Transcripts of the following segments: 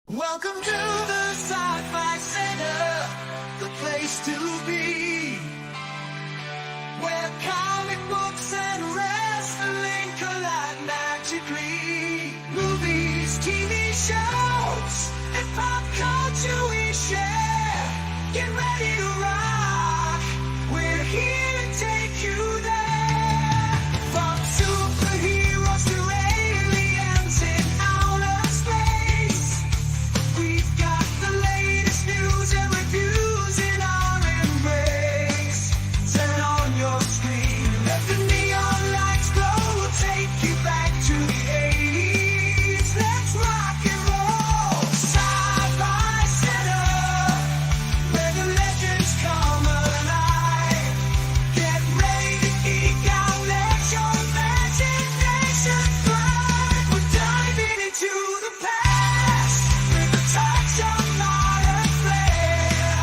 Welcome to the Sci-Fi Center, the place to be, where comic books and wrestling collide magically. Movies, TV shows, and pop culture we share. Get ready to rock, we're here to take you there. From superheroes to aliens in outer space, we've got the latest news and reviews in our embrace. Turn on your screen, let the neon lights glow. We'll take you back to the 80s. Let's rock and roll. Sci-Fi Center, where the legends come alive. Get ready to geek out, let your imagination fly. We're diving into the past with a touch of modern flair.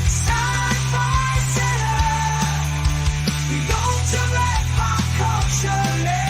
Sci-Fi Center, the ultimate pop culture lair.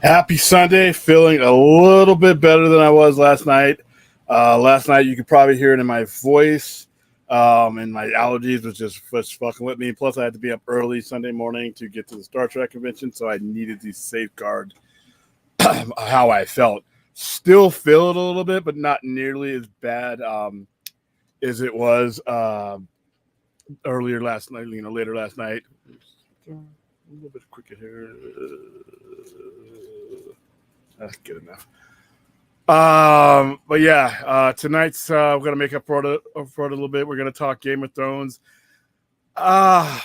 Happy Sunday. Feeling a little bit better than I was last night. Last night, you could probably hear it in my voice, and my allergies was just fucking with me. Plus, I had to be up early Sunday morning to get to the Star Trek convention, so I needed to safeguard how I felt. Still feel it a little bit, but not nearly as bad as it was earlier last night. Later last night. A little bit quicker here. That's good enough. But yeah, tonight's we're gonna make up for it a little bit. We're gonna talk Game of Thrones. I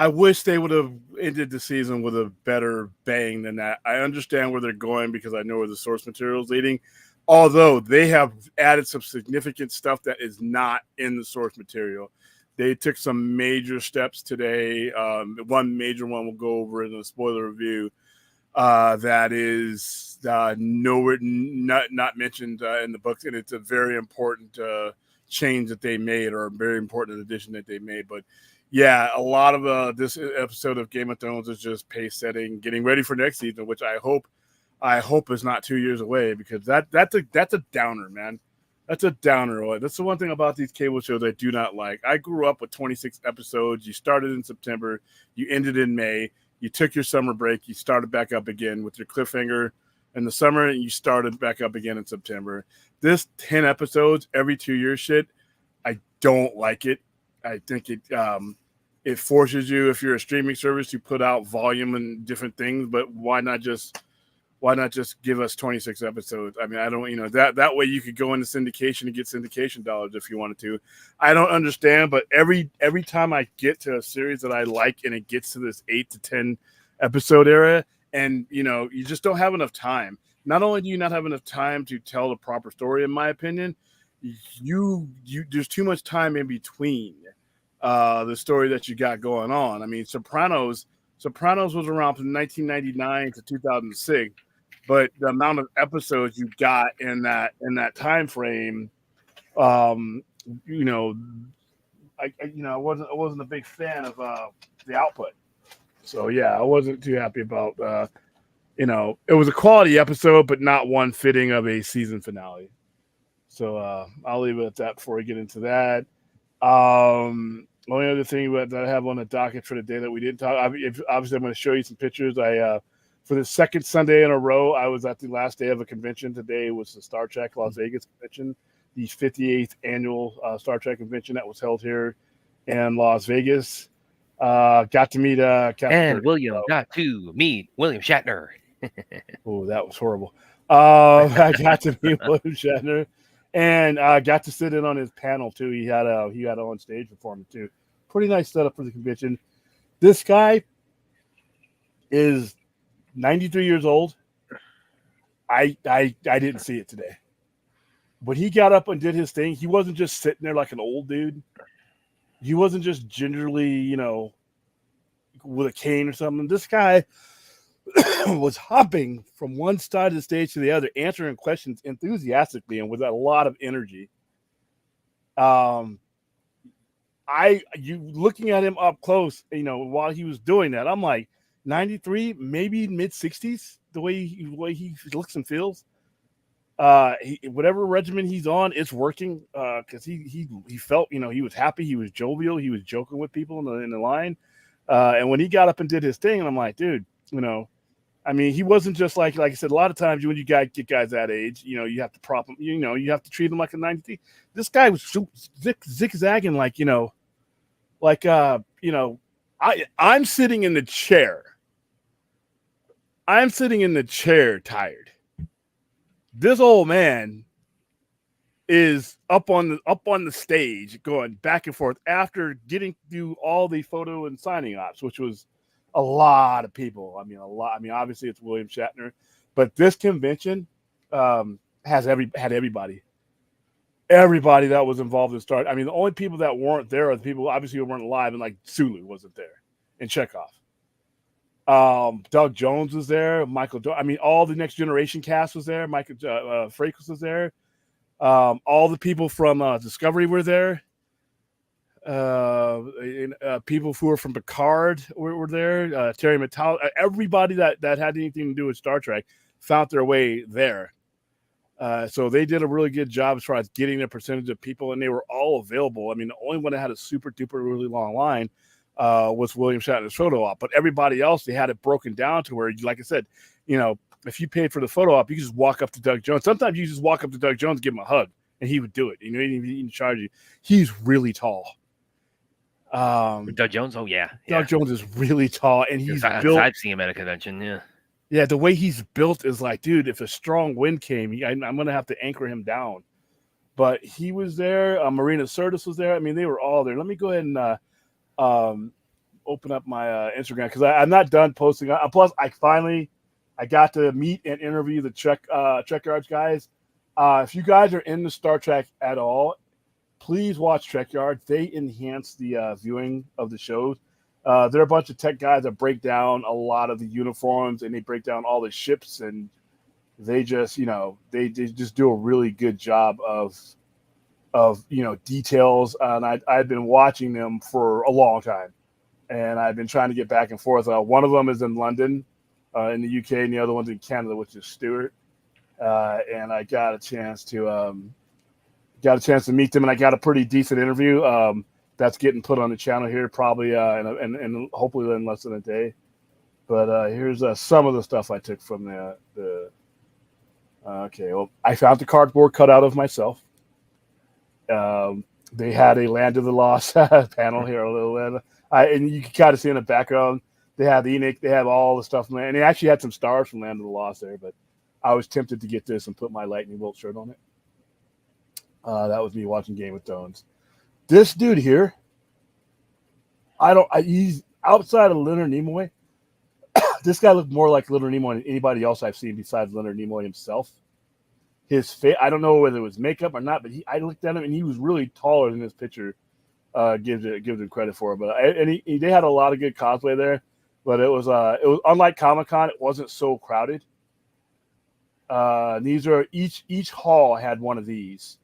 wish they would have ended the season with a better bang than that. I understand where they're going because I know where the source material is leading. Although they have added some significant stuff that is not in the source material. They took some major steps today. One major one we'll go over in the spoiler review. That is nowhere not mentioned in the books, and it's a very important change that they made, or a very important addition that they made. But yeah, a lot of this episode of Game of Thrones is just pace setting, getting ready for next season, which I hope is not 2 years away, because that's a downer, man. That's a downer. That's the one thing about these cable shows I do not like. I grew up with 26 episodes. You started in September, you ended in May. You took your summer break, you started back up again with your cliffhanger in the summer, and you started back up again in September. This 10 episodes every 2 years shit, I don't like it. I think it forces you, if you're a streaming service, to put out volume and different things, but why not just give us 26 episodes? I mean, I don't, that way you could go into syndication and get syndication dollars if you wanted to. I don't understand, but every time I get to a series that I like and it gets to this 8 to 10 episode area, and you just don't have enough time. Not only do you not have enough time to tell the proper story, in my opinion, you there's too much time in between the story that you got going on. I mean, Sopranos was around from 1999 to 2006. But the amount of episodes you got in that time frame, I wasn't a big fan of the output. So yeah, I wasn't too happy about it was a quality episode, but not one fitting of a season finale. So I'll leave it at that before we get into that. Only other thing that I have on the docket for the day that we didn't talk, obviously I'm going to show you some pictures. For the second Sunday in a row, I was at the last day of a convention. Today was the Star Trek Las Vegas convention, the 58th annual Star Trek convention that was held here in Las Vegas. Got to meet Captain And Kirk. William got to meet William Shatner. Oh, that was horrible. I got to meet William Shatner, and got to sit in on his panel too. He had on stage performance too. Pretty nice setup for the convention. This guy, is 93 years old. I didn't see it today. When he got up and did his thing, he wasn't just sitting there like an old dude. He wasn't just gingerly, with a cane or something. This guy was hopping from one side of the stage to the other, answering questions enthusiastically and with a lot of energy. You looking at him up close, while he was doing that, I'm like 93, maybe mid 60s, the way he looks and feels. Whatever regimen he's on, it's working. Because he felt, he was happy, he was jovial, he was joking with people in the line. And when he got up and did his thing, I'm like, dude, I mean, he wasn't just like I said, a lot of times when you get guys that age, you have to prop them, you have to treat them like a 93. This guy was zigzagging I'm sitting in the chair. I'm sitting in the chair tired. This old man is up on the stage going back and forth after getting through all the photo and signing ops, which was a lot of people. I mean, obviously it's William Shatner, but this convention had everybody that was involved in Star. I mean, the only people that weren't there are the people obviously who weren't alive, and like Sulu wasn't there, and Chekhov. Doug Jones was there. I mean, all the Next Generation cast was there. Michael Frakes was there. All the people from Discovery were there. People who were from Picard were there. Terry Mattel, everybody that had anything to do with Star Trek found their way there. So they did a really good job as far as getting a percentage of people, and they were all available. I mean, the only one that had a super duper really long line was William Shatner's photo op, but everybody else, they had it broken down to where, like I said, if you paid for the photo op, you could just walk up to Doug Jones. Sometimes you just walk up to Doug Jones, give him a hug, and he would do it. He didn't charge you. He's really tall. Doug Jones? Oh, yeah. Doug Jones is really tall, and he's built. I've seen him at a convention, yeah. Yeah, the way he's built is like, dude, if a strong wind came, I'm going to have to anchor him down. But he was there. Marina Sirtis was there. I mean, they were all there. Let me go ahead and open up my Instagram, because I'm not done posting. Plus, I got to meet and interview the Trekyards guys. If you guys are into Star Trek at all, please watch Trekyards. They enhance the viewing of the shows. They're a bunch of tech guys that break down a lot of the uniforms, and they break down all the ships, and they just, they just do a really good job of details. And I've been watching them for a long time, and I've been trying to get back and forth. One of them is in London, in the UK, and the other one's in Canada, which is Stuart. And I got a chance to meet them, and I got a pretty decent interview. That's getting put on the channel here, probably, and hopefully in less than a day. But here's some of the stuff I took from the. Okay, well, I found the cardboard cutout of myself. They had a Land of the Lost panel here, a little, and you can kind of see in the background. They have the Enoch, they have all the stuff, and they actually had some stars from Land of the Lost there. But I was tempted to get this and put my Lightning Bolt shirt on it. That was me watching Game of Thrones. This dude here, he's outside of Leonard Nimoy. This guy looked more like Leonard Nimoy than anybody else I've seen besides Leonard Nimoy himself. His face, I don't know whether it was makeup or not, but I looked at him and he was really taller than this picture gives him credit for. But they had a lot of good cosplay there, but it was unlike Comic-Con, it wasn't so crowded. These are each hall had one of these.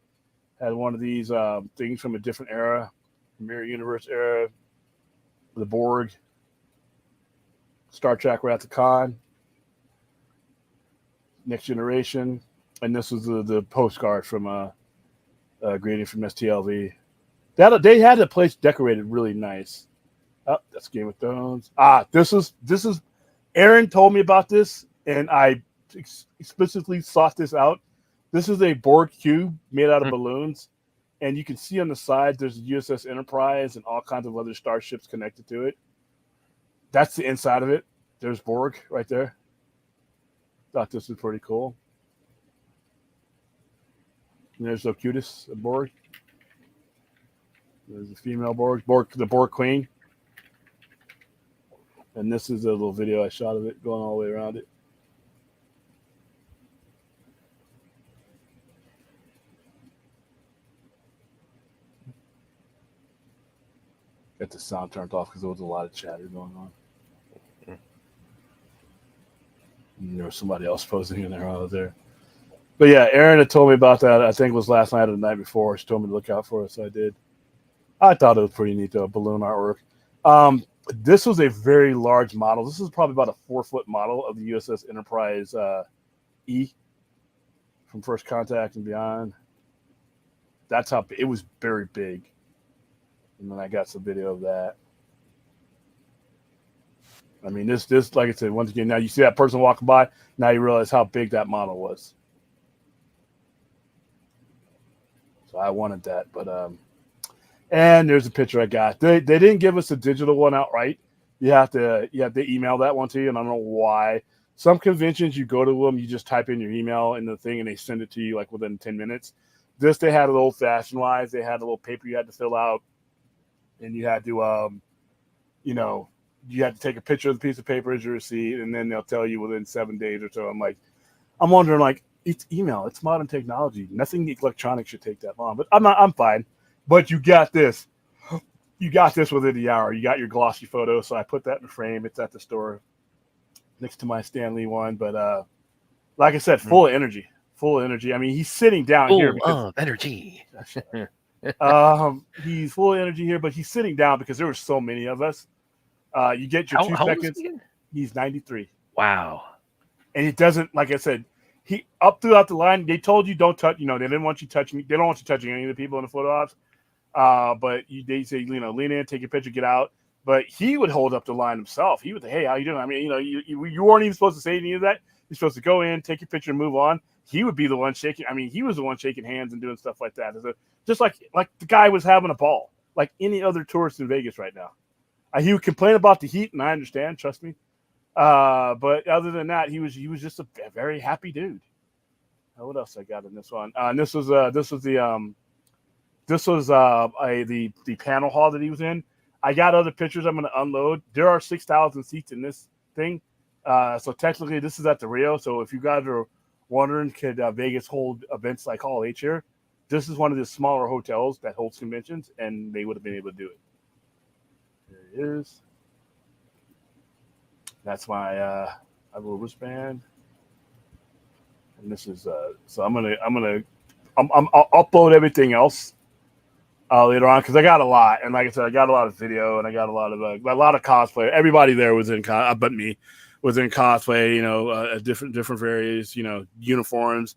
Had one of these things from a different era, Mirror Universe era, the Borg, Star Trek Wrath of Khan, Next Generation, and this was the postcard from greeting from STLV. They had the place decorated really nice. Oh, that's Game of Thrones. This is Aaron told me about this, and I explicitly sought this out. This is a Borg cube made out of balloons, and you can see on the side there's a USS Enterprise and all kinds of other starships connected to it. That's the inside of it. There's Borg right there. Thought this was pretty cool. And there's Locutus, a Borg. There's a female Borg, the Borg Queen. And this is a little video I shot of it going all the way around it. Got the sound turned off because there was a lot of chatter going on. And there was somebody else posing in there while I was there. But yeah, Erin had told me about that. I think it was last night or the night before. She told me to look out for it, so I did. I thought it was pretty neat, though, balloon artwork. This was a very large model. This is probably about a 4-foot model of the USS Enterprise E from First Contact and beyond. That's how it was, very big. And then I got some video of that. I mean, this, like I said, once again, now you see that person walking by, now you realize how big that model was. So I wanted that, but and there's a picture I got. They didn't give us a digital one outright. You have to email that one to you, and I don't know why. Some conventions you go to them, you just type in your email in the thing, and they send it to you like within 10 minutes. This they had it old-fashioned wise. They had a little paper you had to fill out, and you had to you had to take a picture of the piece of paper as your receipt, and then they'll tell you within 7 days or so. I'm wondering, like, it's email, it's modern technology. Nothing electronic should take that long. But I'm fine. But you got this. You got this within the hour. You got your glossy photo. So I put that in the frame. It's at the store next to my Stanley one. But like I said, full of energy. Full of energy. I mean, he's sitting down here because energy. he's full of energy here, but he's sitting down because there were so many of us. You get your 2 seconds. He's 93. Wow. And it doesn't, like I said, he up throughout the line. They told you don't touch. They didn't want you touching me. They don't want you touching any of the people in the photo ops. But they say, lean in, take your picture, get out. But he would hold up the line himself. He would say, "Hey, how you doing?" I mean, you weren't even supposed to say any of that. You're supposed to go in, take your picture, and move on. He would be the one shaking. I mean, he was the one shaking hands and doing stuff like that. Just like the guy was having a ball, like any other tourist in Vegas right now. He would complain about the heat, and I understand. Trust me. But other than that, he was just a very happy dude. What else I got in this one? This was the panel hall that he was in. I got other pictures I'm going to unload. There are 6,000 seats in this thing. So technically this is at the Rio. So if you guys are wondering, could Vegas hold events like Hall H here? This is one of the smaller hotels that holds conventions, and they would have been able to do it. There it is. That's my little wristband. And this is so I'll upload everything else later on because I got a lot, and like I said, I got a lot of video, and I got a lot of cosplay. Everybody there was in but me was in cosplay. Different various uniforms.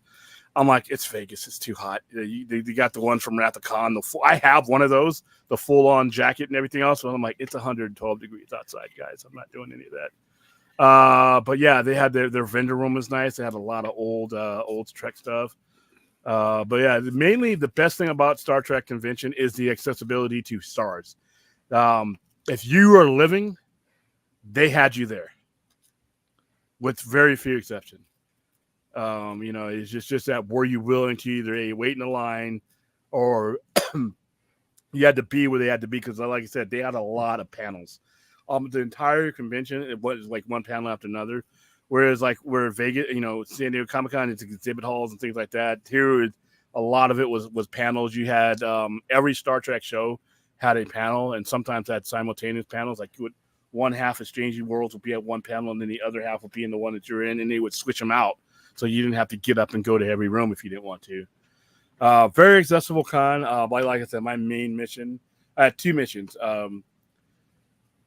I'm like, it's Vegas, it's too hot. They got the one from Wrath of Khan. I have one of those, the full on jacket and everything else. So I'm like, it's 112 degrees outside, guys. I'm not doing any of that. But yeah, they had their vendor room was nice. They had a lot of old Trek stuff. But yeah, mainly the best thing about Star Trek convention is the accessibility to stars. If you are living, they had you there, with very few exceptions. It's just that were you willing to either wait in the line or you had to be where they had to be because, like I said, they had a lot of panels. The entire convention, it was like one panel after another. Whereas like where Vegas, San Diego Comic-Con, it's exhibit halls and things like that. Here, a lot of it was panels. You had every Star Trek show had a panel, and sometimes had simultaneous panels. Like one half of Strange New Worlds would be at one panel, and then the other half would be in the one that you're in, and they would switch them out. So you didn't have to get up and go to every room if you didn't want to. Very accessible con. But like I said, my main mission, I had 2 missions.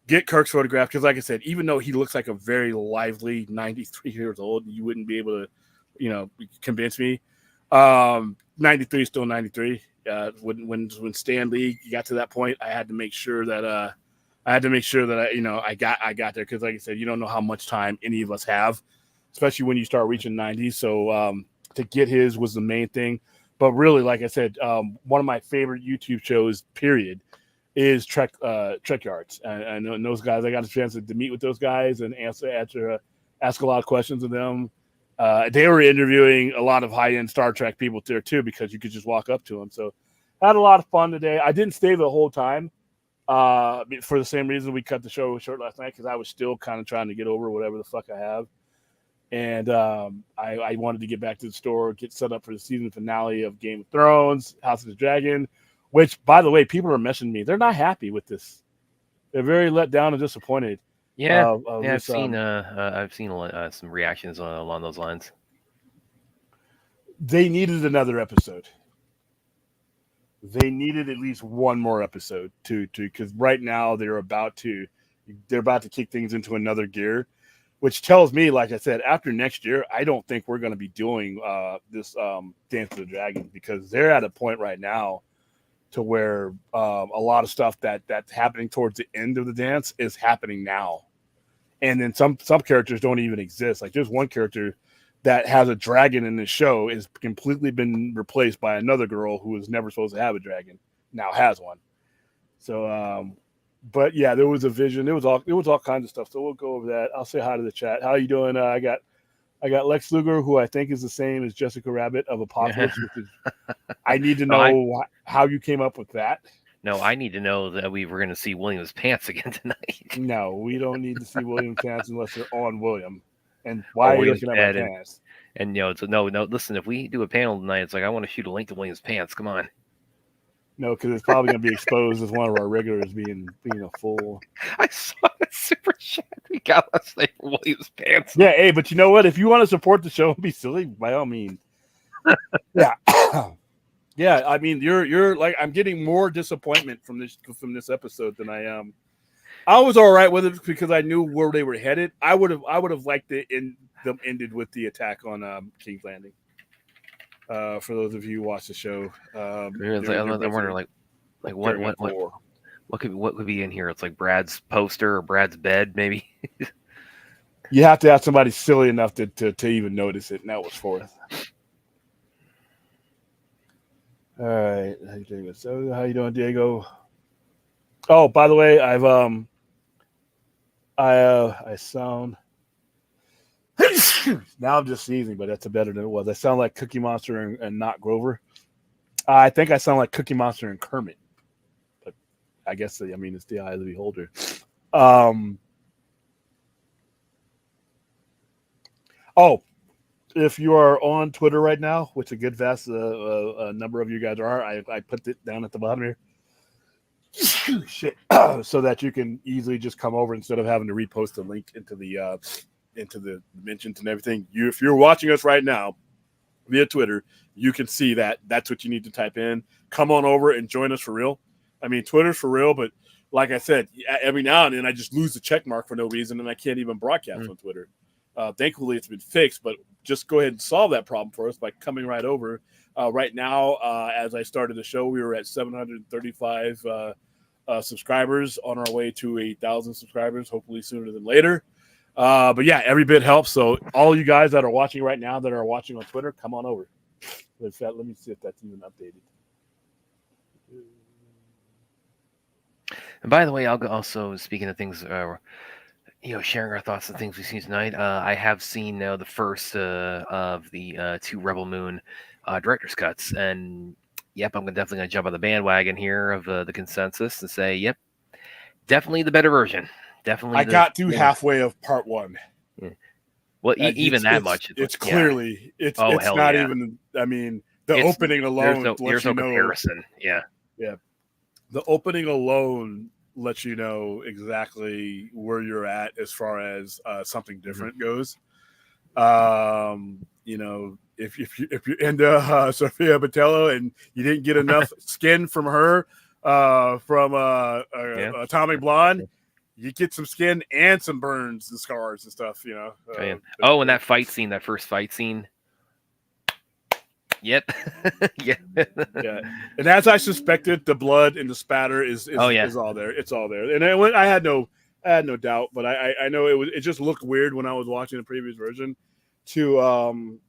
Get Kirk's photograph, because like I said, even though he looks like a very lively 93 years old, you wouldn't be able to, convince me. 93 is still 93. When Stan Lee got to that point, I had to make sure that I got there, because like I said, you don't know how much time any of us have, especially when you start reaching 90. So to get his was the main thing. But really, like I said, one of my favorite YouTube shows, period, is Trek Yards. And those guys, I got a chance to meet with those guys and ask a lot of questions of them. They were interviewing a lot of high-end Star Trek people there too, because you could just walk up to them. So I had a lot of fun today. I didn't stay the whole time. For the same reason we cut the show short last night, because I was still kind of trying to get over whatever the fuck I have. And I wanted to get back to the store, get set up for the season finale of Game of Thrones, House of the Dragon, which, by the way, people are messaging me. They're not happy with this. They're very let down and disappointed. Yeah, I've seen some reactions along those lines. They needed another episode. They needed at least one more episode because right now they're about to kick things into another gear, which tells me, like I said, after next year, I don't think we're going to be doing this Dance of the Dragon, because they're at a point right now to where a lot of stuff that's happening towards the end of the dance is happening now. And then some characters don't even exist. Like there's one character that has a dragon in the show is completely been replaced by another girl who was never supposed to have a dragon, now has one. So, but yeah, there was a vision. It was all kinds of stuff. So we'll go over that. I'll say hi to the chat. How you doing? I got Lex Luger, who I think is the same as Jessica Rabbit of Apocalypse. Which is, I need to know how you came up with that. No, I need to know that we were going to see William's pants again tonight. No, we don't need to see William's pants unless they're on William. And why are you looking at my pants? And it's no. Listen, if we do a panel tonight, it's like I want to shoot a link to William's pants. Come on. No, because it's probably going to be exposed as one of our regulars being a fool. I saw that super chat we got last night for William's pants. Yeah, hey, but you know what? If you want to support the show and be silly, by all means. Yeah. Yeah, I mean, you're like, I'm getting more disappointment from this episode than I am. I was all right with it because I knew where they were headed. I would have liked it them ended with the attack on King's Landing. For those of you who watch the show, I'm wondering what could be in here? It's like Brad's poster or Brad's bed, maybe. You have to have somebody silly enough to even notice it, and that was fourth. All right, how you doing? So, how you doing, Diego? Oh, by the way, I sound. Now I'm just sneezing, but that's better than it was. I sound like Cookie Monster and not Grover. I think I sound like Cookie Monster and Kermit, but I guess it's the eye of the beholder. Oh, if you are on Twitter right now, which a good vast number of you guys are, I put it down at the bottom here. Shit, so that you can easily just come over instead of having to repost the link into the mentions and everything. If you're watching us right now via Twitter, you can see that's what you need to type in. Come on over and join us for real. I mean, Twitter's for real, but like I said, every now and then I just lose the check mark for no reason, and I can't even broadcast on Twitter. Thankfully, it's been fixed, but just go ahead and solve that problem for us by coming right over. Right now, as I started the show, we were at 735 subscribers, on our way to 1,000 subscribers, hopefully sooner than later. But yeah, every bit helps. So all you guys that are watching right now that are watching on Twitter, come on over. Let me see if that's even updated. And by the way, I'll also, speaking of things, sharing our thoughts on things we've seen tonight. I have seen now the first of the 2 Rebel Moon director's cuts, and yep, I'm definitely going to jump on the bandwagon here of the consensus and say, yep, definitely the better version. Definitely, I got to halfway of part 1. Yeah. Well, even that much. It's clearly it's not even. I mean, the opening alone. There's no comparison. Yeah. The opening alone lets you know exactly where you're at as far as something different goes. If you're into Sophia Botello and you didn't get enough skin from her from Atomic Blonde, you get some skin and some burns and scars and stuff. And that first fight scene. Yep. Yeah. And as I suspected, the blood and the spatter is all there. It's all there. And I had no doubt, but I know it just looked weird when I was watching the previous version to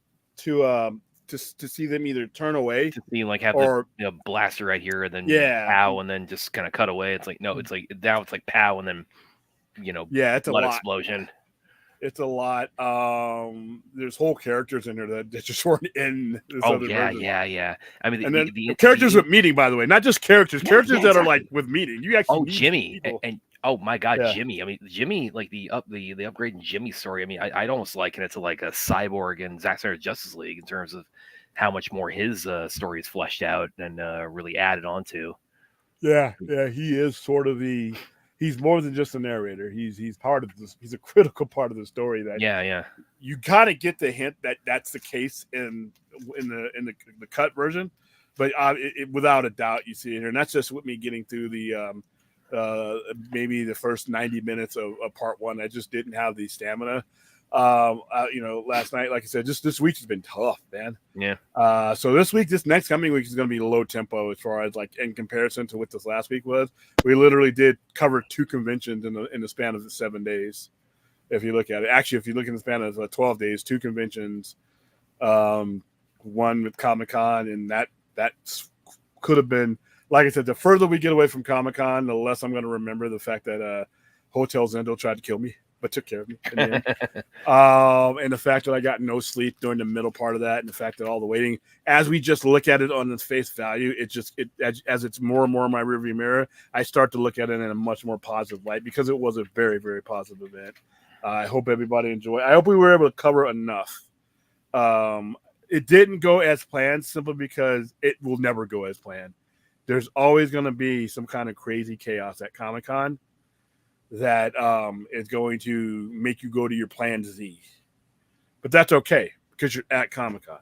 see them either turn away, to see have the blaster right here, and then pow, and then just kind of cut away. It's like no, it's like now it's like pow, and then it's a blood lot. explosion. It's a lot. There's whole characters in there that just weren't in this Oh other yeah, version. yeah, yeah. I mean, And then characters with meaning, by the way, not just characters, yeah, characters yeah, that are like exactly. with meaning. You actually Oh, meet these Jimmy, people. and oh my God, Yeah. Jimmy. I mean, Jimmy, like the upgrade in Jimmy story. I mean, I'd almost liken it to like a Cyborg and Zack Snyder's Justice League in terms of how much more his story is fleshed out and really added onto. Yeah, he is sort of he's more than just a narrator. He's part of this. He's a critical part of the story that Yeah. you kind of get the hint that that's the case in the cut version, but without a doubt you see it here, and that's just with me getting through the maybe the first 90 minutes of part one. I just didn't have the stamina. Last night, like I said, just this week has been tough, man. Yeah. So this next coming week is going to be low tempo as far as like in comparison to what this last week was. We literally did cover 2 conventions in the span of the 7 days. If you look at it, actually, if you look in the span of 12 days, 2 conventions, one with Comic-Con, and that could have been, like I said, the further we get away from Comic-Con, the less I'm going to remember the fact that Hotel Zendo tried to kill me, but took care of me in the end. And the fact that I got no sleep during the middle part of that, and the fact that all the waiting, as we just look at it on its face value, as it's more and more in my rearview mirror, I start to look at it in a much more positive light because it was a very, very positive event. I hope everybody enjoyed. I hope we were able to cover enough. It didn't go as planned simply because it will never go as planned. There's always going to be some kind of crazy chaos at Comic-Con that is going to make you go to your plan Z. But that's okay because you're at Comic-Con,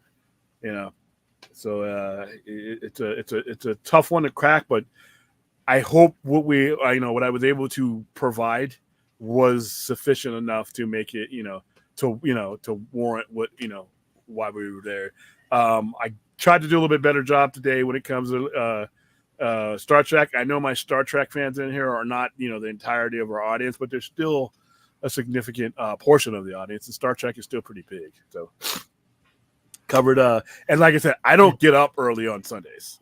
you know. So it's a tough one to crack, but I hope what I was able to provide was sufficient enough to make it, to warrant what, why we were there. I tried to do a little bit better job today when it comes to Star Trek. I know my Star Trek fans in here are not, the entirety of our audience, but there's still a significant portion of the audience, and Star Trek is still pretty big. So covered. And like I said, I don't get up early on Sundays.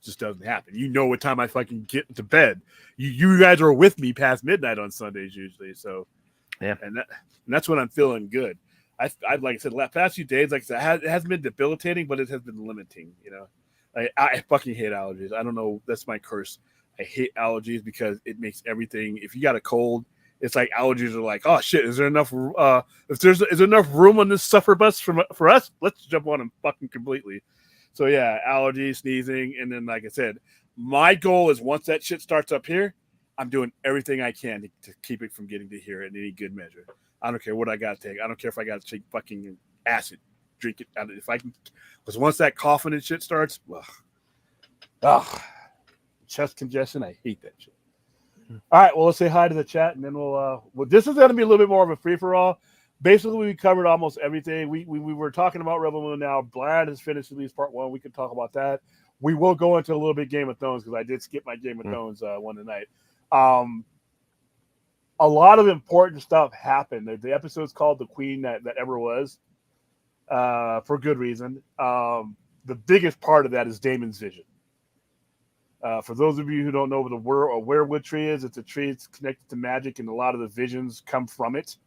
Just doesn't happen. You know what time I fucking get to bed. You guys are with me past midnight on Sundays usually. So yeah, and that's when I'm feeling good. I like I said, past few days, like I said, it hasn't been debilitating, but it has been limiting. I fucking hate allergies. I don't know. That's my curse. I hate allergies because it makes everything. If you got a cold, it's like allergies are like, oh shit, is there enough? Is there enough room on this suffer bus for us? Let's jump on them fucking completely. So yeah, allergies, sneezing, and then like I said, my goal is once that shit starts up here, I'm doing everything I can to keep it from getting to here in any good measure. I don't care what I got to take. I don't care if I got to take fucking acid, drink it. If I can, because once that coughing and shit starts, chest congestion, I hate that shit. All right, well, let's say hi to the chat, and then we'll this is going to be a little bit more of a free-for-all. Basically, we covered almost everything. We were talking about Rebel Moon now. Brad has finished at least part 1. We could talk about that. We will go into a little bit Game of Thrones because I did skip my Game of Thrones one tonight. A lot of important stuff happened. The episode's called The Queen That Ever Was for good reason. The biggest part of that is Daemon's vision. For those of you who don't know what a werewood tree is, it's a tree that's connected to magic, and a lot of the visions come from it.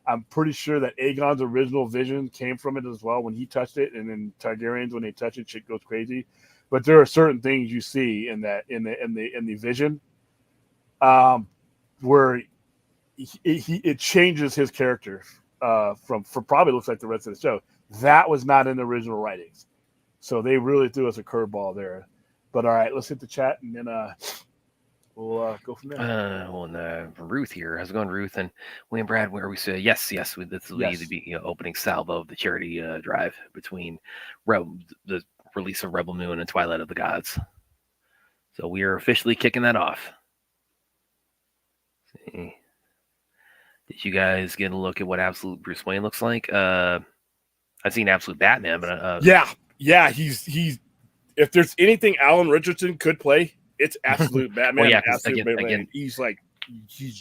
I'm pretty sure that Aegon's original vision came from it as well when he touched it, and then Targaryens, when they touch it, shit goes crazy. But there are certain things you see in the vision, where it changes his character from probably looks like the rest of the show. That was not in the original writings, so they really threw us a curveball there. But all right, let's hit the chat, and then we'll go from there. Ruth here. How's it going, Ruth? And William Brad, where we say yes. This will be the opening salvo of the charity drive between the release of Rebel Moon and Twilight of the Gods. So we are officially kicking that off. Let's see. Did you guys get a look at what Absolute Bruce Wayne looks like? I've seen Absolute Batman, but yeah, he's. If there's anything Alan Richardson could play, it's Absolute Batman. Well, yeah, Absolute again, he's jacked,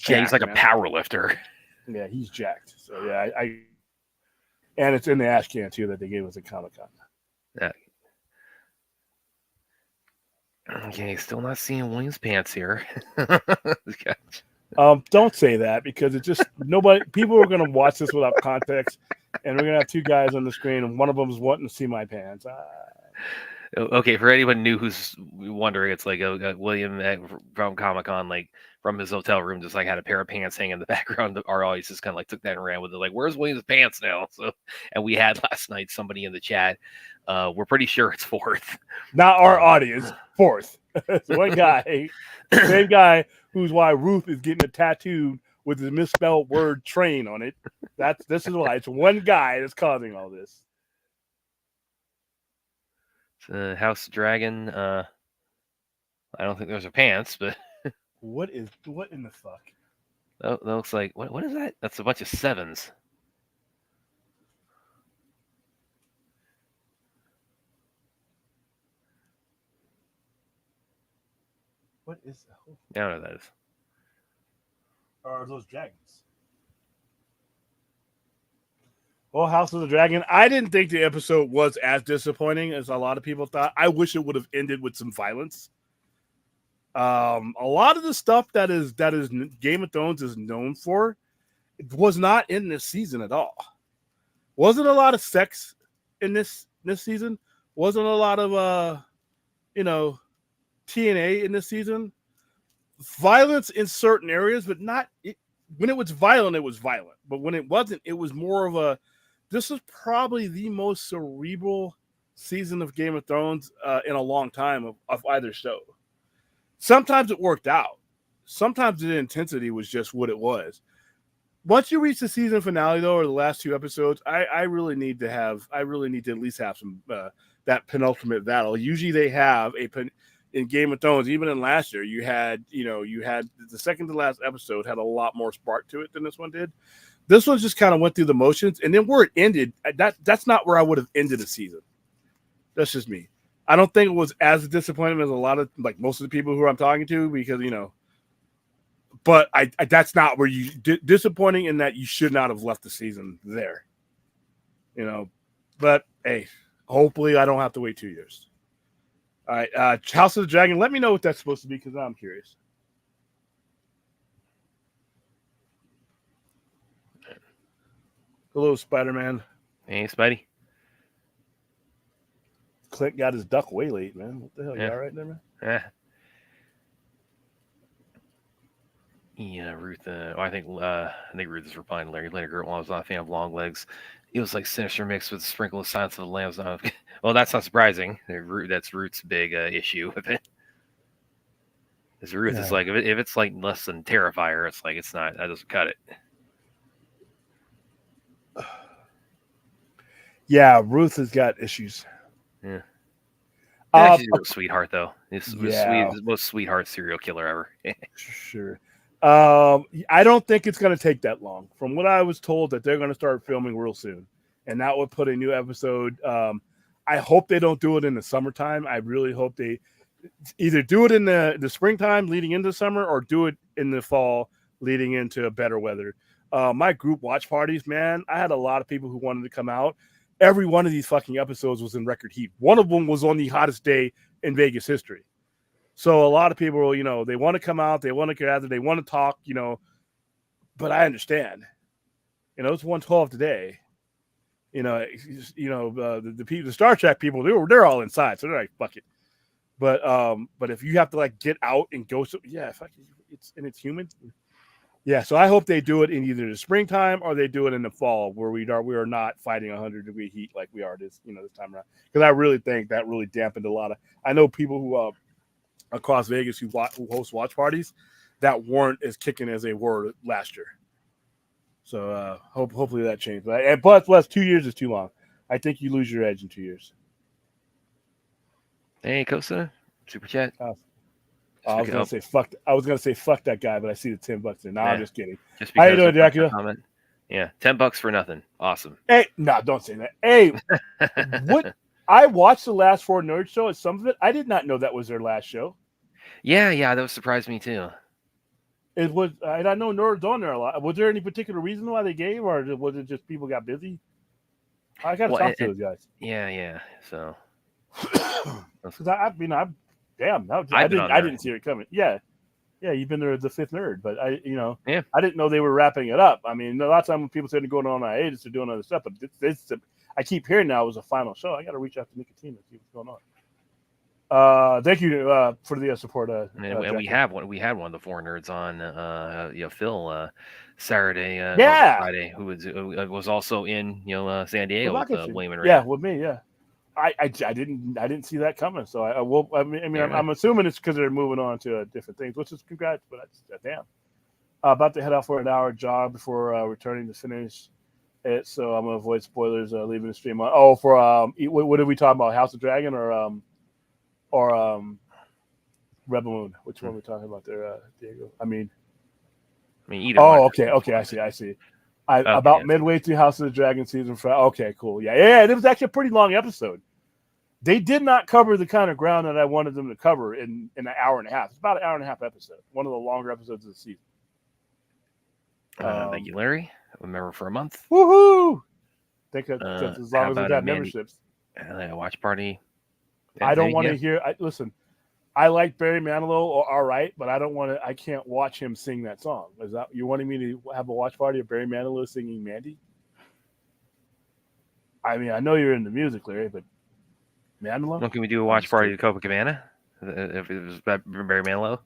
yeah, he's like man. a power lifter. Yeah, he's jacked. So yeah, and it's in the ash can too that they gave us at Comic-Con. Yeah. Okay, still not seeing William's pants here. Don't say that because it just nobody. People are going to watch this without context, and we're going to have two guys on the screen, and one of them is wanting to see my pants. Okay, for anyone new who's wondering, it's like William from Comic Con, like from his hotel room, just like had a pair of pants hanging in the background. Our audience just kind of like took that and ran with it. Like, where's William's pants now? So, and we had last night somebody in the chat. We're pretty sure it's fourth. Not our audience. Fourth. It's one guy, same guy who's why Ruth is getting a tattoo with the misspelled word train on it. This is why it's one guy that's causing all this. House Dragon. I don't think those are pants, but what in the fuck? that looks like what is that? That's a bunch of sevens. What is that? I don't know what that is. Are those dragons? Well, House of the Dragon. I didn't think the episode was as disappointing as a lot of people thought. I wish it would have ended with some violence. A lot of the stuff that is Game of Thrones is known for, it was not in this season at all. Wasn't a lot of sex in this season. Wasn't a lot of TNA in this season. Violence in certain areas, but not when it was violent, it was violent. But when it wasn't, it was more of a. This is probably the most cerebral season of Game of Thrones in a long time of either show. Sometimes it worked out. Sometimes the intensity was just what it was. Once you reach the season finale, though, or the last two episodes, I really need to at least have some that penultimate battle. Usually they have in Game of Thrones, even in last year, you had the second to last episode had a lot more spark to it than this one did. This one just kind of went through the motions, and then where it ended, that's not where I would have ended the season. That's just me. I don't think it was as disappointing as a lot of most of the people who I'm talking to because but I that's not where you disappointing in that you should not have left the season there. But hey, hopefully I don't have to wait 2 years. All right, House of the Dragon. Let me know what that's supposed to be because I'm curious. Hello, Spider-Man. Hey, Spidey. Clint got his duck way late, man. What the hell? Yeah. You all right there, man? Yeah. Ruth. I think Ruth is replying to Larry Lineker. While I was not a fan of long legs, it was like Sinister mixed with a sprinkle of Silence of the Lambs. Well, that's not surprising. That's Ruth's big issue with it. Because Ruth is like, if it's like less than Terrifier, it's like it's not. That doesn't cut it. Yeah, Ruth has got issues. Yeah. She's a sweetheart, though. It's the most sweetheart serial killer ever. Sure. I don't think it's going to take that long. From what I was told, that they're going to start filming real soon, and that would put a new episode. I hope they don't do it in the summertime. I really hope they either do it in the springtime leading into summer, or do it in the fall leading into better weather. My group watch parties, man, I had a lot of people who wanted to come out. Every one of these fucking episodes was in record heat. One of them was on the hottest day in Vegas history. So a lot of people, they want to come out, they want to gather, they want to talk, but I understand. It's 112 today. The Star Trek people, they're all inside, so they're like, fuck it. But if you have to get out and go, fuck it, it's human. Yeah, so I hope they do it in either the springtime or they do it in the fall, where we are not fighting 100-degree heat like we are this time around. Because I really think that really dampened a lot of. I know people who across Vegas who host watch parties that weren't as kicking as they were last year. So hopefully that changed. And plus 2 years is too long. I think you lose your edge in 2 years. Hey, Costa, super chat. I was gonna say fuck that guy, but I see the $10 there. No, I'm just kidding. Just how you doing, Dracula? Comment. Yeah, $10 for nothing. Awesome. Hey, no, don't say that. Hey, what? I watched the last 4 Nerd Show and some of it. I did not know that was their last show. Yeah, that surprised me too. It was. I know Nerd's on there a lot. Was there any particular reason why they gave, or was it just people got busy? I gotta talk to those guys. Yeah. So, because I didn't see it coming. Yeah. Yeah, you've been there the fifth nerd, but Yeah. I didn't know they were wrapping it up. I mean, a lot of time when people say they're going on hiatus, they're doing other stuff, but I keep hearing now it was a final show. I got to reach out to Nicotine and see what's going on. Thank you for the support. And we had one of the four nerds on, Phil, Saturday, or Friday, who was also in, San Diego with William and Ray. Yeah, with me, yeah. I didn't see that coming, so I will. I mean, Yeah, I'm assuming it's because they're moving on to different things, which is congrats. But damn, about to head out for an hour jog before returning to finish it. So I'm gonna avoid spoilers. Leaving the stream on. Oh, for what did we talk about? House of Dragon or Rebel Moon? Which one are we talking about there, Diego? I mean, either. Oh, one. okay. I see. About midway through House of the Dragon season 5. Okay, cool. Yeah. It was actually a pretty long episode. They did not cover the kind of ground that I wanted them to cover in an hour and a half. It's about an hour and a half episode. One of the longer episodes of the season. Thank you, Larry. Remember for a month. Woohoo! Think that's as long as we got memberships. A watch party. I don't want to hear. Listen, I like Barry Manilow, all right, but I can't watch him sing that song. Is that you wanting me to have a watch party of Barry Manilow singing Mandy? I mean, I know you're into music, Larry, but Manilow? Well, can we do a watch party of Copacabana? If it was Barry Manilow?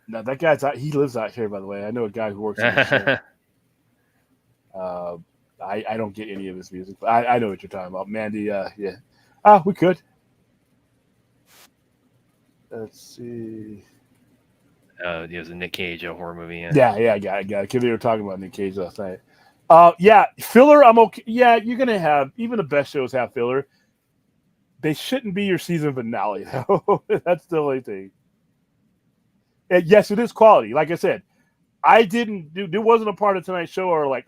No, that guy's out. He lives out here, by the way. I know a guy who works in the show. I don't get any of his music, but I know what you're talking about. Mandy, yeah. We could. Let's see. It was a Nick Cage horror movie. Yeah, I got it. Because they were talking about Nick Cage last night. Filler, I'm okay. Yeah, you're going to have, even the best shows have filler. They shouldn't be your season finale, though. That's the only thing. And yes, it is quality. Like I said, there wasn't a part of tonight's show or like,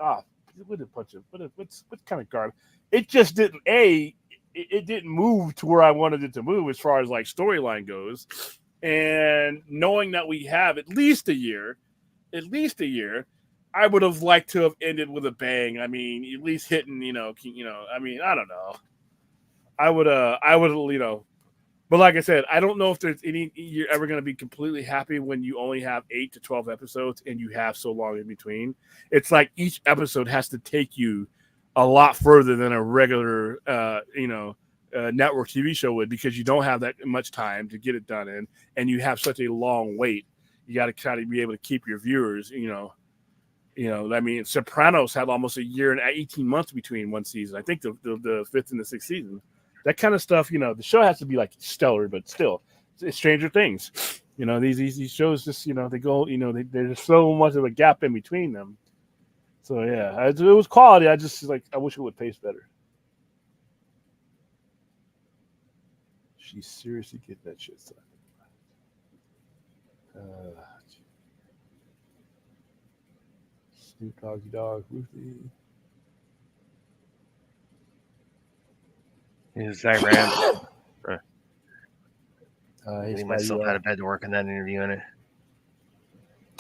what's kind of garbage. It just didn't, it didn't move to where I wanted it to move as far as like storyline goes. And knowing that we have at least a year, I would have liked to have ended with a bang. I mean, at least hitting, I mean, I don't know. I would, but like I said, I don't know if there's you're ever going to be completely happy when you only have 8 to 12 episodes and you have so long in between. It's like each episode has to take you a lot further than a regular, network TV show would, because you don't have that much time to get it done in, and you have such a long wait. You got to kind of be able to keep your viewers, I mean, Sopranos had almost a year and 18 months between one season. I think the fifth and the sixth season. That kind of stuff, the show has to be like stellar, but still, it's Stranger Things. These shows just, they go, there's so much of a gap in between them. So yeah, it was quality. I just I wish it would taste better. She seriously get that shit started. Snoop Doggy Dog, Ruthie. Is that random? Getting myself out of bed to work on that interview in it.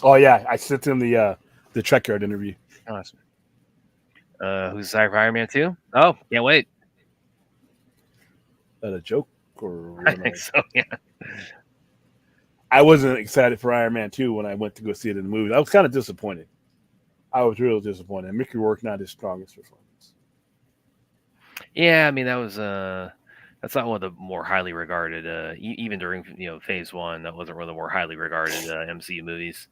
Oh yeah, I sent him the Trek Yard interview. Awesome. Who's excited for Iron Man 2? Oh, can't wait. Is that a joke or? I think so. Yeah. I wasn't excited for Iron Man 2 when I went to go see it in the movie. I was kind of disappointed. I was real disappointed. Mickey Rourke not his strongest performance. Yeah, I mean that's not one of the more highly regarded. Even during Phase 1, that wasn't one of the more highly regarded MCU movies.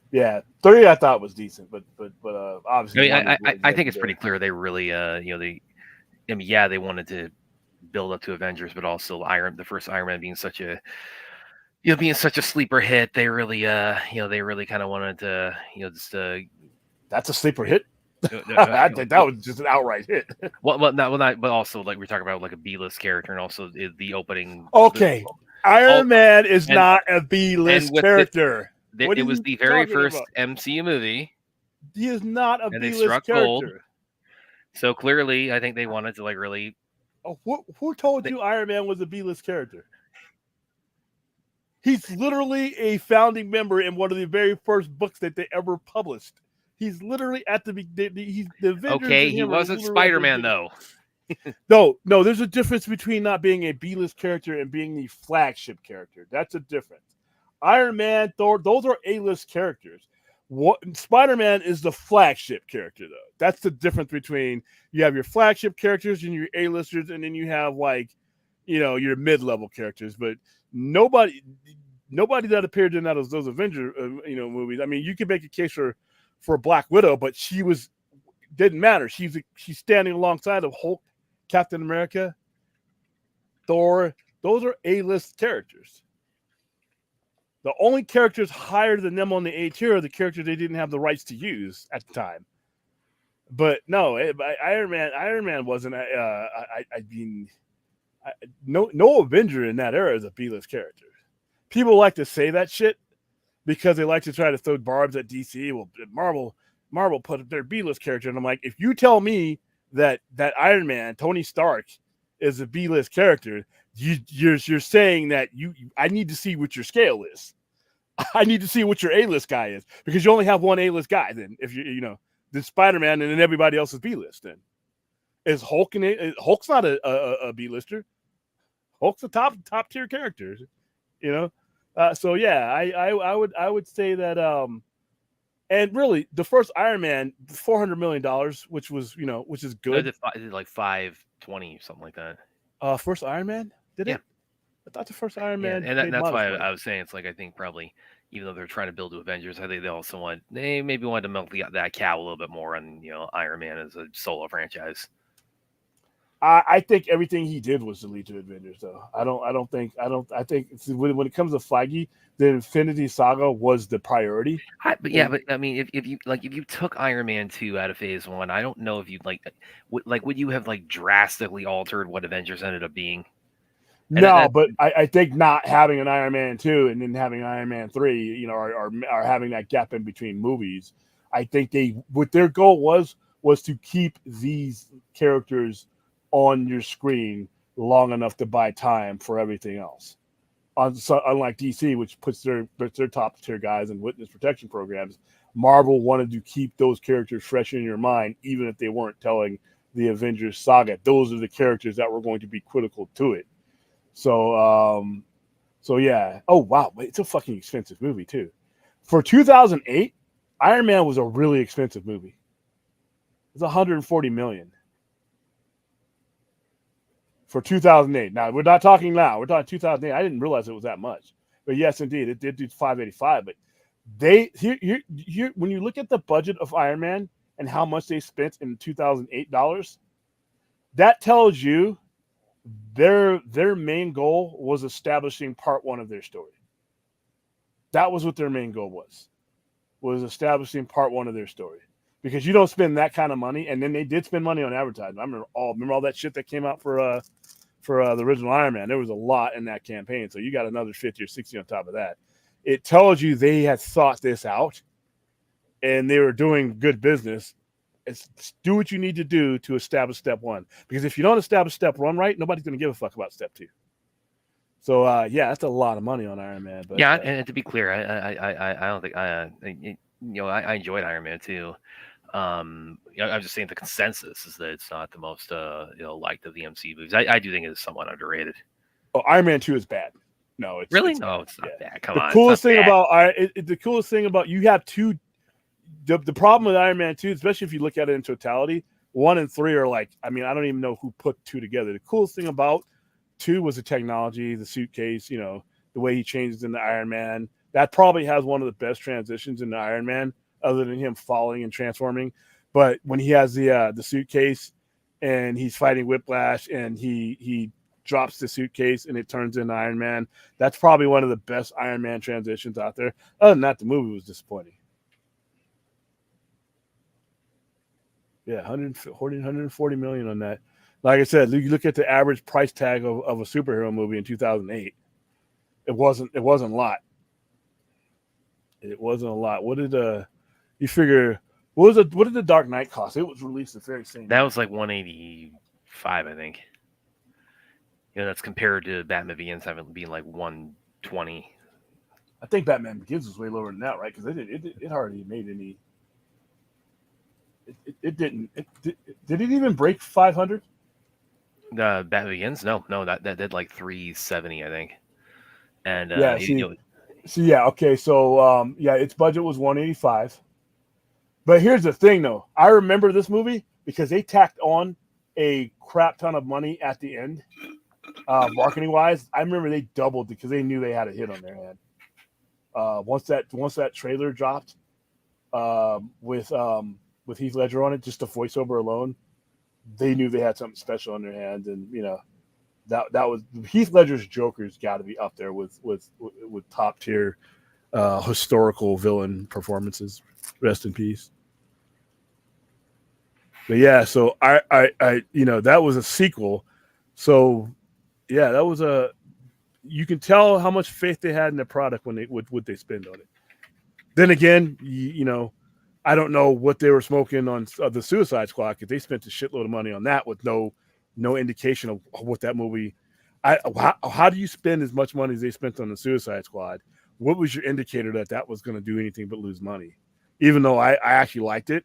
Yeah, 3 I thought was decent, but obviously, I think it's pretty clear they really they wanted to build up to Avengers, but also the first Iron Man being such a sleeper hit, they really kind of wanted to that's a sleeper hit. I think that was just an outright hit. Not, but also like we're talking about like a B-list character, and also the opening. Okay, Iron Man is not a B-list character. It was the very first MCU movie. He is not a B-list character. Gold. So clearly, I think they wanted to really. Oh, who told you Iron Man was a B-list character? He's literally a founding member in one of the very first books that they ever published. He's literally at the Avengers. Okay, he wasn't Spider-Man though. No, there's a difference between not being a B-list character and being the flagship character. That's a difference. Iron Man, Thor, those are A-list characters. What Spider-Man is the flagship character, though. That's the difference between you have your flagship characters and your A-listers, and then you have like, your mid-level characters. But nobody that appeared in those Avenger, movies. I mean, you could make a case for Black Widow, but didn't matter. She's standing alongside of Hulk, Captain America, Thor. Those are A-list characters. The only characters higher than them on the A tier are the characters they didn't have the rights to use at the time. But no, Iron Man wasn't. No Avenger in that era is a B-list character. People like to say that shit because they like to try to throw barbs at DC. Well, Marvel put their B-list character, and I'm like, if you tell me that Iron Man, Tony Stark, is a B-list character, you're saying that I need to see what your scale is. I need to see what your A-list guy is, because you only have one A-list guy. Then if then Spider-Man, and then everybody else is B-list. Then is Hulk Hulk's not a B-lister. Hulk's a top tier character. So yeah, I would say that. And really, the first Iron Man, $400 million, which is good. Is it like 520 something like that? First Iron Man, did it? I thought the first Iron Man. And that's why I was saying it's like, I think probably, even though they're trying to build to Avengers, I think they maybe wanted to milk that cow a little bit more on Iron Man as a solo franchise. I think everything he did was to lead to Avengers, though. I think when it comes to Feige, the Infinity Saga was the priority. But I mean, if you took Iron Man 2 out of Phase 1, I don't know if you'd would you have drastically altered what Avengers ended up being? But I think not having an Iron Man 2 and then having Iron Man 3, or having that gap in between movies, I think what their goal was to keep these characters on your screen long enough to buy time for everything else. Unlike DC, which puts their top tier guys in witness protection programs, Marvel wanted to keep those characters fresh in your mind, even if they weren't telling the Avengers saga. Those are the characters that were going to be critical to it. So yeah. Oh wow, it's a fucking expensive movie too. For 2008, Iron Man was a really expensive movie. It's $140 million for 2008. Now we're not talking now. We're talking 2008. I didn't realize it was that much, but yes, indeed, it did do 585. But here when you look at the budget of Iron Man and how much they spent in 2008 dollars, that tells you their main goal was establishing part one of their story. That was what their main goal was establishing part one of their story. Because you don't spend that kind of money, and then they did spend money on advertising. I remember all that shit that came out for the original Iron Man. There was a lot in that campaign, so you got another 50 or 60 on top of that. It tells you they had thought this out, and they were doing good business. Do what you need to do to establish step one. Because if you don't establish step one right, nobody's going to give a fuck about step two. So yeah, that's a lot of money on Iron Man. But yeah, and to be clear, I don't think I enjoyed Iron Man too. I'm just saying the consensus is that it's not the most liked of the MCU movies. I do think it is somewhat underrated. Oh, Iron Man 2 is bad. No, it's really it's no, bad. it's not bad. Come the on. Coolest thing about you have two. The problem with Iron Man 2, especially if you look at it in totality, 1 and 3 are like, I mean, I don't even know who put 2 together. The coolest thing about 2 was the technology, the suitcase, the way he changes into Iron Man. That probably has one of the best transitions into Iron Man, other than him falling and transforming. But when he has the suitcase and he's fighting Whiplash and he drops the suitcase and it turns into Iron Man, that's probably one of the best Iron Man transitions out there. Other than that, the movie was disappointing. Yeah, 140 million on that. Like I said, you look at the average price tag of a superhero movie in 2008. It wasn't a lot. It wasn't a lot. What did you figure? What did the Dark Knight cost? It was released the very same. That was like 185, I think. That's compared to Batman Begins being like 120. I think Batman Begins was way lower than that, right? Because it hardly made any. It didn't. Did it even break 500? Batman Begins? No, that did like 370, I think. And Yeah, okay, so its budget was 185. But here's the thing, though. I remember this movie because they tacked on a crap ton of money at the end, marketing wise. I remember they doubled because they knew they had a hit on their hand. Once that trailer dropped, with Heath Ledger on it, just the voiceover alone, they knew they had something special on their hands, and that was Heath Ledger's Joker's got to be up there with top tier historical villain performances. Rest in peace. But yeah, so I that was a sequel. So yeah, that was a. You can tell how much faith they had in the product when they what they spend on it. Then again, I don't know what they were smoking on the Suicide Squad because they spent a shitload of money on that with no indication of what that movie. How do you spend as much money as they spent on the Suicide Squad? What was your indicator that was going to do anything but lose money? Even though I actually liked it,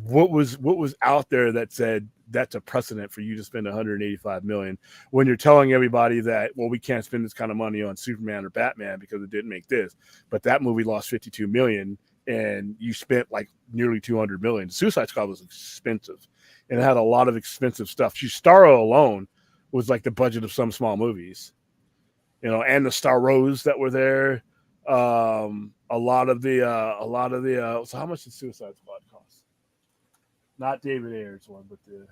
what was out there that said that's a precedent for you to spend 185 million when you're telling everybody that, well, we can't spend this kind of money on Superman or Batman because it didn't make this, but that movie lost 52 million and you spent like nearly 200 million. Suicide Squad was expensive and it had a lot of expensive stuff. Starro alone was like the budget of some small movies, and the Starros that were there. A lot of the so how much did Suicide Squad cost? Not David Ayer's one, but the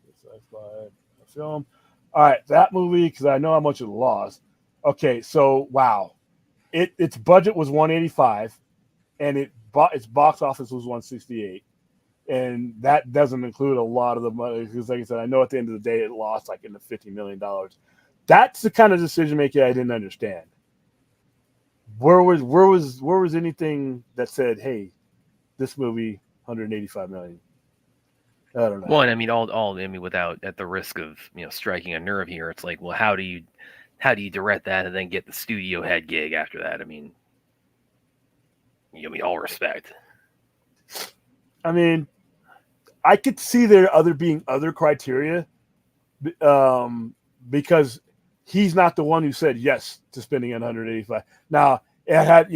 Suicide Squad film. All right, that movie, because I know how much it lost. Okay, so wow, its budget was 185, and its box office was 168, and that doesn't include a lot of the money. Because, like I said, I know at the end of the day it lost like in the $50 million. That's the kind of decision making I didn't understand. Where was anything that said, "Hey, this movie 185 million"? I don't know. Well, and I mean, without at the risk of striking a nerve here, it's like, well, how do you direct that and then get the studio head gig after that? I mean, all respect. I mean, I could see there being other criteria, because he's not the one who said yes to spending 185. Now, it had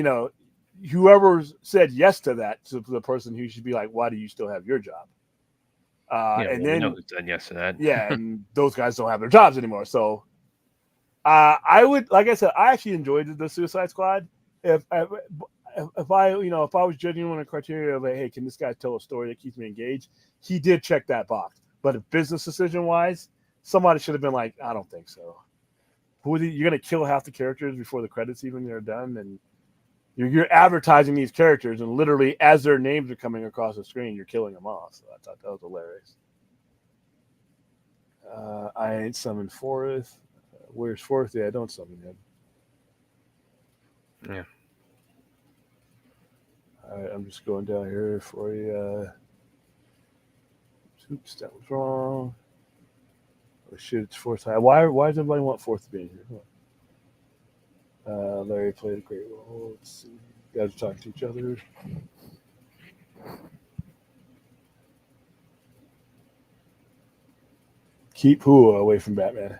whoever said yes to that to the person who should be like, why do you still have your job? And then who said yes to that. Yeah, and those guys don't have their jobs anymore. So I would, like I said, I actually enjoyed the Suicide Squad. If I was judging on a criteria of like, hey, can this guy tell a story that keeps me engaged? He did check that box. But if business decision wise, somebody should have been like, I don't think so. You're going to kill half the characters before the credits even are done, and you're advertising these characters, and literally as their names are coming across the screen, you're killing them off. So I thought that was hilarious. I ain't summoned Forth. Where's Forth? Yeah, I don't summon him. Yeah. All right, I'm just going down here for you. Oops, that was wrong. Oh shit, it's Forth. Why does everybody want Forth to be in here? Larry played a great role. Let's see. You guys are talking to each other. Keep who away from Batman?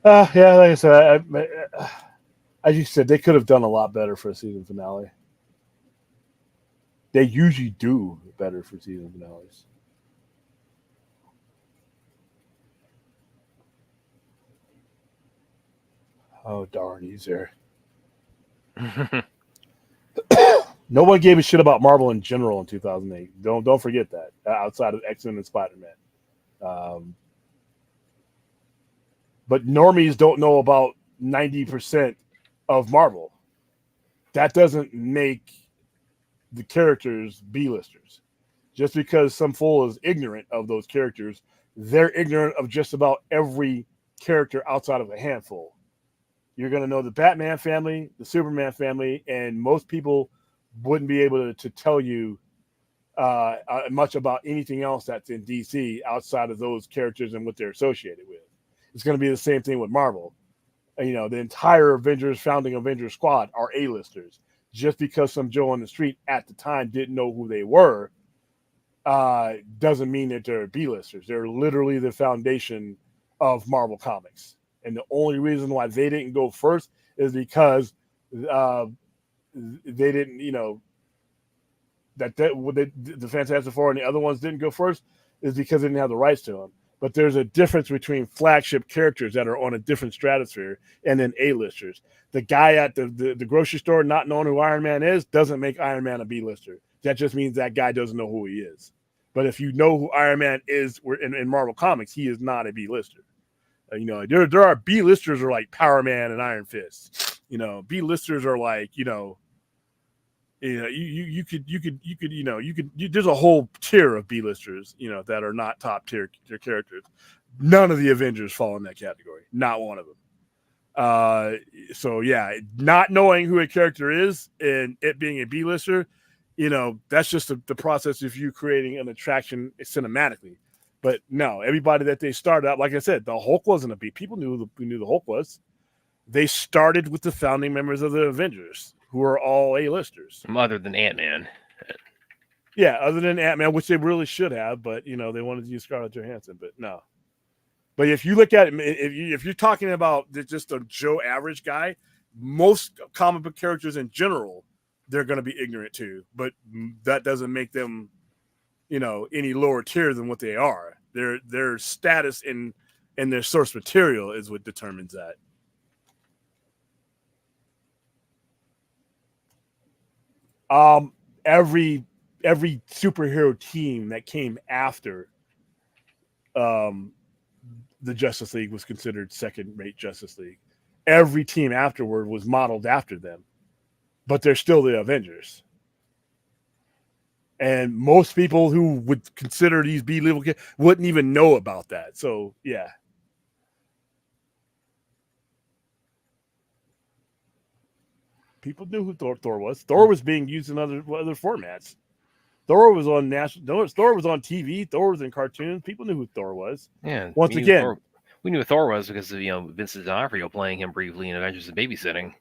Yeah, like I said, as you said, they could have done a lot better for a season finale. They usually do better for season finales. Oh darn, he's there. No one gave a shit about Marvel in general in 2008. Don't forget that. Outside of X-Men and Spider-Man, but normies don't know about 90% of Marvel. That doesn't make the characters B-listers. Just because some fool is ignorant of those characters, they're ignorant of just about every character outside of a handful. You're going to know the Batman family, the Superman family, and most people wouldn't be able to tell you much about anything else that's in DC outside of those characters and what they're associated with. It's going to be the same thing with Marvel. The entire founding Avengers squad are A-listers. Just because some Joe on the street at the time didn't know who they were, doesn't mean that they're B-listers. They're literally the foundation of Marvel Comics. And the only reason why they didn't go first is because they didn't, the Fantastic Four and the other ones didn't go first is because they didn't have the rights to them. But there's a difference between flagship characters that are on a different stratosphere and then A-listers. The guy at the grocery store not knowing who Iron Man is doesn't make Iron Man a B-lister. That just means that guy doesn't know who he is. But if you know who Iron Man is in Marvel Comics, he is not a B-lister. There are B-listers are like Power Man and Iron Fist. B-listers are like, there's a whole tier of B-listers, that are not top tier characters. None of the Avengers fall in that category. Not one of them. So yeah, not knowing who a character is and it being a B-lister, that's just the process of you creating an attraction cinematically. But no, everybody that they started out, like I said, the Hulk wasn't a B. People knew the Hulk was. They started with the founding members of the Avengers, who are all A-listers. Other than Ant-Man. Yeah, other than Ant-Man, which they really should have, but, they wanted to use Scarlett Johansson, but no. But if you look at it, if you're talking about just a Joe average guy, most comic book characters in general, they're going to be ignorant to, but that doesn't make them, any lower tier than what they are. Their status in their source material is what determines that. Every superhero team that came after the Justice League was considered second-rate Justice League. Every team afterward was modeled after them, but they're still the Avengers. And most people who would consider these B-level kids wouldn't even know about that. So, yeah. People knew who Thor was. Thor was being used in other formats. Thor was on Thor was on TV. Thor was in cartoons. People knew who Thor was. Yeah. Once again, we knew who Thor was because of Vincent D'Onofrio playing him briefly in Adventures in Babysitting.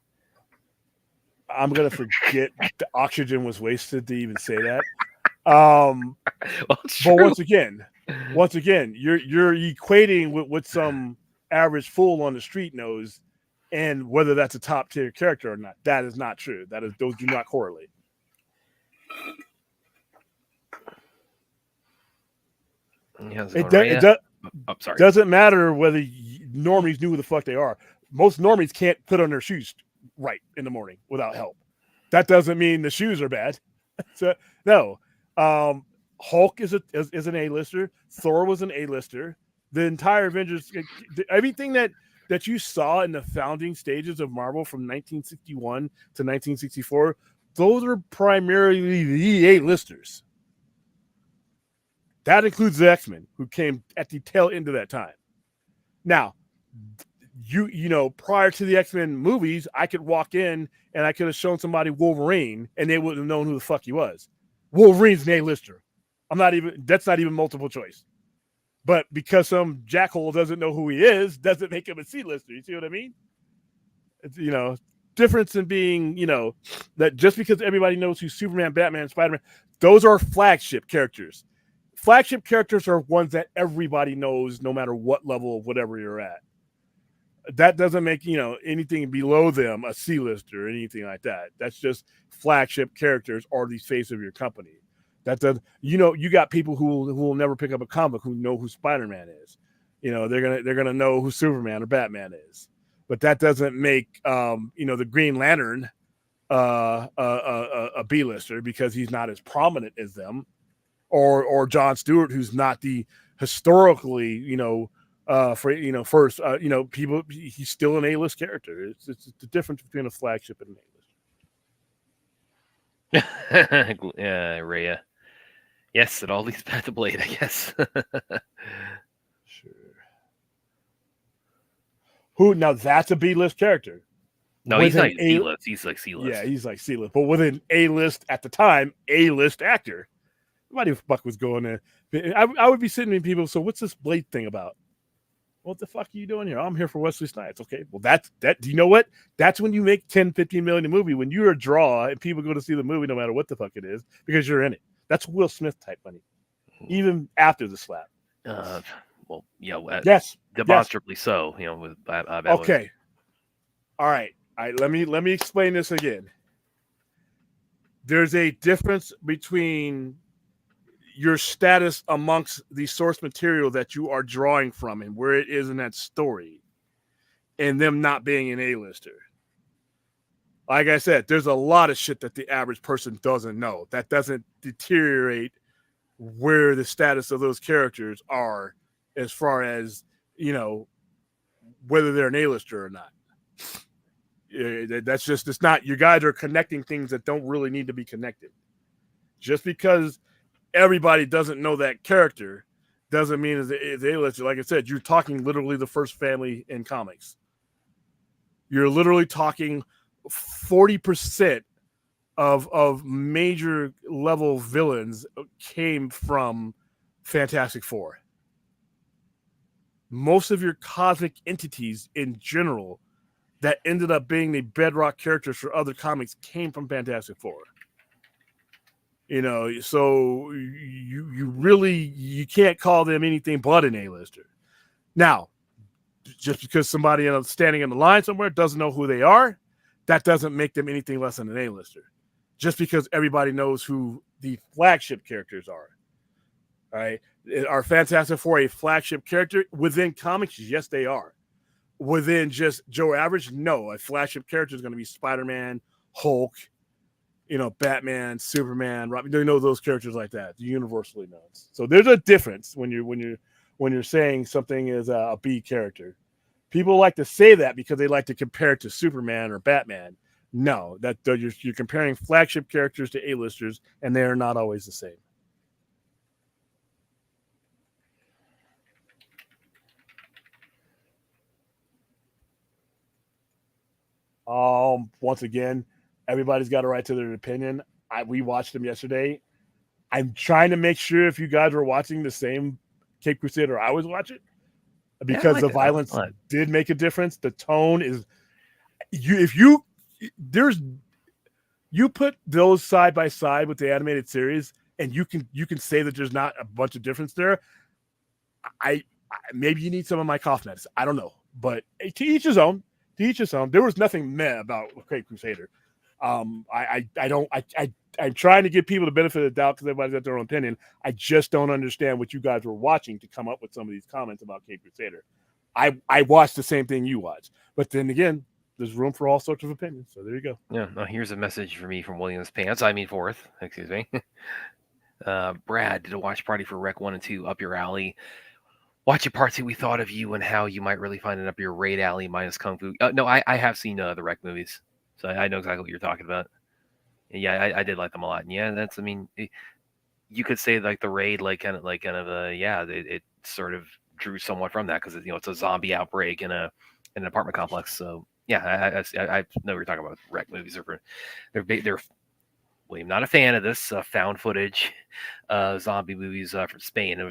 I'm gonna forget the oxygen was wasted to even say that. But once again, you're equating with what some average fool on the street knows, and whether that's a top tier character or not. That is not true. Those do not correlate. Doesn't matter whether normies knew who the fuck they are. Most normies can't put on their shoes right in the morning without help. That doesn't mean the shoes are bad. So no. Hulk is an A-lister. Thor was an A-lister. The entire Avengers, everything that you saw in the founding stages of Marvel from 1961 to 1964, those are primarily the A-listers. That includes the X-Men, who came at the tail end of that time. Now, prior to the X-Men movies, I could walk in and I could have shown somebody Wolverine, and they wouldn't have known who the fuck he was. Wolverine's an A-lister. That's not even multiple choice. But because some jackhole doesn't know who he is, doesn't make him a C-lister. You see what I mean? It's, difference in being, that just because everybody knows who Superman, Batman, Spider-Man, those are flagship characters. Flagship characters are ones that everybody knows no matter what level of whatever you're at. That doesn't make, anything below them a C-lister or anything like that. That's just flagship characters or the face of your company. That does, you got people who will never pick up a comic who know who Spider-Man is. They're gonna know who Superman or Batman is. But that doesn't make the Green Lantern a B-lister because he's not as prominent as them, or John Stewart, who's not the historically first people. He's still an A-list character. It's the difference between a flagship and an A-list. Yeah, Rhea. Yes, it all leads back to Blade, I guess. Sure. Who now? That's a B-list character. No, he's not C-list. He's like C-list. Yeah, he's like C-list. But with an A-list at the time, A-list actor. Nobody the fuck was going there. I would be sitting with people. So what's this Blade thing about? What the fuck are you doing here? I'm here for Wesley Snipes. Okay, well that. Do you know what? That's when you make 10, 15 million a movie. When you're a draw and people go to see the movie no matter what the fuck it is because you're in it. That's Will Smith type money, even after the slap. Well, Yes, demonstrably so. With okay. All right. Let me explain this again. There's a difference between your status amongst the source material that you are drawing from and where it is in that story, and them not being an A-lister. Like I said, there's a lot of shit that the average person doesn't know. That doesn't deteriorate where the status of those characters are as far as, whether they're an A-lister or not. That's just, it's not, you guys are connecting things that don't really need to be connected. Just because everybody doesn't know that character doesn't mean it's A-lister. Like I said, you're talking literally the first family in comics. You're literally talking 40% of major level villains came from Fantastic Four. Most of your cosmic entities in general that ended up being the bedrock characters for other comics came from Fantastic Four. So you can't call them anything but an A-lister. Now, just because somebody standing in the line somewhere doesn't know who they are, that doesn't make them anything less than an A-lister. Just because everybody knows who the flagship characters are. All right. Are Fantastic Four a flagship character within comics? Yes, they are. Within just Joe Average, no. A flagship character is going to be Spider-Man, Hulk, Batman, Superman, Robin. You know those characters like that, universally known. So there's a difference when you're saying something is a B character. People like to say that because they like to compare it to Superman or Batman. No, that you're comparing flagship characters to A-listers, and they are not always the same. Once again, everybody's got a right to their opinion. We watched them yesterday. I'm trying to make sure if you guys were watching the same Cape Crusader I was watching, because the violence did make a difference. The tone is you put those side by side with the animated series, and you can say that there's not a bunch of difference there. I maybe you need some of my cough medicine. I don't know, but to each his own. To each his own. There was nothing meh about Cape Crusader. I'm trying to give people the benefit of the doubt because everybody's got their own opinion. I just don't understand what you guys were watching to come up with some of these comments about Cape Crusader. I watched the same thing you watched, but then again, there's room for all sorts of opinions. So there you go. Yeah. Here's a message for me from Williams Pants. I mean Fourth. Excuse me. Brad, did a watch party for Rec 1 and 2 up your alley. Watching part 2, we thought of you and how you might really find it up your raid alley minus Kung Fu. No, I have seen the Rec movies, so I know exactly what you're talking about. Yeah, I did like them a lot. And yeah, you could say like the raid, it sort of drew somewhat from that because it's a zombie outbreak in an apartment complex. So yeah, I know what you're talking about. Rec movies they're William, not a fan of this found footage zombie movies from Spain. There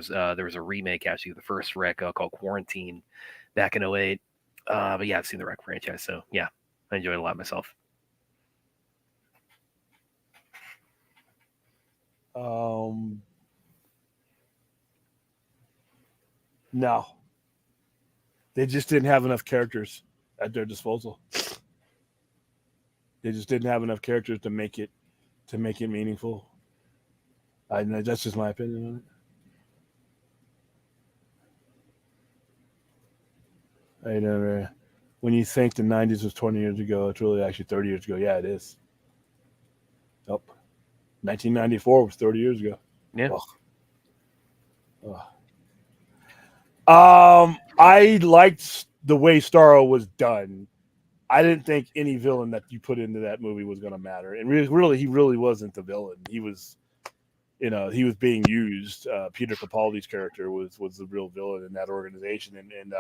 was a remake actually of the first Rec called Quarantine back in 2008. But yeah, I've seen the Rec franchise, so yeah, I enjoyed it a lot myself. No, they just didn't have enough characters at their disposal. They just didn't have enough characters to make it meaningful. That's just my opinion on it. I never. When you think the 90s was 20 years ago, it's really actually 30 years ago. Yeah, it is. Nope. 1994 was 30 years ago. Yeah. I liked the way Starro was done. I didn't think any villain that you put into that movie was going to matter. And really, he really wasn't the villain. He was, he was being used. Peter Capaldi's character was the real villain in that organization. And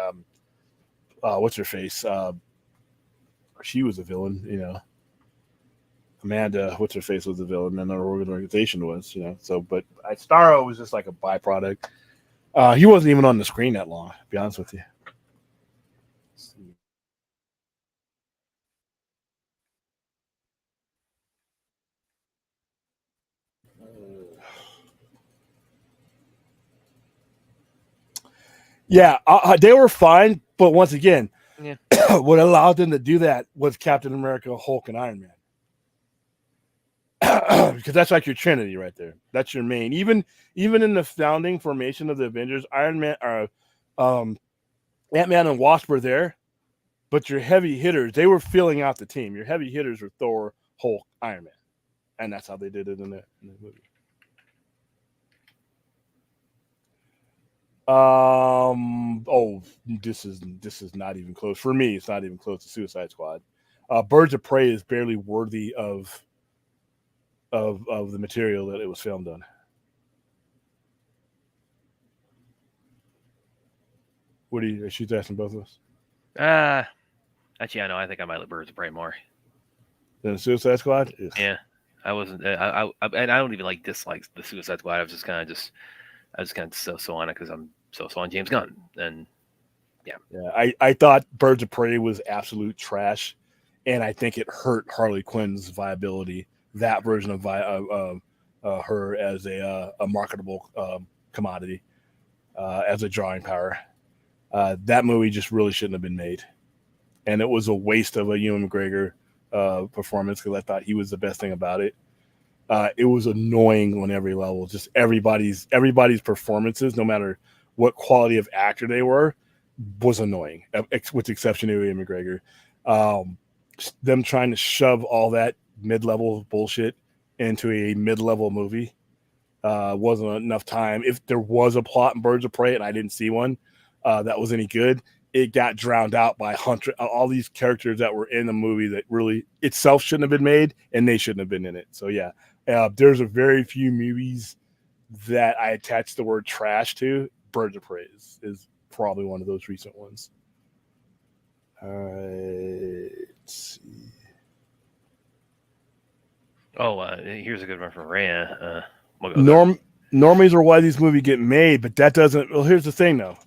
what's her face? She was a villain, Amanda, what's her face, was the villain, and her organization was, So, but Starro was just like a byproduct. He wasn't even on the screen that long, to be honest with you. Yeah, they were fine, but once again, Yeah. what allowed them to do that was Captain America, Hulk, and Iron Man. Because that's like your trinity right there. That's your main. Even in the founding formation of the Avengers, Iron Man, Ant-Man and Wasp were there, but your heavy hitters, they were filling out the team. Your heavy hitters were Thor, Hulk, Iron Man, and that's how they did it in the movie. This is not even close for me. It's not even close to Suicide Squad. Birds of Prey is barely worthy of the material that it was filmed on. What do you? She's asking both of us. Actually, I know. I think I might like Birds of Prey more Than Suicide Squad. Ugh. Yeah, I wasn't. And I don't even like dislike the Suicide Squad. I was just kind of so on it because I'm so on James Gunn, and yeah. I thought Birds of Prey was absolute trash, and I think it hurt Harley Quinn's viability. That version of her as a marketable commodity, as a drawing power. That movie just really shouldn't have been made, and it was a waste of a Ewan McGregor performance because I thought he was the best thing about it. It was annoying on every level. Just everybody's performances, no matter what quality of actor they were, was annoying, with the exception of Ewan McGregor. Them trying to shove all that mid-level bullshit into a mid-level movie wasn't enough time. If there was a plot in Birds of Prey and I didn't see one that was any good, it got drowned out by all these characters that were in the movie that really itself shouldn't have been made, and they shouldn't have been in it. So yeah, there's a very few movies that I attach the word trash to. Birds of Prey is probably one of those recent ones. Let's see. Here's a good one from Rhea. Normies are why these movies get made, but that doesn't. Well, here's the thing, though.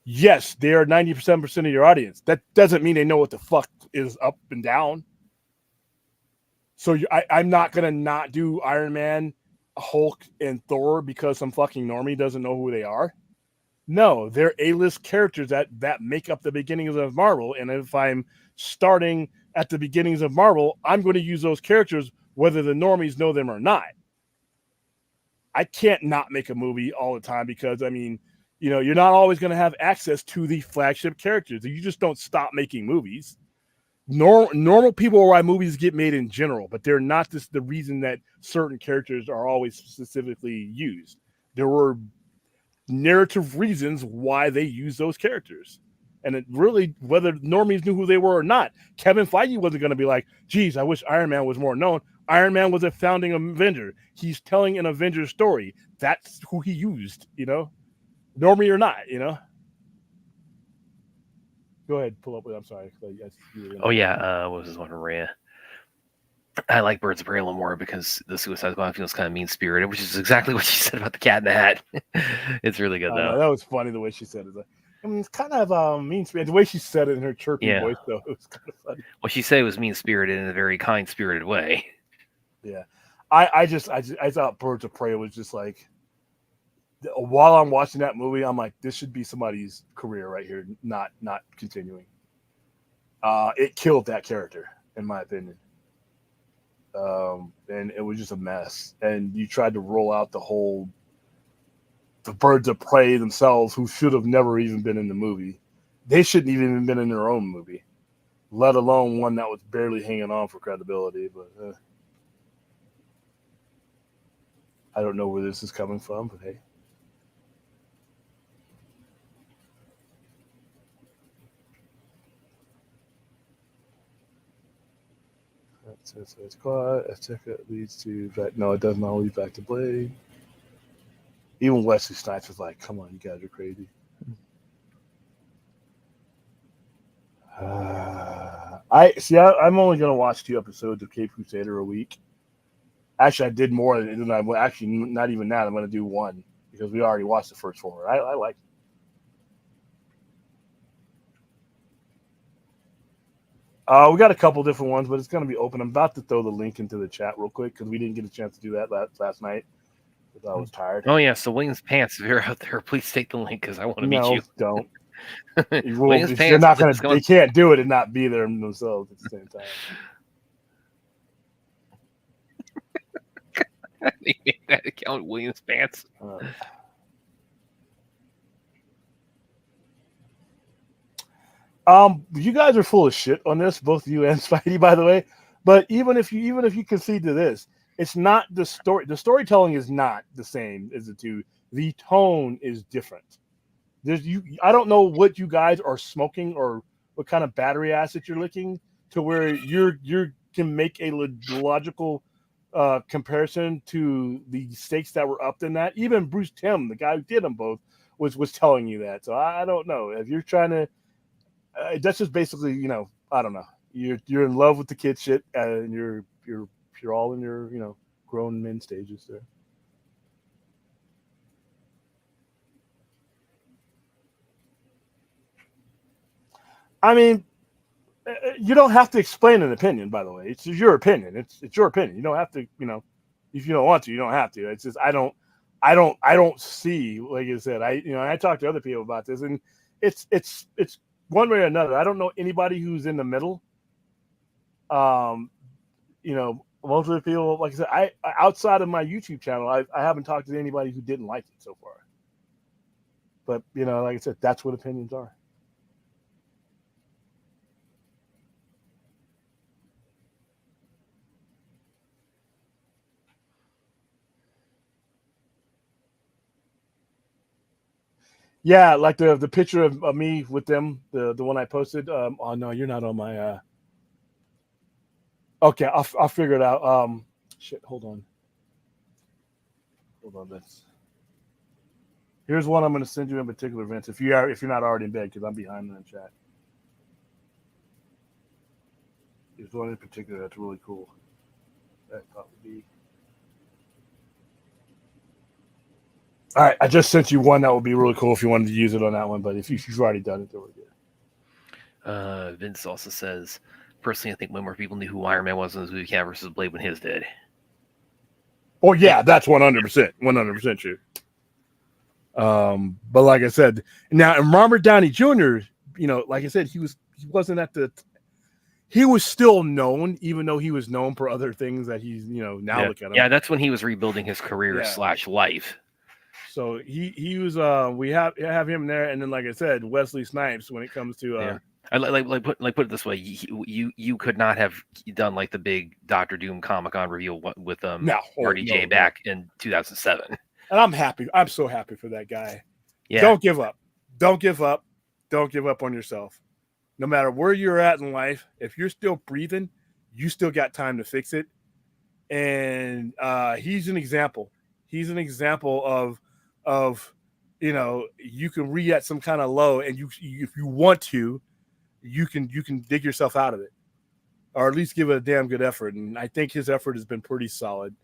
Yes, they are 97% of your audience. That doesn't mean they know what the fuck is up and down. So I'm not gonna not do Iron Man, Hulk, and Thor because some fucking normie doesn't know who they are. No, they're A-list characters that make up the beginnings of Marvel. And if I'm starting at the beginnings of Marvel, I'm going to use those characters whether the normies know them or not. I can't not make a movie all the time because, I mean, you're not always going to have access to the flagship characters. You just don't stop making movies. Normal people are why movies get made in general, but they're not just the reason that certain characters are always specifically used. There were narrative reasons why they use those characters. And it really, whether normies knew who they were or not, Kevin Feige wasn't going to be like, geez, I wish Iron Man was more known. Iron Man was a founding Avenger. He's telling an Avenger story. That's who he used, normie or not, Go ahead, pull up. I'm sorry. What was this one from Rhea? I like Birds of Prey a little more because the Suicide Squad feels kind of mean-spirited, which is exactly what she said about the Cat in the Hat. It's really good, though. That was funny the way she said it. It's kind of mean-spirited. The way she said it in her chirpy voice, though, it was kind of funny. Well, she said it was mean-spirited in a very kind-spirited way. Yeah. I thought Birds of Prey was just like, while I'm watching that movie, I'm like, this should be somebody's career right here, not continuing. It killed that character, in my opinion. And it was just a mess. And you tried to roll out the Birds of Prey themselves, who should have never even been in the movie. They shouldn't even have been in their own movie, let alone one that was barely hanging on for credibility. But I don't know where this is coming from, but hey. It's quiet. It leads to back. No, it does not lead back to Blade. Even Wesley Snipes was like, "Come on, you guys are crazy." I'm only gonna watch 2 episodes of Cape Crusader a week. Actually, I did more than I actually not even that. I'm gonna do 1 because we already watched the first 4. I like it. We got a couple different ones, but it's going to be open. I'm about to throw the link into the chat real quick because we didn't get a chance to do that last night because I was tired. Oh yeah, so Williams Pants, if you're out there, please take the link because I want to meet you. Don't. Williams They're Pants. not going to. They can't do it and not be there themselves at the same time. They made that account Williams Pants. You guys are full of shit on this, both you and Spidey, by the way. But even if you concede to this, it's not the story. The storytelling is not the same as the two. The tone is different. I don't know what you guys are smoking or what kind of battery acid you're licking to where you can make a logical comparison to the stakes that were upped in that. Even Bruce Timm, the guy who did them both, was telling you that. So I don't know if you're trying to. That's just basically, I don't know. You're in love with the kid shit, and you're all in your grown men stages there. I mean, you don't have to explain an opinion. By the way, it's your opinion. It's your opinion. You don't have to. If you don't want to, you don't have to. It's just I don't see. Like I said, I talked to other people about this, and it's one way or another. I don't know anybody who's in the middle. Most of the people, like I said, I outside of my YouTube channel, I haven't talked to anybody who didn't like it so far. But like I said, that's what opinions are. Yeah, like the picture of me with them, the one I posted. Oh no, you're not on my. Okay, I'll figure it out. Shit, hold on. This. Here's one I'm going to send you in particular, Vince. If you're not already in bed, because I'm behind in the chat. There's one in particular that's really cool. That probably be. All right, I just sent you one that would be really cool if you wanted to use it on that one. But if you've already done it, then we're good. Vince also says, personally, I think way more people knew who Iron Man was in the movie Cat versus Blade when his did. Oh yeah, that's 100% true. But like I said, now and Robert Downey Jr., like I said, he wasn't at the. He was still known, even though he was known for other things that he's now look at him. Yeah, that's when he was rebuilding his career / life. So he was. We have him there, and then like I said, Wesley Snipes when it comes to. I put it this way: you could not have done like the big Doctor Doom Comic-Con reveal with RDJ back in 2007. And I'm happy. I'm so happy for that guy. Yeah. Don't give up. Don't give up. Don't give up on yourself. No matter where you're at in life, if you're still breathing, you still got time to fix it. And he's an example. He's an example of you can read at some kind of low, and you if you want to, you can dig yourself out of it, or at least give it a damn good effort. And I think his effort has been pretty solid.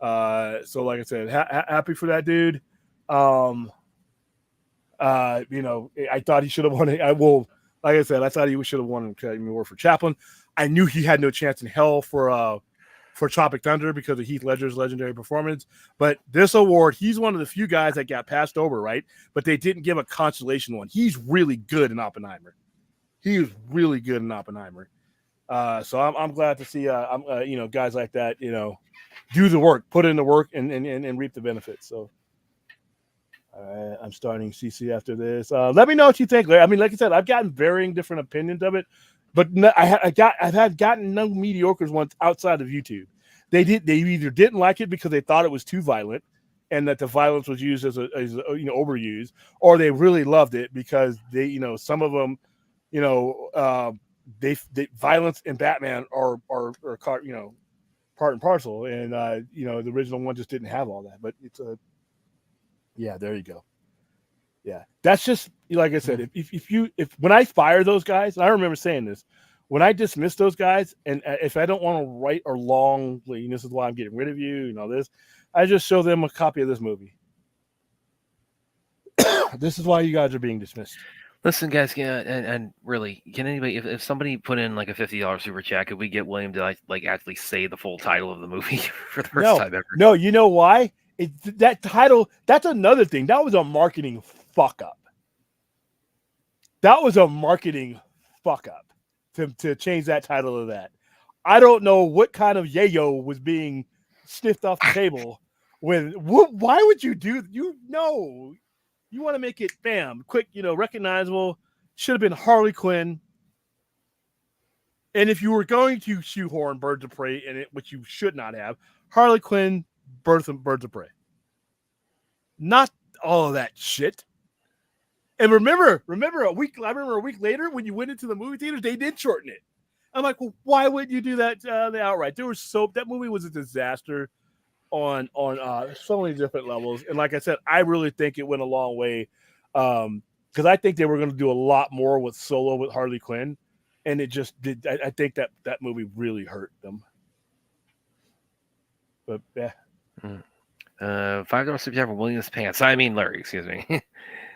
So like I said, happy for that dude. I thought he should have won it. Like I said, I thought he should have won Academy Award for Chaplin. I knew he had no chance in hell for Tropic Thunder because of Heath Ledger's legendary performance. But this award, he's one of the few guys that got passed over, right? But they didn't give a consolation one. He's really good in Oppenheimer. He is really good in Oppenheimer. So I'm glad to see guys like that, do the work, put in the work, and reap the benefits. So I'm starting CC after this. Let me know what you think. I mean, like I said, I've gotten varying different opinions of it, but I've gotten no mediocre ones outside of YouTube. They either didn't like it because they thought it was too violent, and that the violence was used as overused, or they really loved it because they some of them they violence and Batman are part and parcel, and the original one just didn't have all that. But it's yeah, there you go. Yeah, that's just like I said. If when I fire those guys, and I remember saying this, when I dismiss those guys, and if I don't want to write or long, this is why I'm getting rid of you, this, I just show them a copy of this movie. This is why you guys are being dismissed. Listen, guys, and really, can anybody, if somebody put in like a $50 super chat, could we get William to like actually say the full title of the movie for the first time ever? No, you know why? That title, that's another thing. That was a marketing fuck up. That was a marketing fuck up to change that title to that. I don't know what kind of yayo was being sniffed off the table why would you do, you want to make it bam, quick, recognizable. Should have been Harley Quinn. And if you were going to shoehorn Birds of Prey in it, which you should not have, Harley Quinn, Birds of Prey. Not all of that shit. And remember a week later when you went into the movie theaters, they did shorten it. I'm like, well, why wouldn't you do that outright? That movie was a disaster on so many different levels. And like I said, I really think it went a long way because I think they were going to do a lot more with Solo with Harley Quinn, and it just did. I think that movie really hurt them. But yeah. $5 super chat for Williams Pants. I mean Larry, excuse me.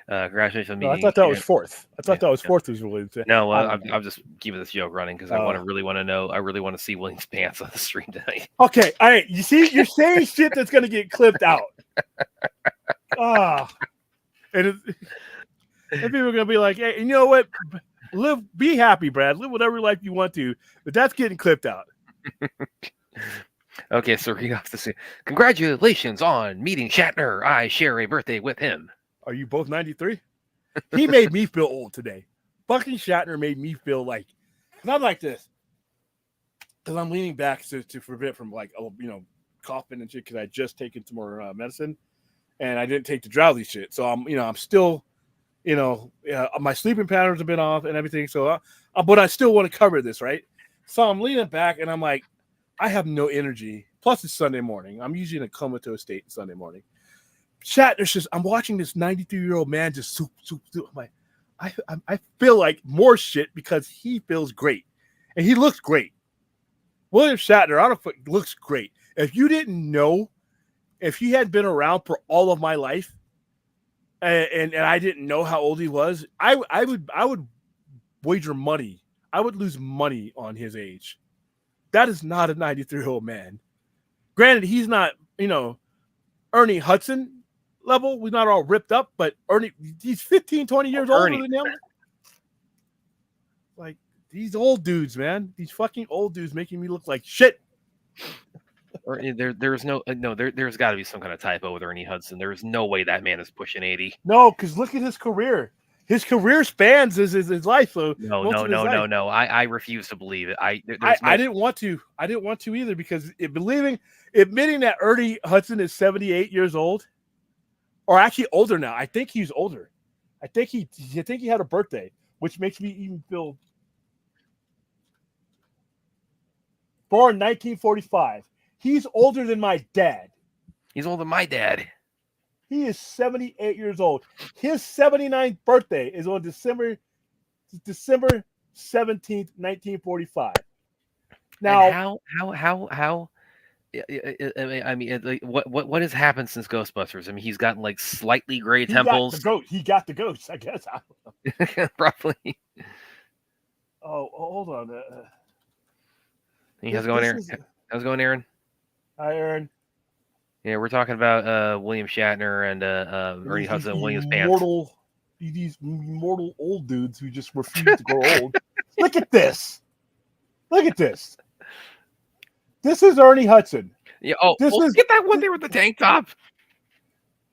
Congratulations on meeting. I thought that was fourth. I thought that was fourth. Was Williams Pants. No, I'm just keeping this joke running because I really want to know. I really want to see Williams Pants on the stream tonight. Okay, all right. You see, you're saying shit that's gonna get clipped out. And people are gonna be like, "Hey, you know what? Be happy, Brad. Live whatever life you want to." But that's getting clipped out. Okay, so read off the scene. Congratulations on meeting Shatner. I share a birthday with him. Are you both 93? He made me feel old today. Fucking Shatner made me feel like, and I'm like this, because I'm leaning back to prevent from coughing and shit because I just taken some more medicine, and I didn't take the drowsy shit. So I'm still, my sleeping patterns have been off and everything. So, but I still want to cover this, right? So I'm leaning back and I'm like, I have no energy. Plus it's Sunday morning. I'm usually in a comatose state Sunday morning. Shatner's just, I'm watching this 93-year-old man just soup. I'm like, I feel like more shit because he feels great. And he looks great. William Shatner, I don't know, looks great. If you didn't know, if he had been around for all of my life, and I didn't know how old he was, I would wager money. I would lose money on his age. That is not a 93-year-old man. Granted, he's not, Ernie Hudson level. We're not all ripped up, but Ernie, he's 15, 20 years older than him. Like, these old dudes, man. These fucking old dudes making me look like shit. There's got to be some kind of typo with Ernie Hudson. There's no way that man is pushing 80. No, because look at his career. His carear spans his life. So no. I refuse to believe it. I didn't want to. I didn't want to either because admitting that Ernie Hudson is 78 years old, or actually older now. I think he's older. I think he had a birthday, which makes me even feel. Born 1945. He's older than my dad. He's older than my dad. He is 78 years old. His 79th birthday is on December 17th, 1945. Now, how? I mean, what has happened since Ghostbusters? I mean, he's gotten like slightly gray temples. He got the ghost, I guess. I don't know. Probably. Oh, hold on. How's it going, Aaron? How's it going, Aaron? Hi, Aaron. Yeah, we're talking about William Shatner and Ernie Hudson and Williams Pants. These mortal old dudes who just refuse to grow old. Look at this. This is Ernie Hudson. Yeah. Get that one there with the tank top.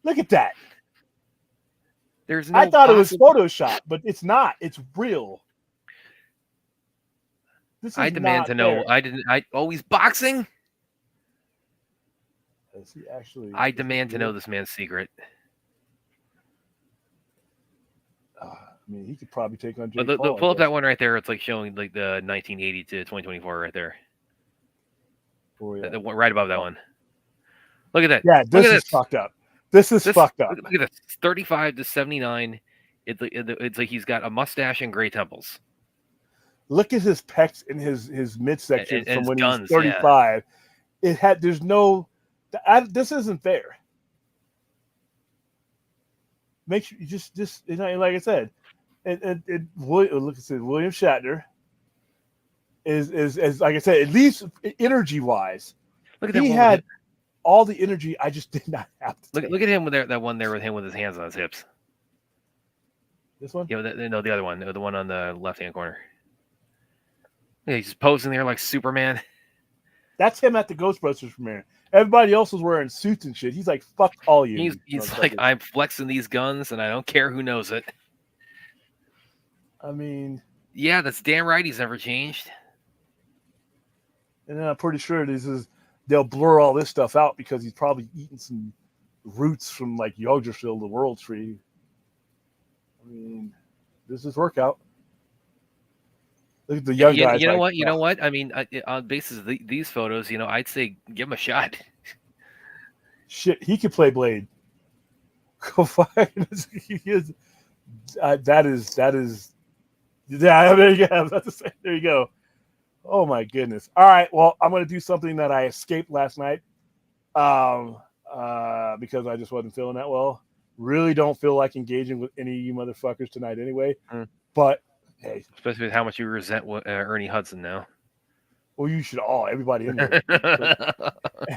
Look at that. I thought it was Photoshop, but it's not. It's real. I demand to know. He's boxing. Is he actually? I demand to know this man's secret. I mean, he could probably take on Jake Paul. Pull up that one right there. It's like showing like the 1980 to 2024 right there. Oh, yeah. Right above that one. Look at that. Yeah, this is fucked up. This is fucked up. Look at this. 35 to 79. It's like he's got a mustache and gray temples. Look at his pecs and his midsection and from his when he's guns, 35. There's no, this isn't fair. Make sure you just like I said, look at William Shatner is like I said, at least energy wise, Look at he that one had all the energy I just did not have to. look at him with that one there with him with his hands on his hips. This one? You know, no, the other one, the one on the left hand corner. Yeah, he's just posing there like Superman. That's him at the Ghostbusters premiere. Everybody else was wearing suits and shit. He's like, fuck all you. He's like, I'm flexing these guns and I don't care who knows it. I mean, yeah, that's damn right. He's never changed. And then I'm pretty sure they'll blur all this stuff out because he's probably eating some roots from like Yggdrasil, the world tree. I mean, this is workout. Look at the young guys. You know what? I mean, on basis of these photos, I'd say give him a shot. Shit, he could play Blade. Go find. That is. Yeah, there you go. There you go. Oh my goodness. All right. Well, I'm going to do something that I escaped last night, because I just wasn't feeling that well. Really don't feel like engaging with any of you motherfuckers tonight anyway. But hey, especially with how much you resent Ernie Hudson now. Well, you should everybody in here.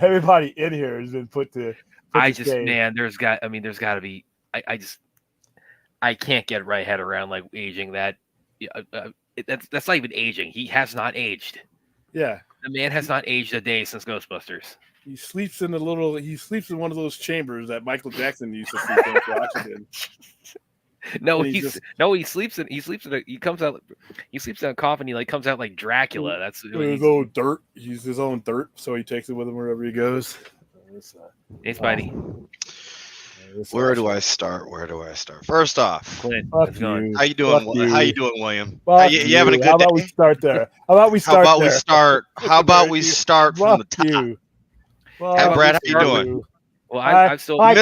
Everybody in here has been put to. Man, there's got to be. I can't get right head around like aging that. That's not even aging. He has not aged. Yeah, the man has not aged a day since Ghostbusters. He sleeps in one of those chambers that Michael Jackson used to sleep in for oxygen. He sleeps in. He comes out. He sleeps in a coffin. He like comes out like Dracula. That's his own dirt. He's his own dirt, so he takes it with him wherever he goes. Hey, Spidey. Where do I start? First off, Clint, how you doing? How you doing, William? You having a good day? How about we start there? How about we start from the top? Well, Brad, how you doing? Well, I'm still. You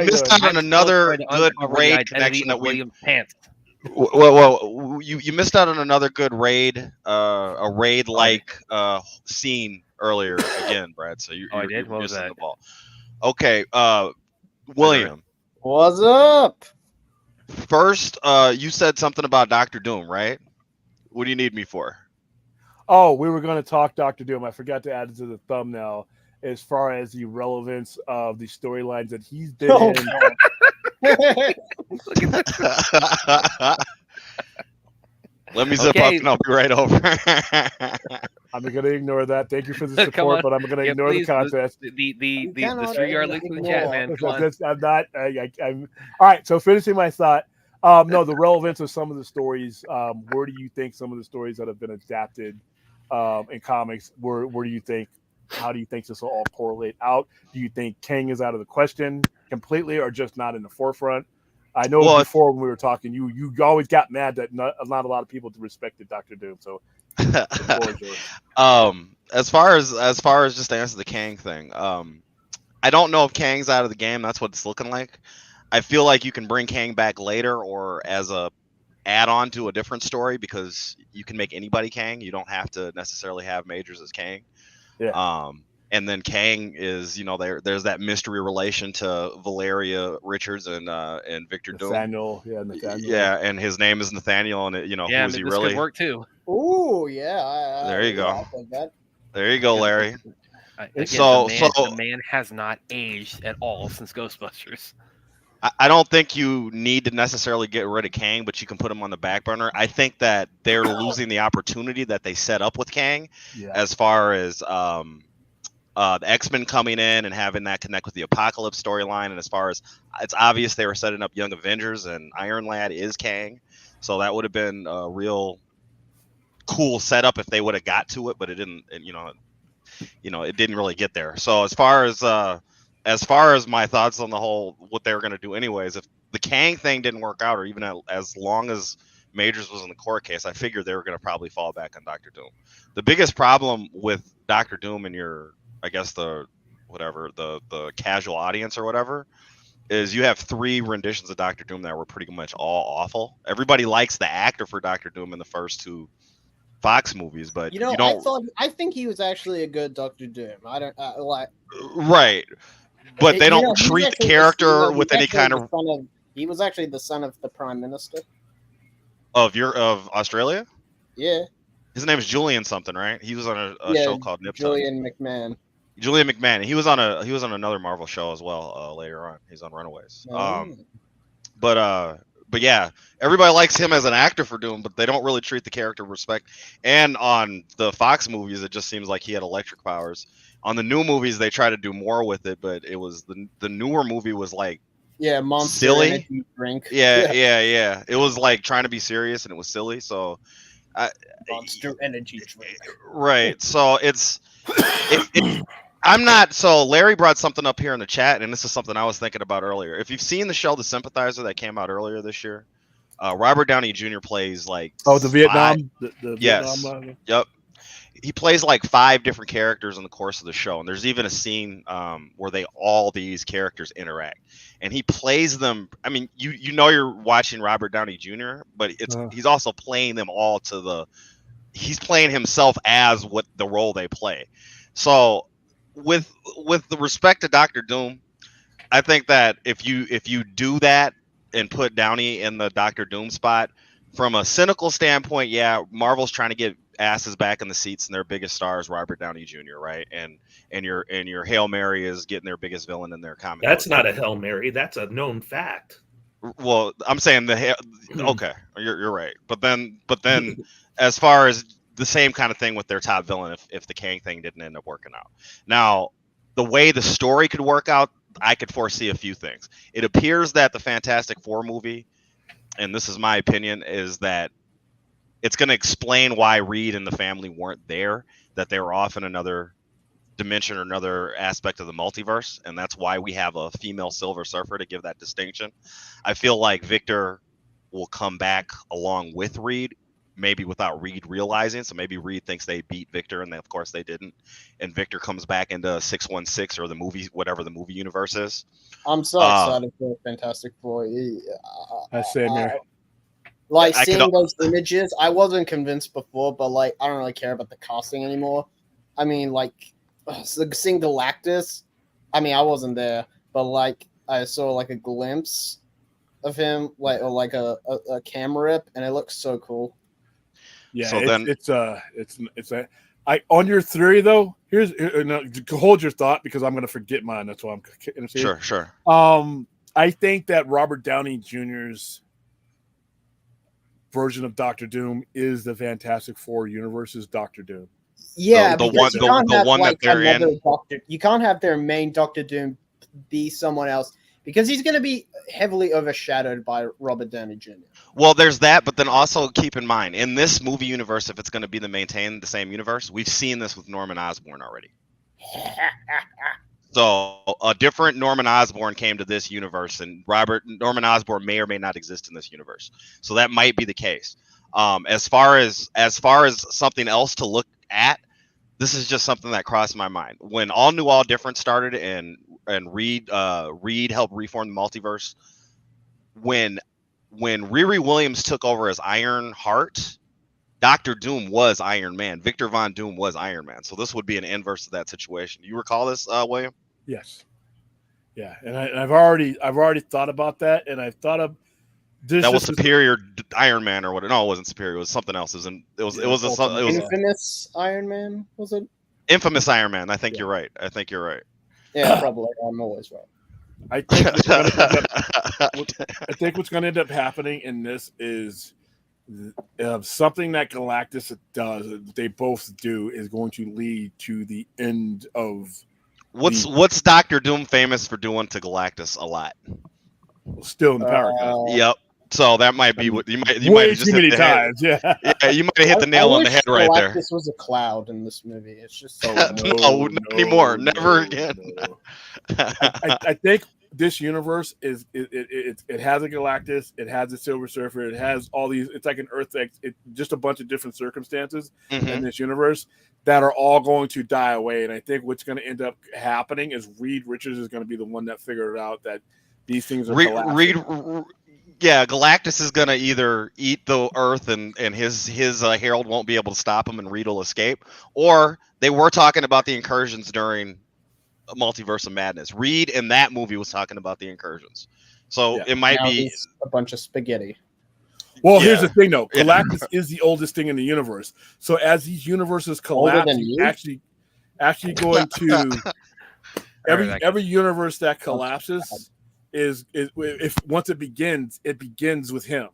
missed out on another good raid connection that William Pants. Well, you missed out on another good raid, a raid like scene earlier again, Brad. So I did. What was that? The ball. Okay, William. What's up? First, you said something about Dr. Doom, right? What do you need me for? Oh, we were going to talk Dr. Doom. I forgot to add it to the thumbnail as far as the relevance of the storylines that he's been in. Let me zip up and I'll be right over. I'm going to ignore that. Thank you for the support, but I'm going to ignore the contest. The 3-yard link in the chat, man. I'm not. I'm all right. So finishing my thought. No, the relevance of some of the stories. Where do you think some of the stories that have been adapted in comics? Where do you think? How do you think this will all correlate out? Do you think Kang is out of the question completely, or just not in the forefront? I know before when we were talking, you always got mad that not a lot of people respected Dr. Doom. So, as far as just to answer the Kang thing, I don't know if Kang's out of the game. That's what it's looking like. I feel like you can bring Kang back later or as a add-on to a different story because you can make anybody Kang. You don't have to necessarily have Majors as Kang. Yeah. And then Kang is, there's that mystery relation to Valeria Richards and Victor Doom. Nathaniel. Yeah, and his name is Nathaniel, and who is he really? Could work too. Ooh, yeah. There you go. There you go, Larry. Again, the man has not aged at all since Ghostbusters. I don't think you need to necessarily get rid of Kang, but you can put him on the back burner. I think that they're losing the opportunity that they set up with Kang, as far as the X-Men coming in and having that connect with the Apocalypse storyline, and as far as it's obvious they were setting up Young Avengers and Iron Lad is Kang, so that would have been a real cool setup if they would have got to it, but it didn't. And, it didn't really get there. So as far as my thoughts on the whole, what they were going to do anyways, if the Kang thing didn't work out, or even as long as Majors was in the court case, I figured they were going to probably fall back on Dr. Doom. The biggest problem with Dr. Doom and the casual audience or whatever, is you have 3 renditions of Dr. Doom that were pretty much all awful. Everybody likes the actor for Dr. Doom in the first 2 Fox movies, but You know, you don't I think he was actually a good Doctor Doom. I don't like. right. But they You know, don't he was treat the actually character he with was any actually kind the son of. He was actually the son of the Prime Minister. of Australia. Yeah, His name is Julian something, right? He was on a yeah, show called Nip Tuck. Julian McMahon. Julian McMahon. He was on another Marvel show as well later on. He's on Runaways. Oh. But yeah, everybody likes him as an actor for Doom, but they don't really treat the character with respect. And on the Fox movies, it just seems like he had electric powers. On the new movies, they try to do more with it, but it was the newer movie was like Yeah, Monster silly. Energy drink. Yeah. It was like trying to be serious, and it was silly. So, Monster Energy drink. right. So it's I'm not. So Larry brought something up here in the chat, and this is something I was thinking about earlier. If you've seen the show The Sympathizer that came out earlier this year, Robert Downey Jr. plays like the Vietnam, the yes, Vietnam. Yep. He plays like 5 different characters in the course of the show, and there's even a scene where all these characters interact, and he plays them. I mean, you know you're watching Robert Downey Jr., but he's also playing them all he's playing himself as what the role they play. So with the respect to Doctor Doom, I think that if you do that and put Downey in the Doctor Doom spot, from a cynical standpoint, yeah, Marvel's trying to get asses back in the seats, and their biggest star is Robert Downey Jr., right? And your Hail Mary is getting their biggest villain in their comic. That's not a Hail Mary. That's a known fact. Well, I'm saying okay, you're right. But then as far as the same kind of thing with their top villain, if the Kang thing didn't end up working out. Now, the way the story could work out, I could foresee a few things. It appears that the Fantastic Four movie, and this is my opinion, is that it's going to explain why Reed and the family weren't there, that they were off in another dimension or another aspect of the multiverse, and that's why we have a female Silver Surfer to give that distinction. I feel like Victor will come back along with Reed, maybe without Reed realizing. So maybe Reed thinks they beat Victor, and of course they didn't. And Victor comes back into 616 or the movie, whatever the movie universe is. I'm so excited for Fantastic Four. I say, Mary. Like seeing those images, I wasn't convinced before, but like I don't really care about the casting anymore. I mean, like seeing Galactus. I mean, I wasn't there, but like I saw like a glimpse of him, like or like a camera rip, and it looks so cool. Yeah, so it's on your theory though. Hold your thought because I'm going to forget mine. That's why I'm interceding. Sure. I think that Robert Downey Jr.'s version of Doctor Doom is the Fantastic Four universe's Doctor Doom. Yeah, the one that they're in. You can't have their main Doctor Doom be someone else because he's going to be heavily overshadowed by Robert Downey Jr. Well, there's that, but then also keep in mind, in this movie universe, if it's going to be maintain the same universe, we've seen this with Norman Osborn already. So a different Norman Osborn came to this universe, and Norman Osborn may or may not exist in this universe. So that might be the case. As far as something else to look at, this is just something that crossed my mind when All New, All Different started, and Reed helped reform the multiverse. When Riri Williams took over as Iron Heart, Doctor Doom was Iron Man. Victor Von Doom was Iron Man. So this would be an inverse of that situation. You recall this, William? Yes. Yeah, and I've already thought about that, and I've thought of this. That was Superior Iron Man or what? No, it wasn't Superior. It was something else. It was Infamous Iron Man. Was it Infamous Iron Man? I think you're right. Yeah, probably. I'm always right. I think what's going to end up happening in this is something that Galactus does. They both do is going to lead to the end of. What's Doctor Doom famous for doing to Galactus a lot? Still in the power cut. Yep. So that might be what you might way have just too many times. Yeah, you might have hit the nail on the head right there. Galactus was a cloud in this movie. It's just not anymore. Never again. No. I think this universe it has a Galactus, it has a Silver Surfer, it has all these. It's like an Earth, just a bunch of different circumstances in this universe that are all going to die away. And I think what's going to end up happening is Reed Richards is going to be the one that figured out that these things are collapsing. yeah, Galactus is gonna either eat the Earth and his Herald won't be able to stop him and Reed will escape, or they were talking about the incursions during Multiverse of Madness. Reed in that movie was talking about the incursions, so Yeah. it might Now be. he's a bunch of spaghetti. Well, Yeah. here's the thing, though. Yeah. Galactus is the oldest thing in the universe. So as these universes Older collapse, than he's you? actually going to Alright, I every universe that collapses is if once it begins with him.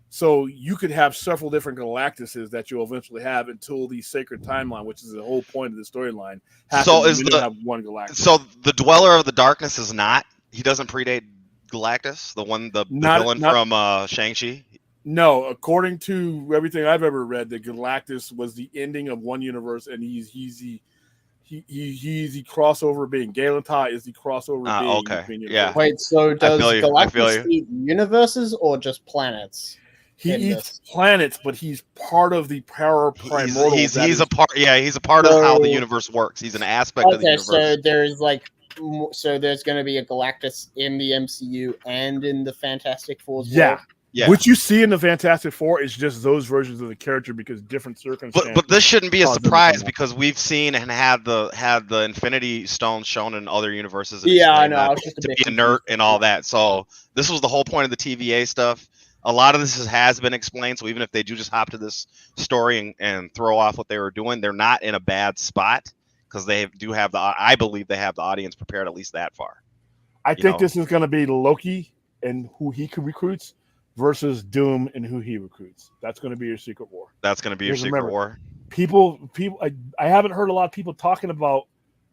So you could have several different Galactuses that you'll eventually have until the sacred timeline, which is the whole point of the storyline. So is you have one Galactus. So the Dweller of the Darkness is not. He doesn't predate Galactus, the villain from Shang-Chi. No, according to everything I've ever read, that Galactus was the ending of one universe, and he's the crossover being. Galentine is the crossover being. Okay. Between Yeah. universes. Wait, so does I feel Galactus you. eat universes or just planets? He in eats this? planets, but he's part of the power primordial. He's a part. Yeah, he's a part of how the universe works. He's an aspect of the Okay, universe. so there's like, so there's going to be a Galactus in the MCU and in the Fantastic Four as well. Yeah. What you see in the Fantastic Four is just those versions of the character because different circumstances. But this shouldn't be a cause them to surprise come because we've seen and had the Infinity Stones shown in other universes. and Yeah, I explained know. that I was just a to bit be inert and all that. So this was the whole point of the TVA stuff. A lot of this has been explained. So even if they do just hop to this story and throw off what they were doing, they're not in a bad spot because they do have I believe they have the audience prepared at least that far. I think this is going to be Loki and who he recruits versus Doom and who he recruits. That's going to be your secret war. That's going to be your secret war. People, I haven't heard a lot of people talking about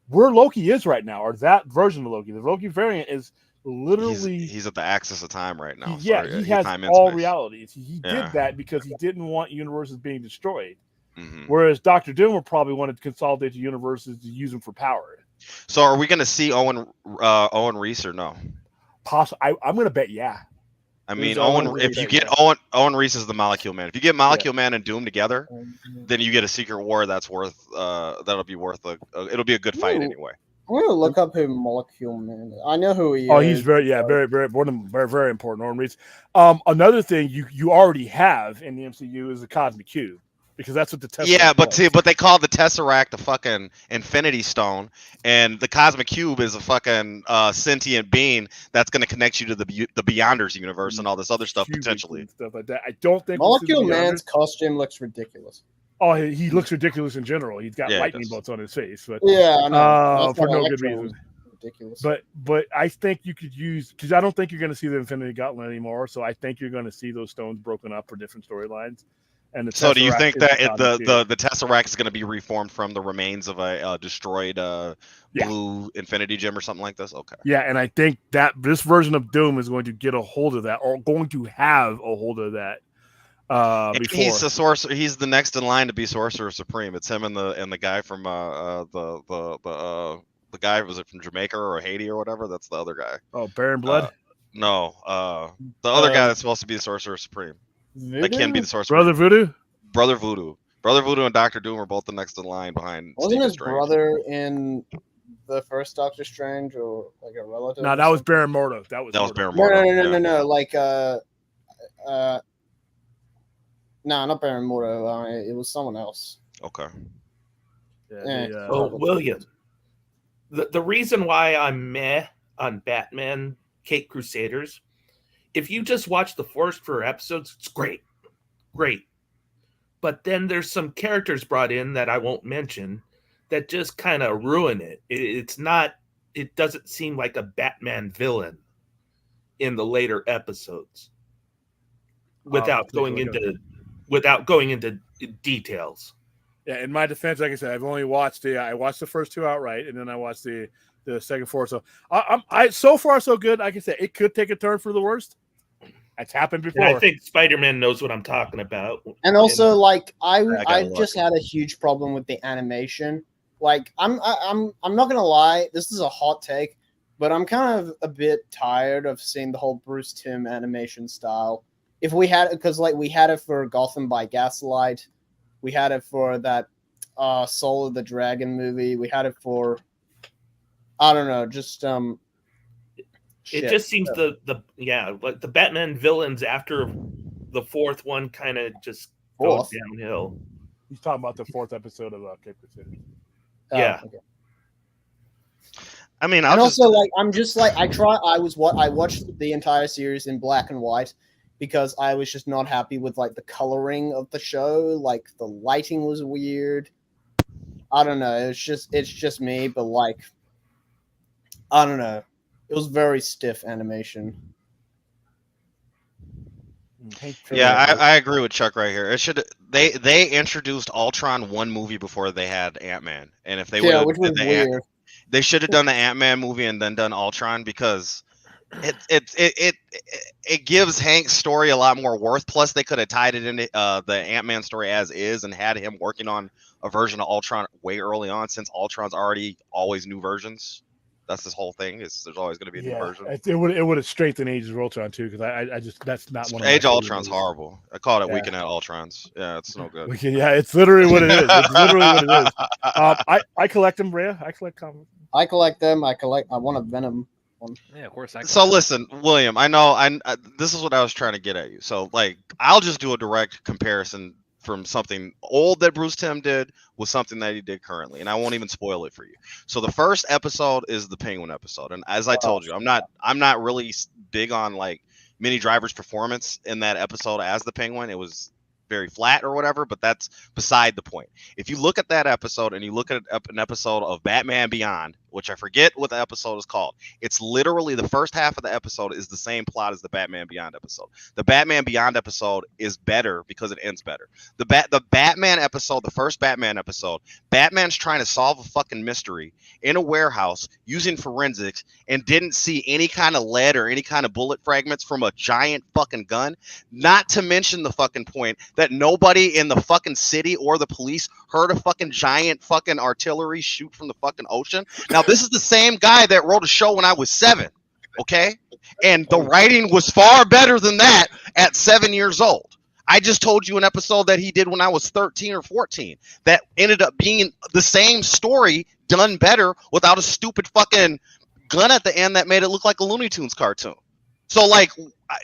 where Loki is right now, or that version of Loki. The Loki variant is literally he's at the axis of time right now. He has time all space. realities. He did that because he didn't want universes being destroyed. Mm-hmm. Whereas Doctor Doom would probably want to consolidate the universes to use them for power. So are we going to see Owen Reese or no? I'm going to bet yeah. I mean, if you get Owen Reese is the Molecule Man. If you get Molecule Man and Doom together, then you get a secret war that's worth that'll be worth it'll be a good fight anyway. I'm gonna look up who Molecule Man is. I know who he is. Oh, he's very very important. Owen Reese. Another thing you already have in the MCU is the Cosmic Cube. Because that's what the Tesseract. Yeah, but they call the Tesseract a fucking Infinity Stone, and the Cosmic Cube is a fucking sentient being that's going to connect you to the Beyonders universe and all this other stuff potentially. And stuff like that. I don't think Molecule Man's costume looks ridiculous. Oh, he looks ridiculous in general. He's got lightning bolts on his face, but I know. For no good reason. Ridiculous. But I think you could use because I don't think you're going to see the Infinity Gauntlet anymore. So I think you're going to see those stones broken up for different storylines. And so do you think that the Tesseract is going to be reformed from the remains of a destroyed blue Infinity Gem or something like this? Okay. Yeah, and I think that this version of Doom is going to get a hold of that, or going to have a hold of that. Before. He's a sorcerer. He's the next in line to be Sorcerer Supreme. It's him and the guy from the guy, was it from Jamaica or Haiti or whatever? That's the other guy. Oh, Baron Blood. No, the other guy that's supposed to be the Sorcerer Supreme. Voodoo? That can be the Sorcerer. Brother Voodoo. Brother Voodoo and Doctor Doom are both the next in line behind. Wasn't Stephen his Strange. brother in the first Doctor Strange or like a relative? No, that was Baron Mordo. That was Baron No, Mordo. no. Like no, not Baron Mordo. It was someone else. Okay. William. The reason why I'm meh on Batman Caped Crusaders, if you just watch the first 4 episodes, it's great. But then there's some characters brought in that I won't mention that just kind of ruin it. It doesn't seem like a Batman villain in the later episodes without going into details. Yeah, in my defense, like I said, I've only watched I watched the first 2 outright, and then I watched the second 4. So I so far so good. Like I said, it could take a turn for the worst. It's happened before. And I think Spider-Man knows what I'm talking about. And also, like I've just had a huge problem with the animation. Like I'm not gonna lie, this is a hot take, but I'm kind of a bit tired of seeing the whole Bruce Timm animation style. If we had, because like we had it for Gotham by Gaslight, we had it for that Soul of the Dragon movie, we had it for I don't know, just It just seems like the Batman villains after the fourth one kind of just go downhill. He's talking about the fourth episode of Cape Crusader. Yeah. Okay. I mean, I watched the entire series in black and white because I was just not happy with like the coloring of the show. Like the lighting was weird. I don't know. It's just me, but like, I don't know. It was very stiff animation. Yeah, I agree with Chuck right here. It should they introduced Ultron one movie before they had Ant-Man, and if they would, which was weird. They should have done the Ant-Man movie and then done Ultron because it gives Hank's story a lot more worth. Plus, they could have tied it into the Ant-Man story as is and had him working on a version of Ultron way early on, since Ultron's already always new versions. That's this whole thing. There's always going to be a new version. It would have strengthened Age of Ultron too, because I just that's not one of my Age of Ultron's movies. horrible. I called it Weekend at Ultron's. Yeah, it's no good. It's literally what it is. It's literally what it is. I collect them, Rhea. I collect comics. I collect them. I want a Venom one. Yeah, of course. So listen, William, I know this is what I was trying to get at you. So like, I'll just do a direct comparison from something old that Bruce Timm did with something that he did currently, and I won't even spoil it for you. So the first episode is the Penguin episode, and as I told you, I'm not really big on like Minnie Driver's performance in that episode as the Penguin. It was very flat or whatever, but that's beside the point. If you look at that episode and you look at an episode of Batman Beyond, which I forget what the episode is called, it's literally the first half of the episode is the same plot as the Batman Beyond episode. The Batman Beyond episode is better because it ends better. The Batman episode, the first Batman episode, Batman's trying to solve a fucking mystery in a warehouse using forensics and didn't see any kind of lead or any kind of bullet fragments from a giant fucking gun. Not to mention the fucking point that nobody in the fucking city or the police heard a fucking giant fucking artillery shoot from the fucking ocean. Now, this is the same guy that wrote a show when I was 7, okay? And the writing was far better than that at 7 years old. I just told you an episode that he did when I was 13 or 14 that ended up being the same story done better without a stupid fucking gun at the end that made it look like a Looney Tunes cartoon. So, like,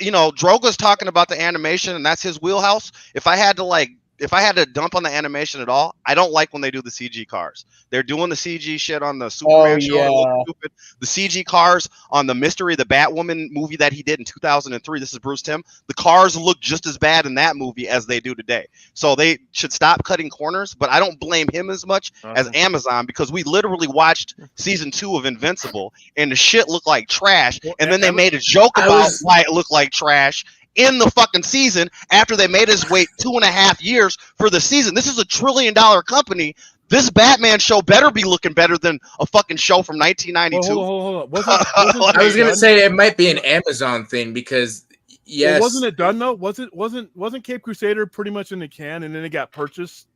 you know, Droga's talking about the animation, and that's his wheelhouse. If I had to dump on the animation at all, I don't like when they do the CG cars. They're doing the CG shit on the Superman show. It looks stupid. The CG cars on the Mystery of the Batwoman movie that he did in 2003. This is Bruce Timm. The cars look just as bad in that movie as they do today. So they should stop cutting corners, but I don't blame him as much as Amazon, because we literally watched season 2 of Invincible and the shit looked like trash. And then they made a joke about why it looked like trash in the fucking season after they made us wait 2.5 years for the season. This is a $1 trillion company. This Batman show better be looking better than a fucking show from 1992. Hold on. I was gonna say it might be an Amazon thing because wasn't it done though? Wasn't Cape Crusader pretty much in the can and then it got purchased?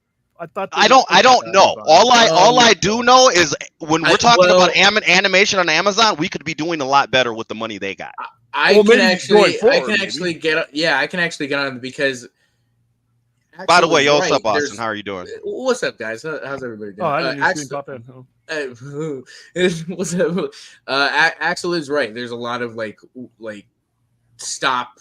I don't know. All I do know is when we're talking about animation on Amazon, we could be doing a lot better with the money they got. I can actually get on it because. By the way, yo, what's up, Austin? How are you doing? What's up, guys? How's everybody doing? Oh, I didn't see pop in. What's up? Axel is right. There's a lot of like stop.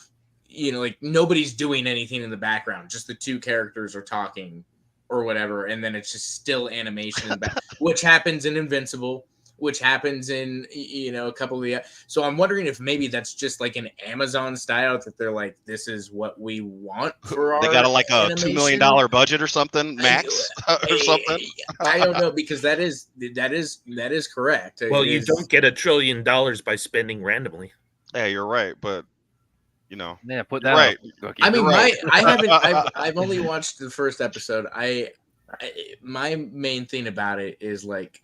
You know, like nobody's doing anything in the background. Just the two characters are talking or whatever, and then it's just still animation, which happens in Invincible. Which happens in, you know, a couple of the. So I'm wondering if maybe that's just like an Amazon style that they're like, this is what we want for our. They got like a $2 million budget or something, max or something. I don't know, because that is correct. Well, you don't get $1 trillion by spending randomly. Yeah, you're right, but you know, yeah, put that right. I mean, I've only watched the first episode. My main thing about it is like.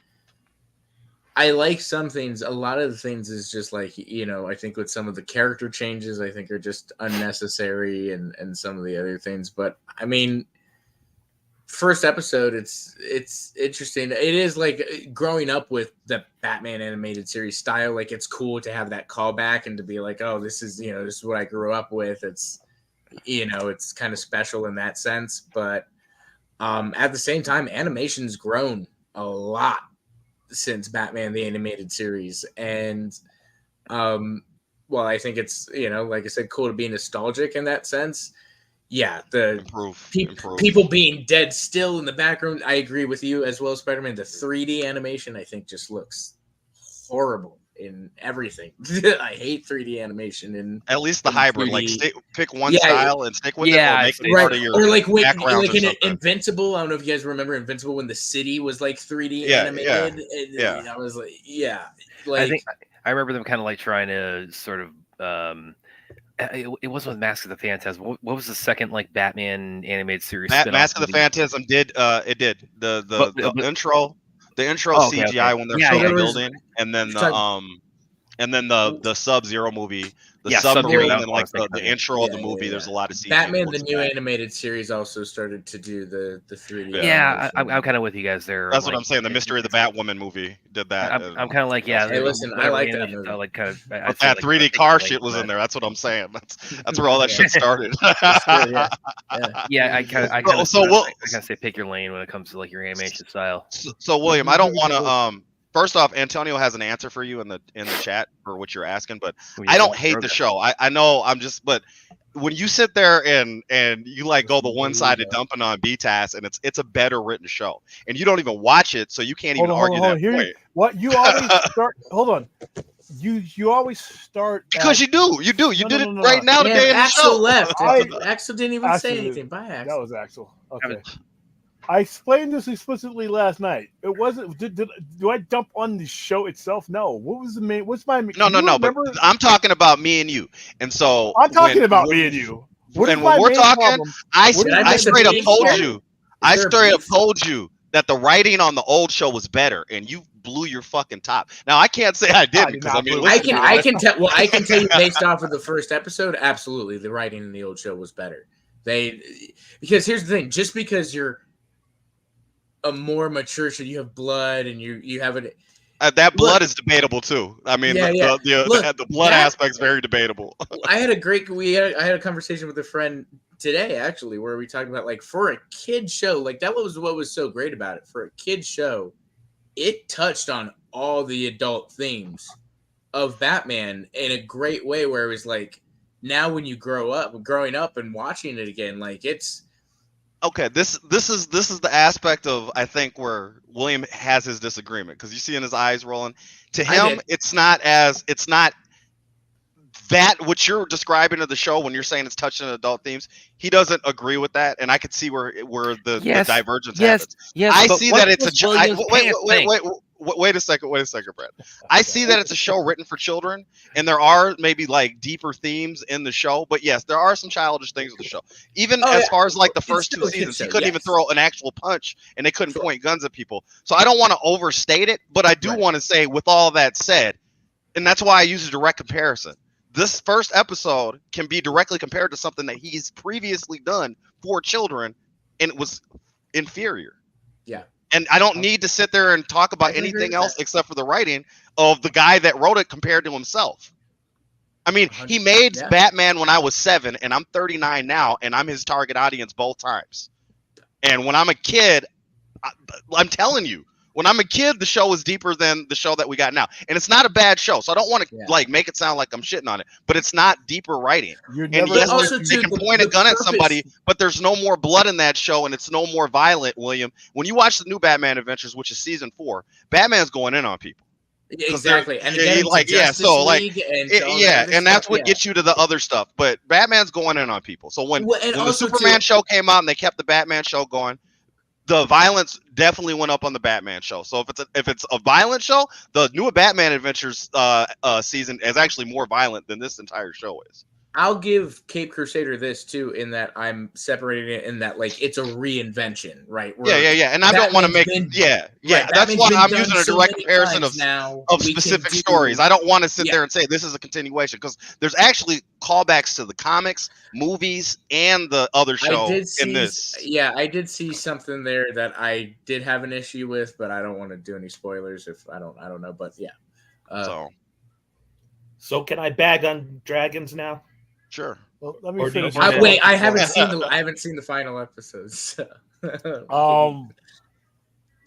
I like some things. A lot of the things is just like, you know, I think with some of the character changes, I think are just unnecessary and some of the other things. But I mean, first episode, it's interesting. It is like growing up with the Batman animated series style. Like it's cool to have that callback and to be like, oh, this is what I grew up with. It's, you know, it's kind of special in that sense. But at the same time, animation's grown a lot since Batman the Animated Series, and while I think it's, like I said, cool to be nostalgic in that sense. Yeah, the Improve. people being dead still in the background. I agree with you as well, Spider-Man. The 3D animation, I think, just looks horrible in everything. I hate 3D animation in at least the hybrid. 3D. Like pick one style and stick with it, or make it right. part of your or like background or in something. Invincible. I don't know if you guys remember Invincible when the city was like 3D animated. And I was like, like I remember them kind of like trying to sort of. It wasn't with Mask of the Phantasm. What was the second like Batman animated series? Mask of the Phantasm did the intro CGI when they're still in the building, and then the Sub-Zero movie, the submarine, and like the intro of the movie. There's a lot of CGI. Batman, the new animated series, also started to do the 3D. Yeah, I'm kind of with you guys there. That's what I'm saying. The Mystery of the Batwoman movie did that. I'm kind of like, yeah. Hey, listen, I like that movie. Like kind of that 3D car shit was in there. That's what I'm saying. That's where all that shit started. Yeah, I kind of say pick your lane when it comes to like your animation style. So William, I don't want to. First off, Antonio has an answer for you in the chat for what you're asking, but I don't hate the show. I know but when you sit there and you like go the one-sided dumping on BTAS, and it's a better written show, and you don't even watch it, so you can't even argue that point. What you always start? Hold on. You always start because you did it right now today in the Axel show. left. Axel didn't even say anything. Bye, Axel. That was Axel. Okay. I explained this explicitly last night. It wasn't. Do I dump on the show itself? No. What was the main? What's my? No. But I'm talking about me and you, and so I'm talking about me and you. And when we're talking, I straight up told you. I straight up told you that the writing on the old show was better, and you blew your fucking top. Now I can't say I didn't because I can tell. Well, I can tell you based off of the first episode, absolutely, the writing in the old show was better. Because here's the thing: just because you're a more mature show, you have blood and you have it. That blood is debatable too. I mean, the blood aspect is very debatable. I had a conversation with a friend today actually where we talked about like for a kid show, like that was what was so great about it. For a kid show, it touched on all the adult themes of Batman in a great way. Where it was like now when you growing up and watching it again, like it's. Okay, this is the aspect of I think where William has his disagreement because you see in his eyes rolling. To him, it's not that what you're describing of the show when you're saying it's touching adult themes. He doesn't agree with that, and I could see where the divergence happens. Yes, I see that it's wait a second, Brad. I see that it's a show written for children, and there are maybe like deeper themes in the show. But yes, there are some childish things in the show. Even as far as like the first two seasons, he couldn't even throw an actual punch, and they couldn't point guns at people. So I don't want to overstate it, but I do want to say, with all that said, and that's why I use a direct comparison. This first episode can be directly compared to something that he's previously done for children, and it was inferior. Yeah. And I don't need to sit there and talk about anything else except for the writing of the guy that wrote it compared to himself. I mean, he made Batman when I was 7, and I'm 39 now, and I'm his target audience both times. And when I'm a kid, I'm telling you, when I'm a kid, the show is deeper than the show that we got now. And it's not a bad show, so I don't want to like make it sound like I'm shitting on it, but it's not deeper writing. And yes, they can point a gun at somebody, but there's no more blood in that show, and it's no more violent, William. When you watch the new Batman Adventures, which is season 4, Batman's going in on people. Exactly. And again, and that's what gets you to the other stuff. But Batman's going in on people. So when the Superman show came out and they kept the Batman show going, the violence definitely went up on the Batman show. So if it's a violent show, the new Batman Adventures season is actually more violent than this entire show is. I'll give Cape Crusader this too, in that I'm separating it in that like it's a reinvention, right? Yeah. And I don't want to make that's why I'm using a direct comparison of specific stories. I don't want to sit there and say this is a continuation because there's actually callbacks to the comics, movies, and the other show in this. Yeah, I did see something there that I did have an issue with, but I don't want to do any spoilers if I don't know. But yeah. So can I bag on dragons now? Sure. Well, let me finish. I haven't seen the final episodes. So.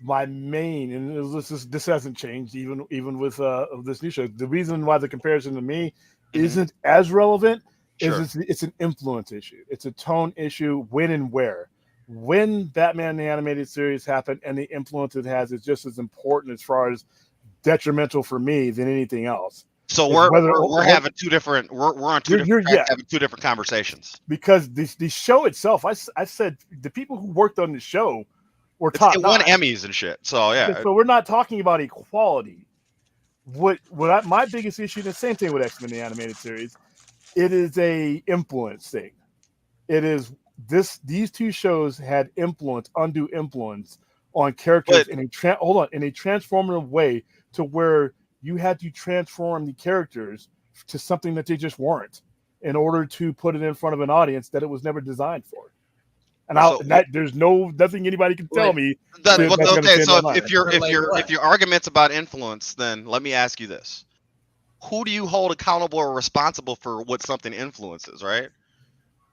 My main, and this hasn't changed even with this new show. The reason why the comparison to me isn't as relevant. Sure. It's an influence issue. It's a tone issue. When and where. When Batman the animated series happened and the influence it has is just as important as far as detrimental for me than anything else. So It's we're having two different we're on two different tracks, having two different conversations. Because the show itself, I said the people who worked on the show were top It won Emmys and shit. So yeah. So we're not talking about equality. My biggest issue, the same thing with X-Men the animated series, it is a influence thing. It is these two shows had undue influence on characters in a transformative way to where you had to transform the characters to something that they just weren't in order to put it in front of an audience that it was never designed for. And there's nothing anybody can tell me. So if your argument's about influence, then let me ask you this: who do you hold accountable or responsible for what something influences? Right?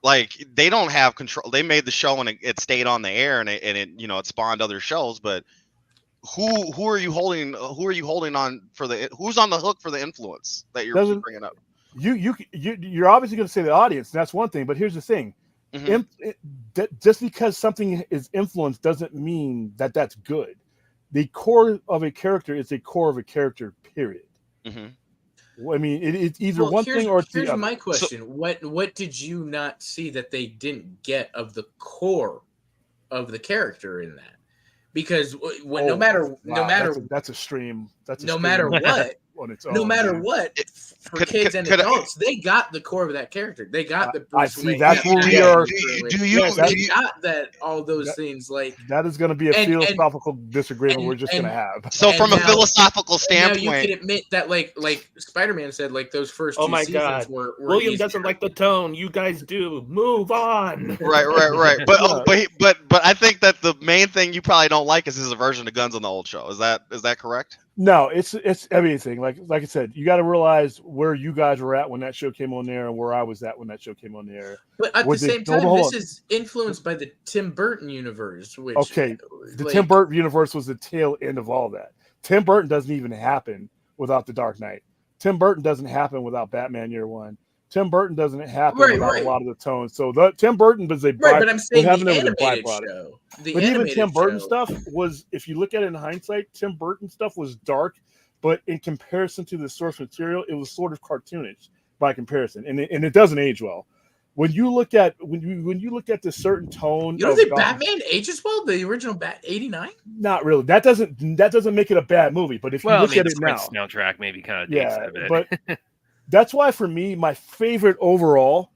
Like they don't have control. They made the show and it stayed on the air and it spawned other shows. But who are you holding? Who are you holding on for who's on the hook for the influence that you're bringing up? You're obviously going to say the audience. That's one thing. But here's the thing. Just because something is influenced doesn't mean that that's good. The core of a character is the core of a character, period. I mean, it's either one thing or it's the other. Here's my question. What did you not see that they didn't get of the core of the character in that? Because no matter that's a stream. No matter what, on its own, no matter what, for kids and adults, they got the core of that character. They got the Bruce Wayne. That's where we are. They got that all those things like that is going to be a philosophical disagreement we're just going to have. So from a philosophical standpoint, now you can admit that like Spider-Man said, like those first two seasons were William doesn't like the tone. You guys do. Move on. Right. But I think that the main thing you probably don't like is his aversion to guns on the old show. Is that correct? No, it's everything. Like I said, you got to realize where you guys were at when that show came on the air and where I was at when that show came on the air. But at the same time, this is influenced by the Tim Burton universe. The Tim Burton universe was the tail end of all that. Tim Burton doesn't even happen without The Dark Knight. Tim Burton doesn't happen without Batman Year One. Tim Burton doesn't happen without a lot of the tones. So Tim Burton was but I'm saying the animated show. But even Tim Burton stuff was, if you look at it in hindsight, Tim Burton stuff was dark, but in comparison to the source material, it was sort of cartoonish by comparison, and it doesn't age well. When you look at the certain tone, you don't think Batman ages well? The original Bat 89? Not really. That doesn't make it a bad movie. But if you look at it now, soundtrack maybe kind of dates it a bit. But that's why for me, my favorite overall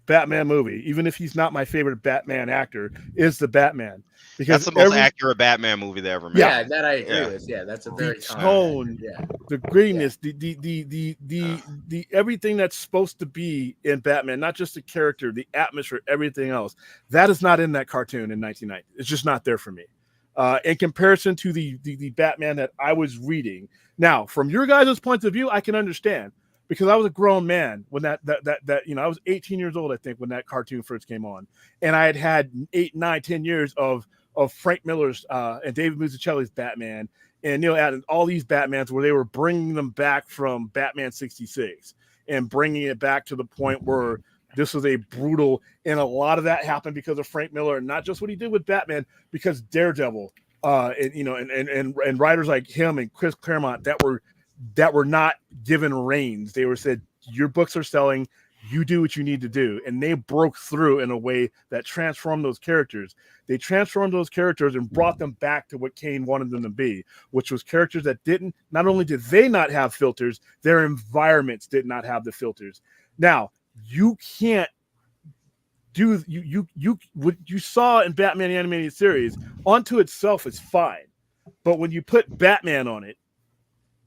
Batman movie, even if he's not my favorite Batman actor, is the Batman. Because that's the most accurate Batman movie they ever made. Yeah, that I agree with. Yeah, that's a very tone, the grittiness, the everything that's supposed to be in Batman, not just the character, the atmosphere, everything else. That is not in that cartoon in 1990. It's just not there for me. In comparison to the Batman that I was reading. Now, from your guys' point of view, I can understand. Because I was a grown man when that I was 18 years old, I think, when that cartoon first came on. And I had 8, 9, 10 years of Frank Miller's and David Mazzucchelli's Batman and Neil Adams, all these Batmans where they were bringing them back from Batman 66 and bringing it back to the point where this was a brutal, and a lot of that happened because of Frank Miller, and not just what he did with Batman, because Daredevil, and writers like him and Chris Claremont that were not given reins. They were said, your books are selling, you do what you need to do. And they broke through in a way that transformed those characters. They transformed those characters and brought them back to what Kane wanted them to be, which was characters that not only did they not have filters, their environments did not have the filters. Now, you can't do what you saw in Batman the Animated Series onto itself is fine. But when you put Batman on it,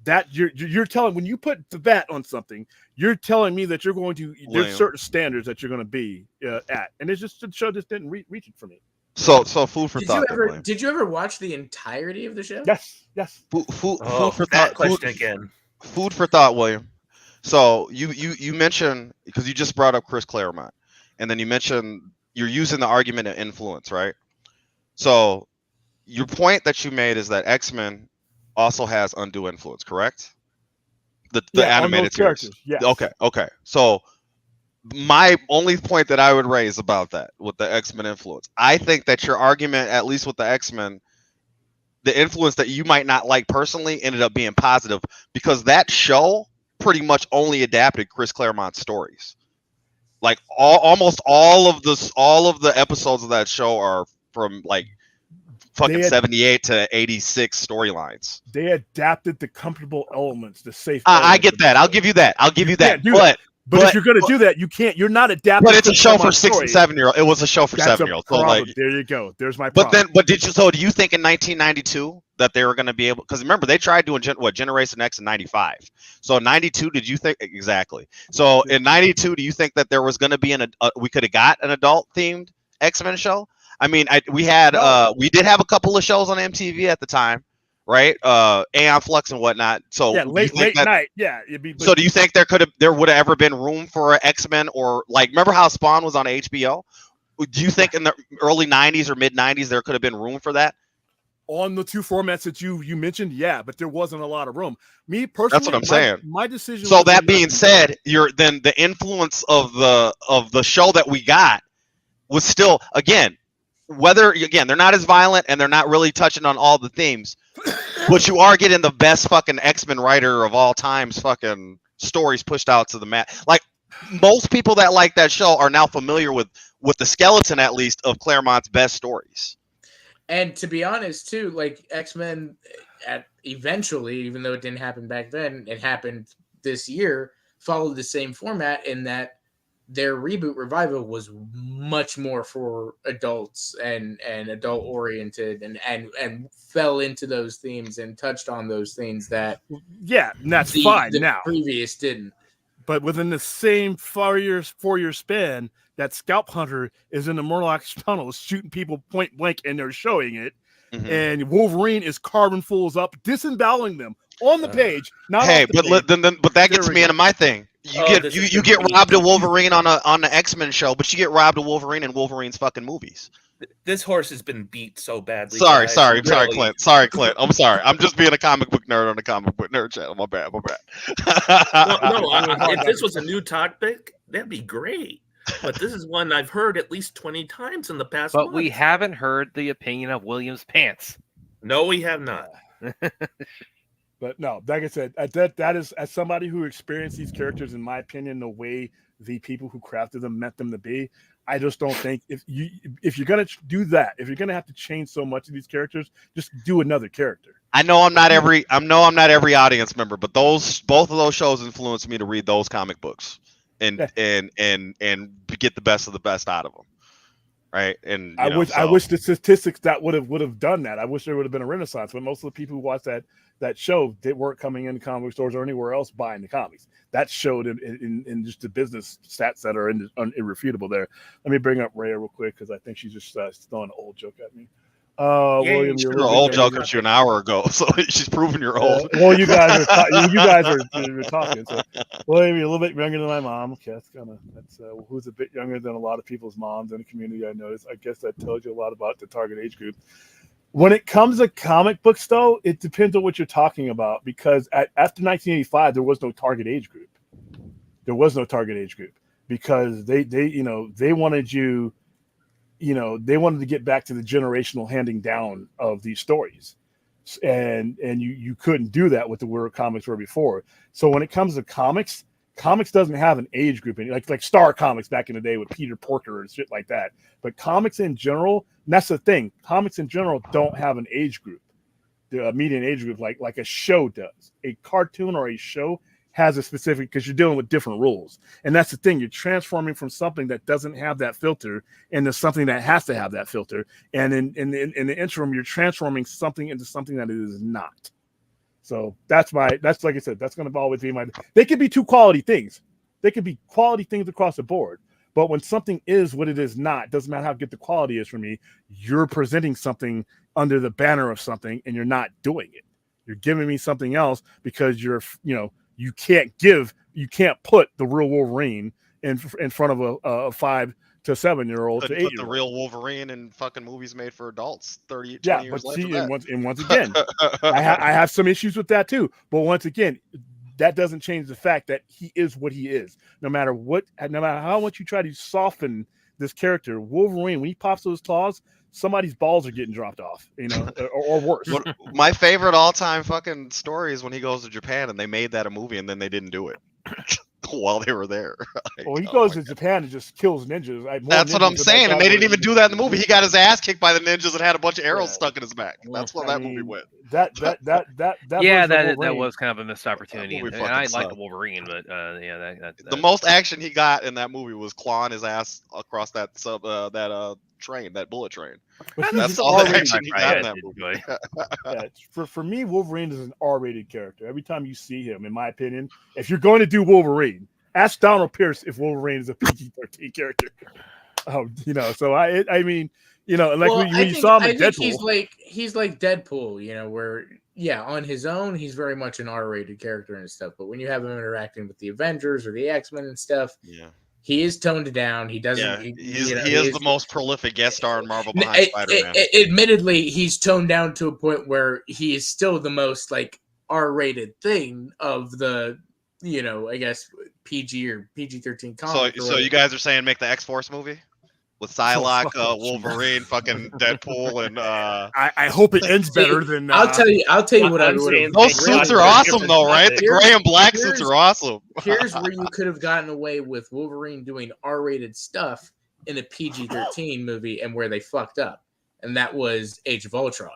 that you're telling, when you put the bat on something, you're telling me that you're going to, there's certain standards that you're going to be at, and it's just the show just didn't reach it for me. So food for thought. Did you ever watch the entirety of the show? Yes. Food for that thought. Question again. Food for thought, William. So you mentioned, because you just brought up Chris Claremont, and then you mentioned you're using the argument of influence, right? So your point that you made is that X-Men also has undue influence, correct? The animated series. Yes. Okay. So my only point that I would raise about that with the X-Men influence, I think that your argument, at least with the X-Men, the influence that you might not like personally ended up being positive because that show pretty much only adapted Chris Claremont's stories. Like almost all of the episodes of that show are from like fucking 78 to 86 storylines. They adapted the comfortable elements, the safe. I get that. I'll give you that. But if you're going to do that, you can't. You're not adapting. But it's a show for 6 and 7-year-old. It was a show for 7-year-olds. So like, there you go. There's my problem. But do you think in 1992 that they were going to be able? Because remember, they tried doing Generation X in '95. So in '92, did you think exactly? So in '92, do you think that there was going to be we could have got an adult themed X-Men show? I mean, we did have a couple of shows on MTV at the time, right? Aeon Flux and whatnot. So yeah, late night. Yeah, so do you think there would have ever been room for an X-Men, or like remember how Spawn was on HBO? Do you think in the early '90s or mid '90s there could have been room for that? On the two formats that you mentioned, yeah, but there wasn't a lot of room. Me personally, that's what I'm saying. My decision. So that being said, then the influence of the show that we got was still, again, they're not as violent and they're not really touching on all the themes, but you are getting the best fucking X-Men writer of all times fucking stories pushed out to the mat. Like most people that like that show are now familiar with the skeleton, at least, of Claremont's best stories. And to be honest, too, like X-Men, eventually, even though it didn't happen back then, it happened this year, followed the same format in that their reboot revival was much more for adults and adult oriented and fell into those themes and touched on those things that and that's fine now. Previous didn't. But within the same 4 year span, that Scalp Hunter is in the Murloc tunnels shooting people point blank, and they're showing it. Mm-hmm. And Wolverine is carving fools up, disemboweling them on the page. But that gets me into my thing. You get robbed of Wolverine on the X-Men show, but you get robbed of Wolverine in Wolverine's fucking movies. This horse has been beat so badly. Sorry, Clint. Sorry, Clint. I'm sorry. I'm just being a comic book nerd on the comic book nerd channel. My bad. No, if this was a new topic, that'd be great. But this is one I've heard at least 20 times in the past But month. We haven't heard the opinion of William's pants. No, we have not. But no, like I said, that is, as somebody who experienced these characters, in my opinion, the way the people who crafted them meant them to be, I just don't think if you're gonna do that, if you're gonna have to change so much of these characters, just do another character. I know I'm not every audience member, but both of those shows influenced me to read those comic books and get the best of the best out of them. Right. And I wish the statistics that would have done that. I wish there would have been a renaissance, but most of the people who watched that show, they weren't coming into comic stores or anywhere else buying the comics. That showed in just the business stats that are irrefutable there. Let me bring up Rhea real quick because I think she's just throwing an old joke at me. William, you're an old joke from an hour ago, so she's proving you're old. Well, you guys are talking. So, William, you're a little bit younger than my mom. Okay, that's who's a bit younger than a lot of people's moms in the community. I noticed. I guess that tells you a lot about the target age group. When it comes to comic books, though, it depends on what you're talking about. Because after 1985, there was no target age group. There was no target age group because they wanted you. They wanted to get back to the generational handing down of these stories, and you couldn't do that with the word comics were before. So when it comes to comics doesn't have an age group like Star Comics back in the day with Peter Porker and shit like that. But comics in general, and that's the thing. Comics in general don't have an age group, the median age group like a show does. A cartoon or a show has a specific, because you're dealing with different rules. And that's the thing. You're transforming from something that doesn't have that filter into something that has to have that filter. And in the interim, you're transforming something into something that it is not. So that's like I said, that's going to always be they could be two quality things. They could be quality things across the board. But when something is what it is not, doesn't matter how good the quality is for me, you're presenting something under the banner of something and you're not doing it. You're giving me something else because you can't put the real Wolverine in front of a 5 to 7 year old to 8 year old. The real Wolverine in fucking movies made for adults 20 years but later. once again, I have some issues with that too. But once again, that doesn't change the fact that he is what he is. No matter how much you try to soften this character, Wolverine, when he pops those claws, somebody's balls are getting dropped off, or worse. My favorite all-time fucking story is when he goes to Japan and they made that a movie and then they didn't do it while they were there. Well, he goes to Japan and just kills ninjas. That's what I'm saying, and they didn't even do that in the movie. He got his ass kicked by the ninjas and had a bunch of arrows stuck in his back. That's what that movie went. That was kind of a missed opportunity. And I like the Wolverine, but the most action he got in that movie was clawing his ass across that train, that bullet train. That's all the action he got in that movie. For me, Wolverine is an R-rated character. Every time you see him, in my opinion, if you're going to do Wolverine, ask Donald Pierce if Wolverine is a PG-13 character. So I mean, like when you saw him in Deadpool, he's like Deadpool, where on his own he's very much an R-rated character and stuff, but when you have him interacting with the Avengers or the X-Men and stuff, he is toned down. He doesn't. Yeah, he is the most prolific guest star in Marvel behind Spider-Man. Admittedly, he's toned down to a point where he is still the most like R-rated thing of the, I guess PG or PG-13 comic. So you guys are saying make the X-Force movie with Psylocke, Wolverine, fucking Deadpool, and I hope it ends better than. I'll tell you what I'm saying. Those suits are awesome, though, right? The gray and black suits are awesome. Here's where you could have gotten away with Wolverine doing R-rated stuff in a PG-13 movie, and where they fucked up, and that was Age of Ultron.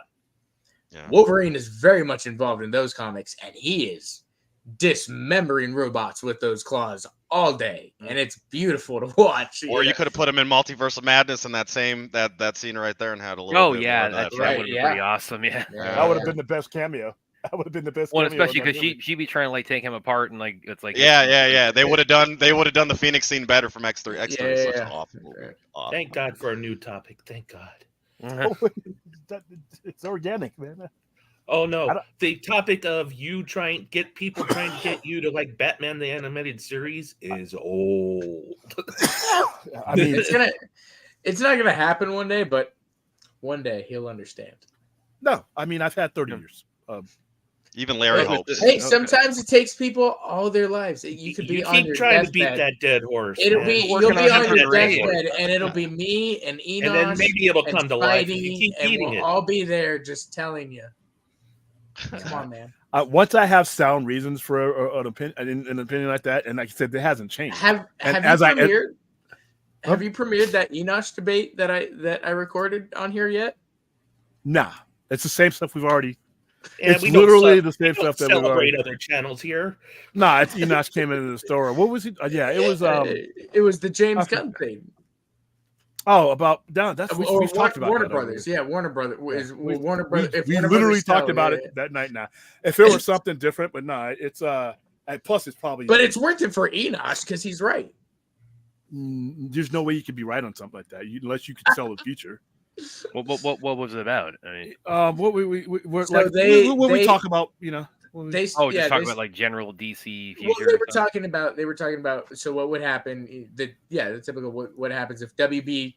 Yeah. Wolverine is very much involved in those comics, and he is dismembering robots with those claws all day, and it's beautiful to watch. Or you could have put him in Multiverse of Madness in that scene right there and had a little. That would have been pretty awesome. Yeah, that would have been the best cameo. That would have been the best. Well, especially because she'd be trying to like take him apart and like it's like. Yeah. They would have done the Phoenix scene better from X3. X3 is such an awful movie. Awful. Thank God for a new topic. Thank God. It's organic, man. Oh no! The topic of you trying to get you to like Batman the Animated Series is old. I mean, it's not gonna happen one day, but one day he'll understand. No, I mean I've had 30 years. Even Larry hopes. Hey, sometimes it takes people all their lives. You could be on your trying to beat that dead horse. You'll be on your deathbed, and it'll be me and Enoch, and then maybe it'll come to life. We'll all be there just telling you. Come on, man. Once I have sound reasons for an opinion like that, and like I said, it hasn't changed. Have you premiered that Enoch debate that I recorded on here yet? Nah, it's the same stuff we've already. And it's literally the same stuff that we celebrate other channels here. Nah, it's Enoch came into the store. What was he? It was the James Gunn thing. Oh, we've talked about Warner Brothers. Yeah, Warner Brothers. Warner Brothers. We literally talked about it that night. Now, if it was something different, but no, it's plus it's probably. But it's worth it for Enoch because he's right. There's no way you could be right on something like that unless you could sell the future. What was it about? I mean, what we talk about, talking about like general DC future. Well, they were talking about. So what would happen? The typical what happens if WB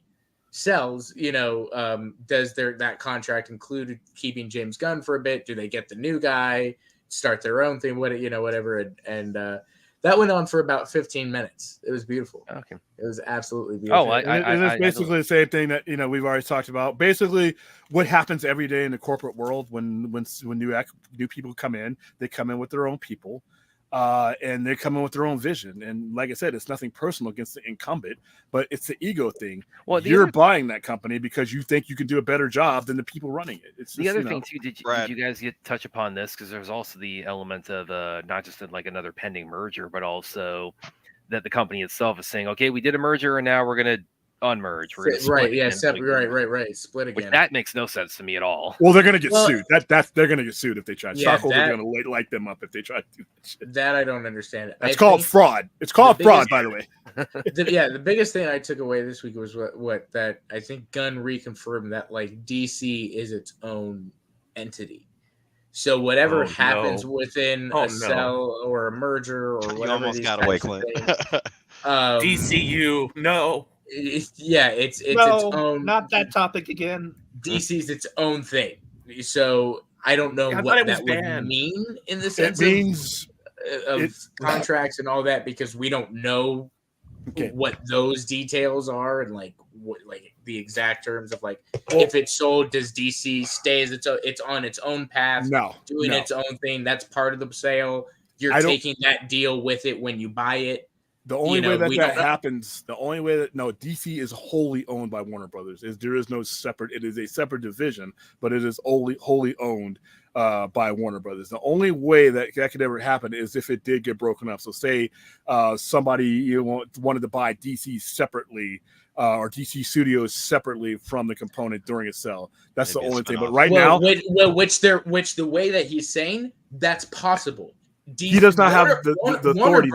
sells? Does that contract include keeping James Gunn for a bit? Do they get the new guy, start their own thing? Whatever. And that went on for about 15 minutes. It was beautiful. Okay, it was absolutely beautiful. It's basically the same thing that we've already talked about. Basically, what happens every day in the corporate world when new people come in, they come in with their own people, and they come in with their own vision. And like I said, it's nothing personal against the incumbent, but it's the ego thing. Well, you're buying that company because you think you can do a better job than the people running it. It's the other thing too. Did you guys touch upon this? Because there's also the element of not just like another pending merger, but also that the company itself is saying, okay, we did a merger and now we're going to unmerge. Split again. That makes no sense to me at all. Well, they're going to get sued. They're going to get sued if they try. Stockholders are going to light them up if they try to do that shit. That I don't understand. That's called fraud. It's called fraud, by the way. The biggest thing I took away this week was what that I think Gunn reconfirmed that like DC is its own entity. So whatever happens within a cell or a merger or whatever, you almost got away, Clint. DCU, no. It's its own. Not that topic again. DC's its own thing. So I don't know what that would mean in the sense. It means contracts and all that because we don't know what those details are and like what like the exact terms of like if it's sold, does DC stay as it's on its own path, doing its own thing? That's part of the sale. You're taking that deal with it when you buy it. The only way that happens, the only way that DC is wholly owned by Warner Brothers. There is no separate. It is a separate division, but it is wholly owned by Warner Brothers. The only way that could ever happen is if it did get broken up. So, say somebody wanted to buy DC separately. Or DC Studios separately from the component during a sale. That's the only thing. But now, the way that he's saying that's possible. He does not have the authority.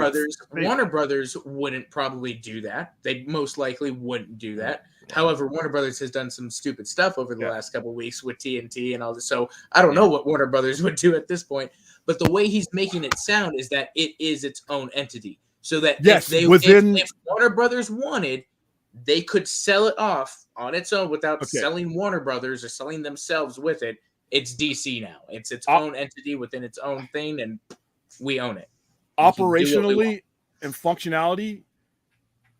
Warner Brothers wouldn't probably do that. They most likely wouldn't do that. However, Warner Brothers has done some stupid stuff over the last couple of weeks with TNT and all this. So I don't know what Warner Brothers would do at this point. But the way he's making it sound is that it is its own entity. So that if Warner Brothers wanted, they could sell it off on its own without selling Warner Brothers or selling themselves with it. It's DC now. It's its own entity within its own thing, and we own it. Operationally and functionality,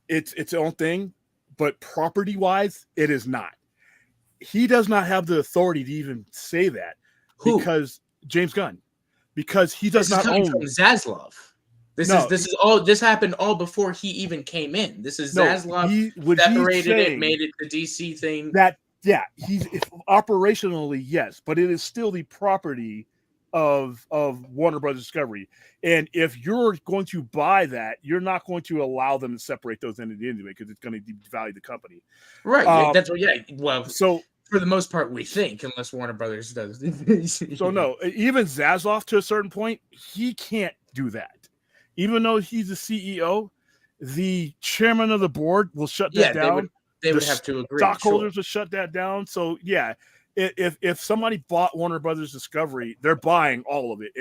it's its own thing, but property-wise, it is not. He does not have the authority to even say that. Because James Gunn. Because he does not own from Zaslav. This happened all before he even came in. This is Zaslav separated it, made it the DC thing. He's operationally, yes, but it is still the property of Warner Brothers Discovery. And if you're going to buy that, you're not going to allow them to separate those entities anyway because it's going to devalue the company. Right. That's what. Yeah. Well. So for the most part, we think, unless Warner Brothers does. So no, even Zaslav to a certain point, he can't do that. Even though he's the CEO, the chairman of the board will shut that down. They would have to agree. Stockholders will shut that down. So yeah, if somebody bought Warner Brothers Discovery, they're buying all of it.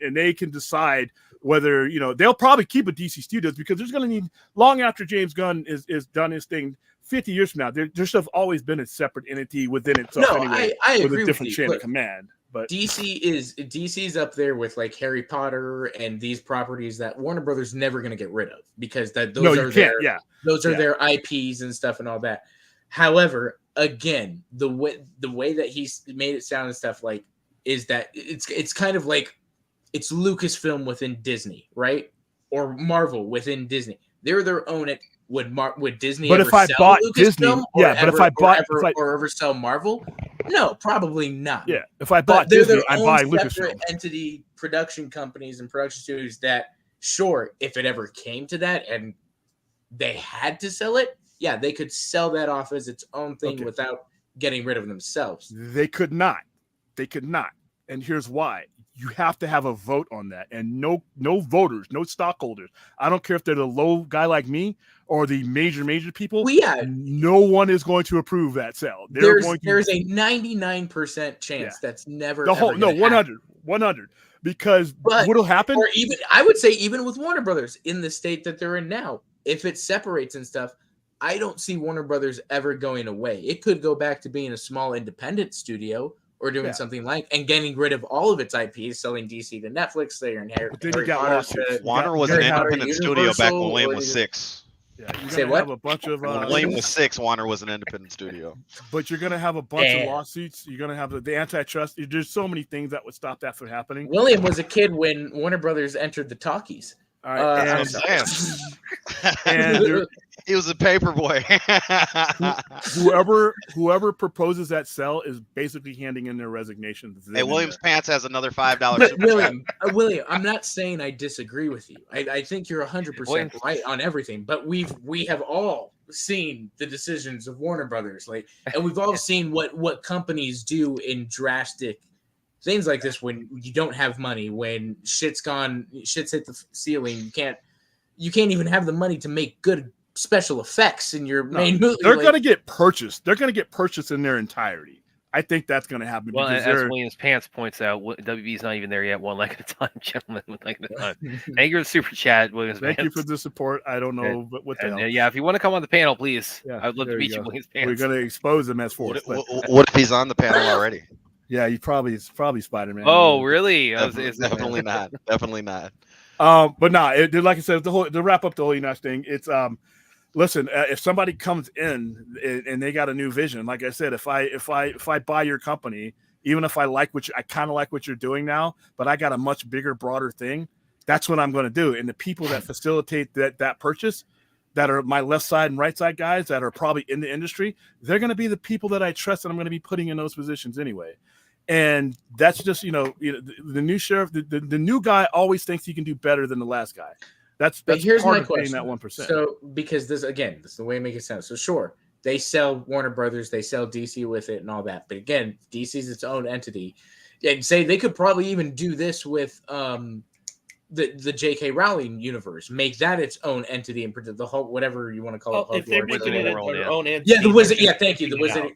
And they can decide whether they'll probably keep a DC Studios because there's going to need long after James Gunn is done his thing. 50 years from now, there should have always been a separate entity within itself. I agree with a different chain of command. But DC's up there with like Harry Potter and these properties that Warner Brothers never going to get rid of because those are their IPs and stuff and all that. However, again, the way that he's made it sound and stuff like is that it's kind of like it's Lucasfilm within Disney, right? Or Marvel within Disney. They're their own. Would Disney? But if I bought Disney, or ever sell Marvel, no, probably not. Yeah, if I bought Disney, I buy Lucasfilm. Entity production companies and production studios that, sure, if it ever came to that and they had to sell it, yeah, they could sell that off as its own thing without getting rid of themselves. They could not. And here's why. You have to have a vote on that, and no voters, no stockholders. I don't care if they're the low guy like me or the major people. No one is going to approve that sale. There's a 99% chance that's never 100. Because what'll happen? Or even I would say even with Warner Brothers in the state that they're in now, if it separates and stuff, I don't see Warner Brothers ever going away. It could go back to being a small independent studio. Or doing something and getting rid of all of its IPs, selling DC to Netflix. Warner was an independent studio back when William was 6. Yeah, say what? Have a bunch of when William was 6. Warner was an independent studio. But you're going to have a bunch of lawsuits. You're going to have the antitrust. There's so many things that would stop that from happening. William was a kid when Warner Brothers entered the talkies. All right, and he was a paper boy. whoever proposes that sell is basically handing in their resignation. Hey, Williams Pants has another $5. But William, I'm not saying I disagree with you. I think you're 100% right on everything. But we have all seen the decisions of Warner Brothers, and we've all seen what companies do in drastic things like this when you don't have money, when shit's hit the ceiling, you can't even have the money to make good special effects in your main movie. They're going to get purchased. They're going to get purchased in their entirety. I think that's going to happen. Well, as Williams Pants points out, WB's not even there yet. One leg at a time, gentlemen. One leg at a time. Thank you for the super chat, Williams Pants. Thank you for the support. I don't know what the hell. Yeah, if you want to come on the panel, please. I'd love to meet you, Williams Pants. We're going to expose him as forced. What if he's on the panel already? Yeah, it's probably Spider-Man. Oh, really? Definitely not. Definitely not. But like I said, to wrap up the whole Enoch thing, it's listen, if somebody comes in and they got a new vision, like I said, if I buy your company, even if I kind of like what you're doing now, but I got a much bigger, broader thing, that's what I'm going to do. And the people that facilitate that purchase, that are my left side and right side guys that are probably in the industry, they're going to be the people that I trust, and I'm going to be putting in those positions anyway. And that's just, the new sheriff, the new guy always thinks he can do better than the last guy. That's here's part my of being question. that 1%. So this is the way it makes sense. So sure, they sell Warner Brothers, they sell DC with it and all that. But again, DC's its own entity. And say they could probably even do this with the J.K. Rowling universe, make that its own entity and the whole whatever you want to call it. If they're making it their own entity, yeah, the wizard. Yeah, thank you. The wizard.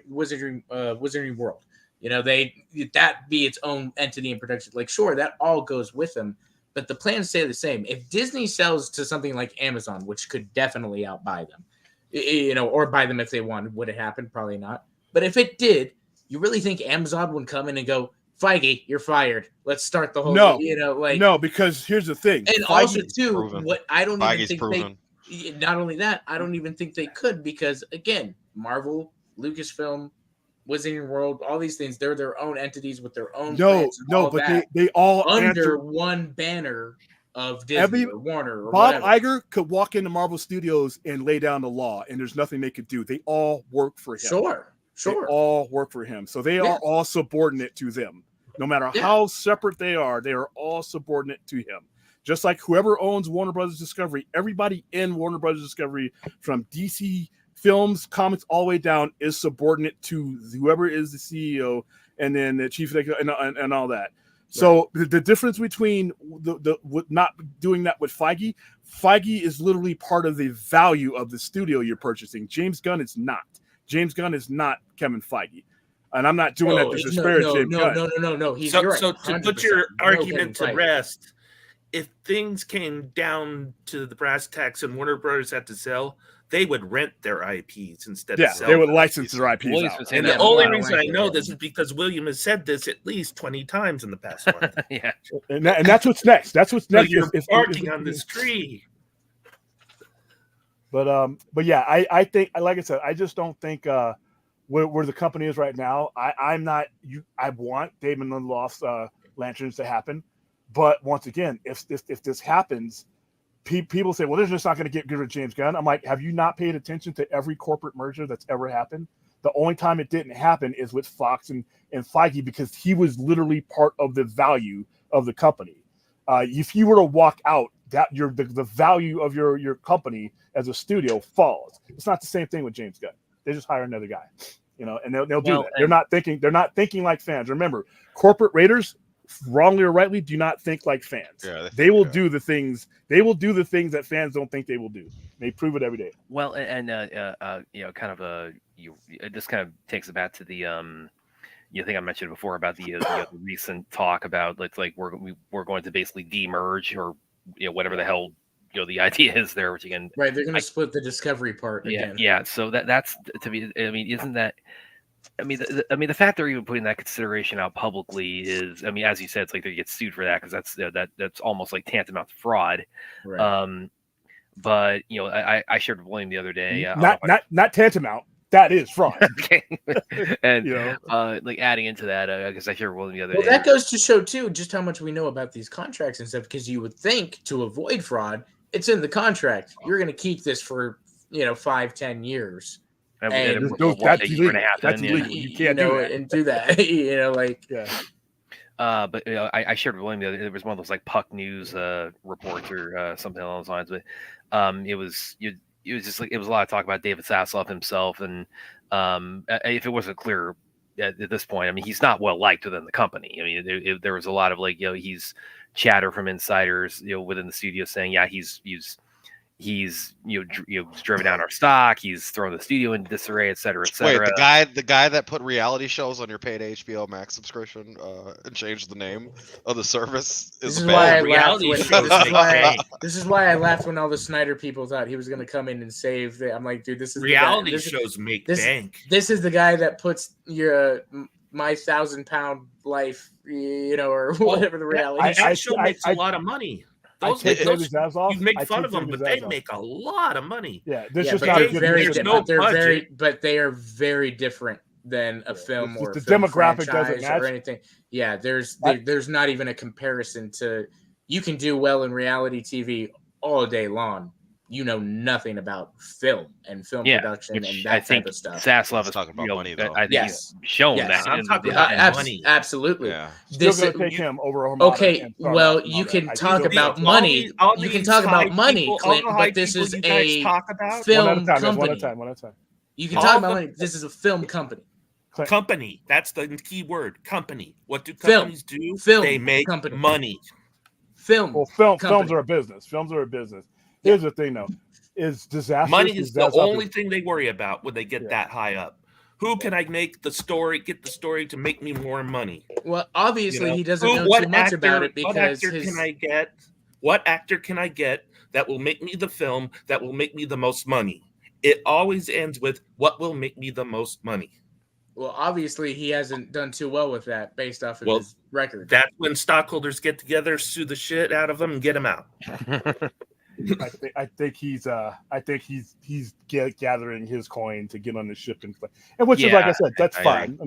Wizarding world. That be its own entity and production. Like, sure, that all goes with them, but the plans stay the same. If Disney sells to something like Amazon, which could definitely outbuy them, or buy them if they wanted, would it happen? Probably not. But if it did, you really think Amazon would come in and go, Feige, you're fired. Let's start the whole. No, because here's the thing. And Feige, also too, proven. what I don't Feige's even think proven. not only that, I don't even think they could, because again, Marvel, Lucasfilm, Wizarding World, all these things, they're their own entities with their own plans and all but that they all under one banner of Disney or Warner or Bob whatever. Iger could walk into Marvel Studios and lay down the law, and there's nothing they could do. They all work for him. Sure. They all work for him. So they are all subordinate to them. No matter how separate they are all subordinate to him. Just like whoever owns Warner Brothers Discovery, everybody in Warner Brothers Discovery, from DC Films, comics, all the way down, is subordinate to whoever is the CEO and then the chief executive and all that. So the difference between with not doing that with Feige is literally part of the value of the studio you're purchasing. James Gunn is not. James Gunn is not Kevin Feige. And I'm not doing that to disparage James Gunn. No. So to put your argument to rest, if things came down to the brass tacks and Warner Brothers had to sell, they would rent their IPs instead of selling. They would license their IPs out. And the only reason I know this is because William has said this at least 20 times in the past month. Yeah. And that's what's next. That's what's next. So you're barking on this tree. But yeah, I think, like I said, I just don't think where the company is right now. I'm not. I want Damon Lindelof's Lanterns to happen, but once again, if this happens, people say, well, they're just not going to get rid of James Gunn. I'm like, have you not paid attention to every corporate merger that's ever happened? The only time it didn't happen is with Fox and Feige, because he was literally part of the value of the company. If you were to walk out, the value of your company as a studio falls. It's not the same thing with James Gunn. They just hire another guy, and they'll do that. They're not thinking like fans. Remember, corporate raiders, wrongly or rightly, do not think like fans. Yeah, they will do the things. They will do the things that fans don't think they will do. They prove it every day. Well, and this kind of takes it back to the thing I mentioned before about the recent talk about we're going to basically demerge, or whatever the hell the idea is there, which again, right, they're going to split the Discovery part again. Yeah. So that's to be. I mean, isn't that? I mean, the fact they're even putting that consideration out publicly is, I mean, as you said, it's like they get sued for that, because that's almost like tantamount to fraud. Right. But I shared with William the other day. Not tantamount. That is fraud. Okay. And like adding into that, because I shared with William the other day. Well, that goes to show too just how much we know about these contracts and stuff. Because you would think, to avoid fraud, it's in the contract. You're going to keep this for 5-10 years. And that's illegal. That's illegal. You can't do that. And do that. But I shared with William the other day. There was one of those like Puck News reports or something along those lines. But it was just like, it was a lot of talk about David Zasloff himself, and if it wasn't clear at this point, I mean, he's not well liked within the company. I mean, there was a lot of he's chatter from insiders within the studio saying, yeah, he's driven down our stock, he's thrown the studio into disarray, et cetera, et cetera. Wait, the guy that put reality shows on your paid HBO Max subscription and changed the name of the service is a bad reality show. This is why I laughed when all the Snyder people thought he was going to come in and save. I'm like, dude, this is reality shows make bank. This is the guy that puts your My 1,000-pound life, or whatever the reality. That show makes a lot of money. You make fun of them, but they make a lot of money. Yeah, there's Yeah, just but not a they're good very, budget. they are very different than a film or the a film demographic doesn't franchise match or anything. Yeah, there's not even a comparison to. You can do well in reality TV all day long. You know nothing about film and film production and that type of stuff. Zaslav is talking about money, though. I think he's shown that. I'm talking about money. Absolutely. Yeah. Still going to take him over. Okay, well, you can talk about money. You can talk about money, Clint, but this is a film company. One at a time. You can talk about money. This is a film company. Company. That's the key word. Company. What do companies do? They make money. Films are a business. Films are a business. Here's the thing, though: is disaster. Money is the only thing they worry about when they get that high up. Who can I get the story to make me more money? Well, obviously he doesn't know too much about it because what actor can I get that will make me the film that will make me the most money? It always ends with what will make me the most money. Well, obviously he hasn't done too well with that based off of his record. That's when stockholders get together, sue the shit out of them, and get him out. I think he's gathering his coin to get on the ship and play, and which is, like I said, that's fine.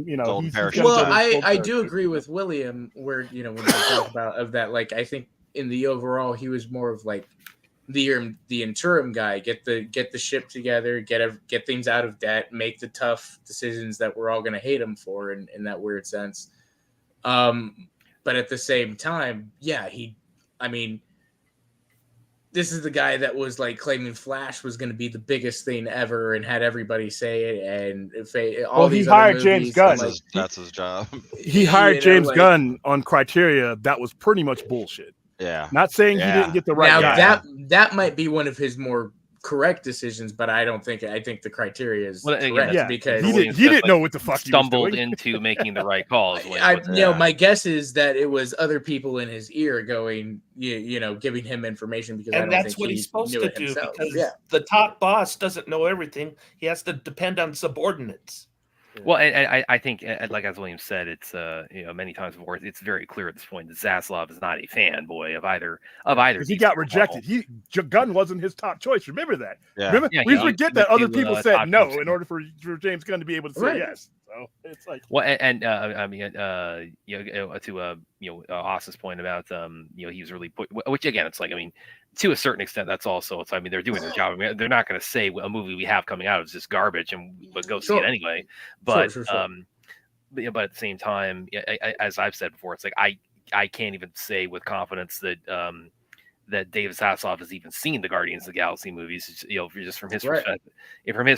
I do agree with William where when we talk about of that. Like I think in the overall, he was more of like the interim guy. Get the ship together, get things out of debt, make the tough decisions that we're all going to hate him for in that weird sense. But at the same time, this is the guy that was like claiming Flash was going to be the biggest thing ever and had everybody say it. And he hired James Gunn. That's his job. He hired James Gunn on criteria that was pretty much bullshit. Yeah. Not saying he didn't get the right guy. Now that might be one of his more correct decisions, but I think the criteria is correct because he didn't know what the fuck stumbled he was doing. into making the right calls. My guess is that it was other people in his ear going, giving him information because that's what he's supposed to do because the top boss doesn't know everything. He has to depend on subordinates. Well, I think, like as William said, it's many times before, it's very clear at this point that Zaslav is not a fanboy of either. Because he got rejected. Gunn wasn't his top choice. Remember that. Yeah. Remember, we forget that other people said no in order for James Gunn to be able to say yes. So it's like to Austin's point about he was really which again it's like to a certain extent that's also they're doing their job. They're not going to say a movie we have coming out is just garbage but go see it anyway. But sure. But at the same time, as I've said before, it's like I can't even say with confidence that that David Zaslav has even seen the Guardians of the Galaxy movies. Just from his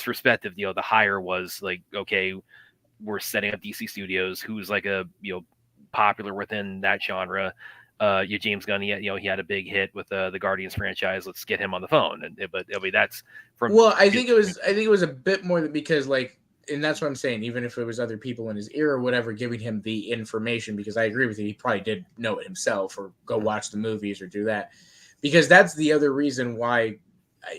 perspective, the hire was like, okay, we're setting up DC Studios, who's like a popular within that genre. James Gunn, he had a big hit with the Guardians franchise. Let's get him on the phone. But that's from. Well, I think it was a bit more than because and that's what I'm saying. Even if it was other people in his ear or whatever, giving him the information, because I agree with you, he probably did know it himself or go watch the movies or do that, because that's the other reason why,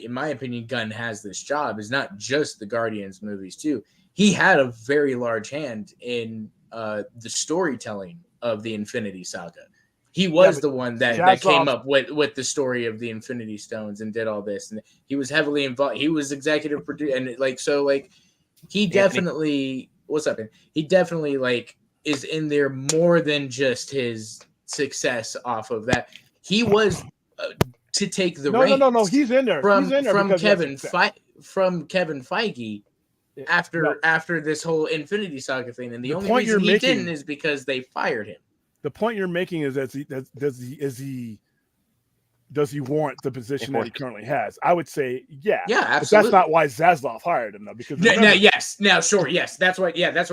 in my opinion, Gunn has this job is not just the Guardians movies too. He had a very large hand in the storytelling of the Infinity Saga. He was the one that came up with the story of the Infinity Stones and did all this, and he was heavily involved. He was executive producer, and he definitely He definitely is in there more than just his success off of that. He was to take the reins. No. He's in there from Kevin Feige. After this whole Infinity Saga thing, and the only reason he didn't is because they fired him. The point you're making is does he warrant the position that he currently has? I would say yeah, absolutely. But that's not why Zaslav hired him though. Because that's what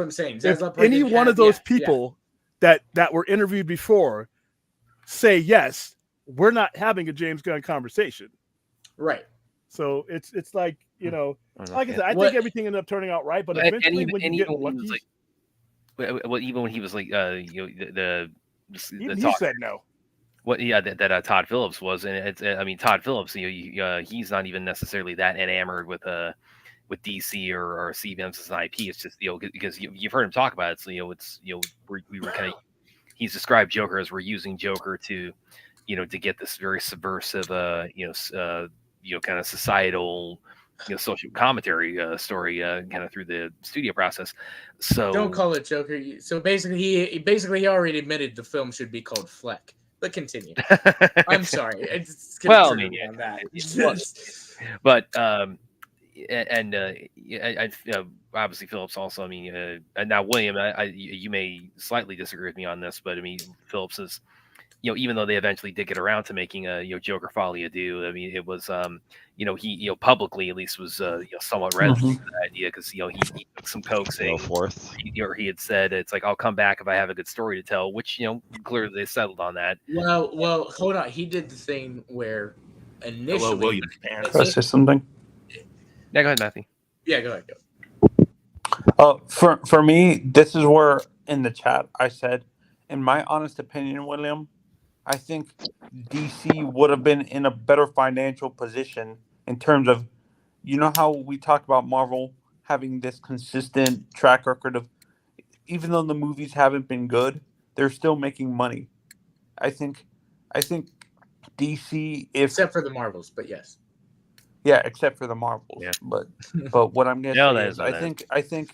I'm saying. Zaslav, any one of those people that were interviewed before say yes, we're not having a James Gunn conversation, right? So it's like like I said, I think everything ended up turning out right, but eventually when you get lucky. Even when he was like, he said no. That Todd Phillips was, and Todd Phillips, he's not even necessarily that enamored with with DC or CBMs as an IP. It's just because you've heard him talk about it. So it's we were kind of he's described Joker as we're using Joker to to get this very subversive kind of societal social commentary story kind of through the studio process. So Don't call it Joker. So basically he already admitted the film should be called Fleck. But continue. I'm sorry. It's well, I mean, on that. But obviously Phillips also. I mean, and now William, you may slightly disagree with me on this, but I mean Phillips is, even though they eventually did get around to making a Joker Folie à Deux, I mean it was he publicly at least was somewhat reticent to the idea because he took some coaxing. He had said it's like I'll come back if I have a good story to tell, which clearly they settled on that. Well, hold on. He did the thing where initially. Hello, William. Can I say something? Yeah, go ahead, Matthew. Yeah, go ahead. For me, this is where in the chat I said, in my honest opinion, William, I think DC would have been in a better financial position in terms of, how we talk about Marvel having this consistent track record of, even though the movies haven't been good, they're still making money. I think DC, except for the Marvels, but yes. Yeah, except for the Marvels. Yeah. But what I'm gonna say is, I think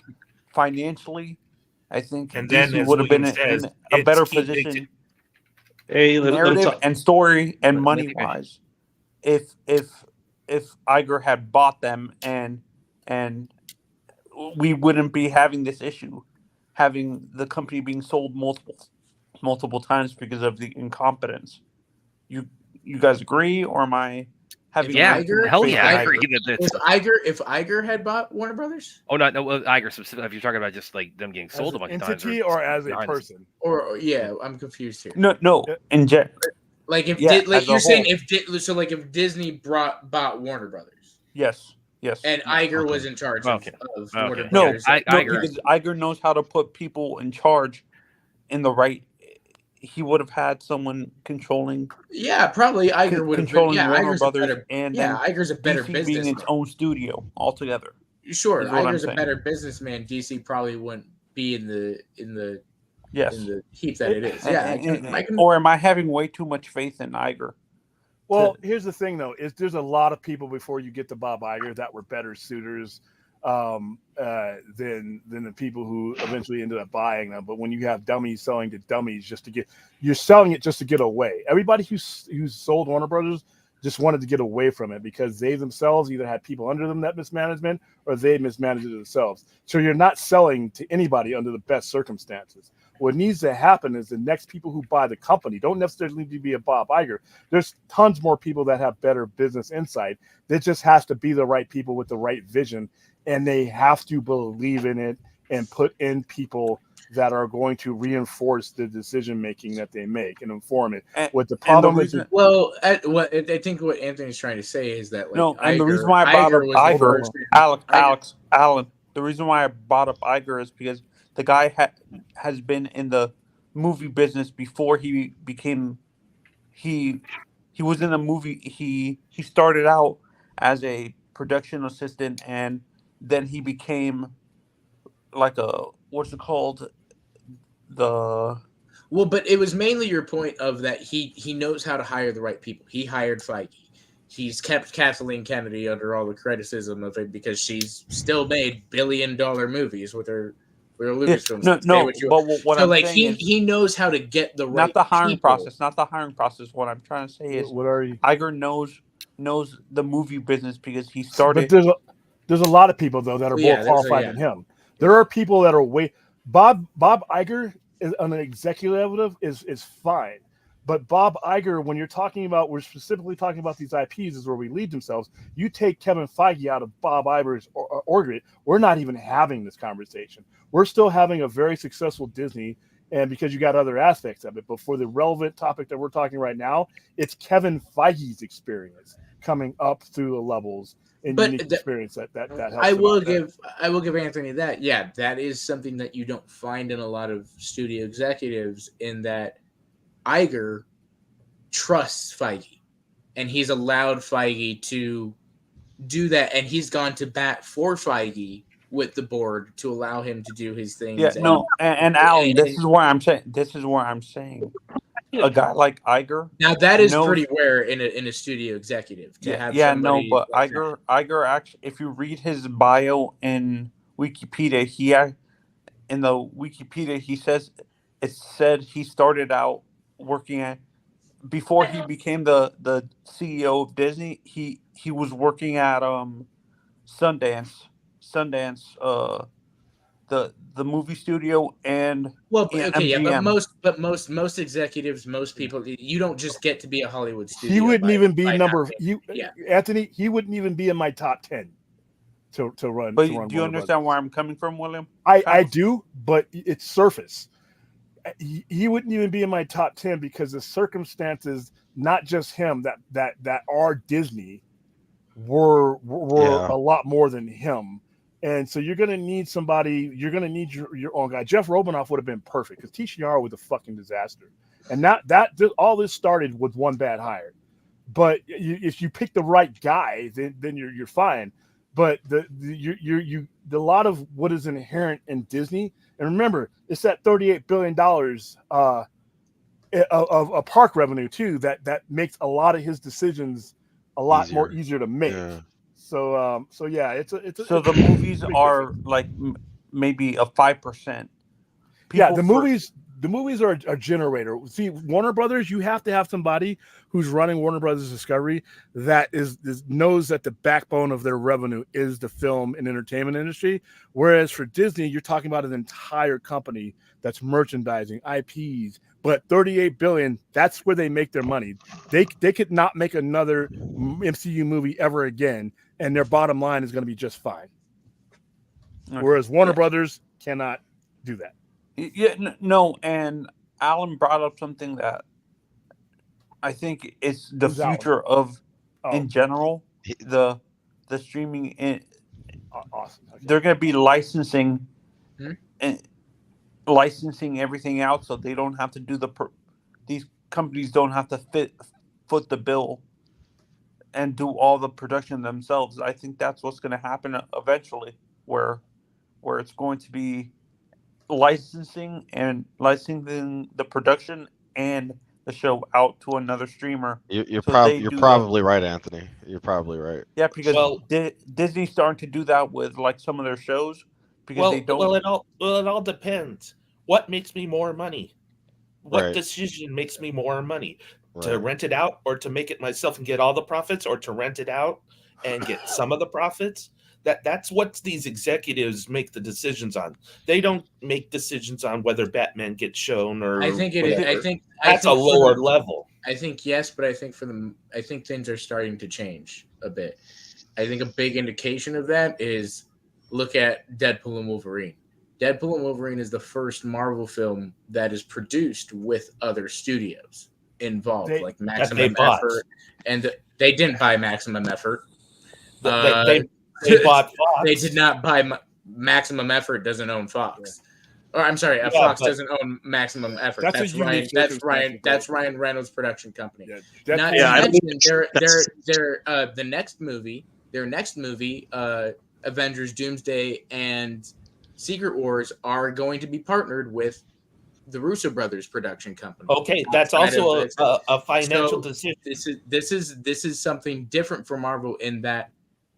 financially, DC would have been in a better position, narrative and story and money wise, if Iger had bought them and we wouldn't be having this issue, having the company being sold multiple times because of the incompetence. You guys agree, or am I? Hell yeah, I agree. If Iger had bought Warner Brothers? Oh no, Iger specifically. If you're talking about just like them getting sold a bunch of times, or as a person, or yeah, I'm confused here. No, in general. Like if you're saying if Disney bought Warner Brothers. Yes. And Iger was in charge of Warner Brothers. No, because Iger knows how to put people in charge in the right. He would have had someone controlling. Yeah, probably Iger would have controlling been, Warner Brothers, Iger's a better DC businessman. being its own studio altogether. Sure, Iger's a better businessman. DC probably wouldn't be in the heap that it is. Yeah, or am I having way too much faith in Iger? Well, here's the thing, though: is there's a lot of people before you get to Bob Iger that were better suitors than the people who eventually ended up buying them. But when you have dummies selling to dummies you're selling it just to get away. Everybody who's sold Warner Brothers just wanted to get away from it because they themselves either had people under them that mismanagement or they mismanaged it themselves. So you're not selling to anybody under the best circumstances. What needs to happen is the next people who buy the company don't necessarily need to be a Bob Iger. There's tons more people that have better business insight. It just has to be the right people with the right vision, and they have to believe in it and put in people that are going to reinforce the decision making that they make and inform it. What the problem is, I think what Anthony's trying to say is that the reason why I brought up Iger, Alan, the reason why I brought up Iger is because the guy has been in the movie business before he became. He was in a movie. He started out as a production assistant, and then he became like what's it called? But it was mainly your point of that he knows how to hire the right people. He hired Feige. He's kept Kathleen Kennedy under all the criticism of it because she's still made billion-dollar movies with her Lucasfilms. What I'm saying he knows how to get the right. Not the hiring people. process. Not the hiring process. What I'm trying to say is, Iger knows the movie business because he started. But there's a lot of people though that are more qualified than him. There are people that are Bob Iger is on an executive is fine, but Bob Iger, when we're specifically talking about these IPs, is where we lead themselves. You take Kevin Feige out of Bob Iger's orbit, we're not even having this conversation. We're still having a very successful Disney, and because you got other aspects of it. But for the relevant topic that we're talking right now, it's Kevin Feige's experience coming up through the levels and unique experience that helps. I will give Anthony that. Yeah, that is something that you don't find in a lot of studio executives, in that Iger trusts Feige, and he's allowed Feige to do that, and he's gone to bat for Feige with the board to allow him to do his things. Yeah, no, and Alan, this is where I'm saying a guy like Iger. Now that is knows, pretty rare in a studio executive to have somebody. But like Iger actually, if you read his bio in Wikipedia, he says it said he started out working at before he became the CEO of Disney. He was working at Sundance, the movie studio, and MGM. but most executives, most people, you don't just get to be a Hollywood studio. He wouldn't even be Anthony. He wouldn't even be in my top 10 to run. But to run do you understand where I'm coming from, William? I do, but it's surface. He wouldn't even be in my top 10 because the circumstances, not just him, that are Disney, were a lot more than him. And so you're going to need somebody. You're going to need your own guy. Jeff Robinoff would have been perfect because TCR was a fucking disaster. And all this started with one bad hire. But if you pick the right guy, then you're fine. But the lot of what is inherent in Disney, and remember, it's that $38 billion of park revenue too that makes a lot of his decisions a lot more easier to make. Yeah. So the movies are like maybe a 5%. The movies are a generator. See, Warner Brothers, you have to have somebody who's running Warner Brothers Discovery that knows that the backbone of their revenue is the film and entertainment industry. Whereas for Disney, you're talking about an entire company that's merchandising, IPs. But $38 billion, that's where they make their money. They could not make another MCU movie ever again, and their bottom line is going to be just fine. Whereas Warner Brothers cannot do that. Yeah, no, and Alan brought up something that I think is the future of, in general, the streaming. Awesome. Okay. They're going to be licensing and licensing everything out, so they don't have to do these companies don't have to foot the bill and do all the production themselves. I think that's what's going to happen eventually, where it's going to be licensing the production and the show out to another streamer. You're probably right, Anthony. You're probably right. Yeah, because Disney's starting to do that with like some of their shows because they don't. It all depends. What makes me more money? What decision makes me more money? Right. To rent it out or to make it myself and get all the profits, or to rent it out and get some of the profits? That's what these executives make the decisions on. They don't make decisions on whether Batman gets shown or. I think that's a lower level. I think yes, but I think I think things are starting to change a bit. I think a big indication of that is look at Deadpool and Wolverine. Deadpool and Wolverine is the first Marvel film that is produced with other studios involved, like Maximum Effort, and they didn't buy Maximum Effort. They bought Fox. They did not buy Maximum Effort. Doesn't own Fox. Or I'm sorry, Fox doesn't own Maximum Effort. That's Ryan Reynolds' production company. Not to mention their next movie, Avengers: Doomsday and Secret Wars are going to be partnered with the Russo brothers production company. Okay, that's also a financial decision. This is something different for Marvel in that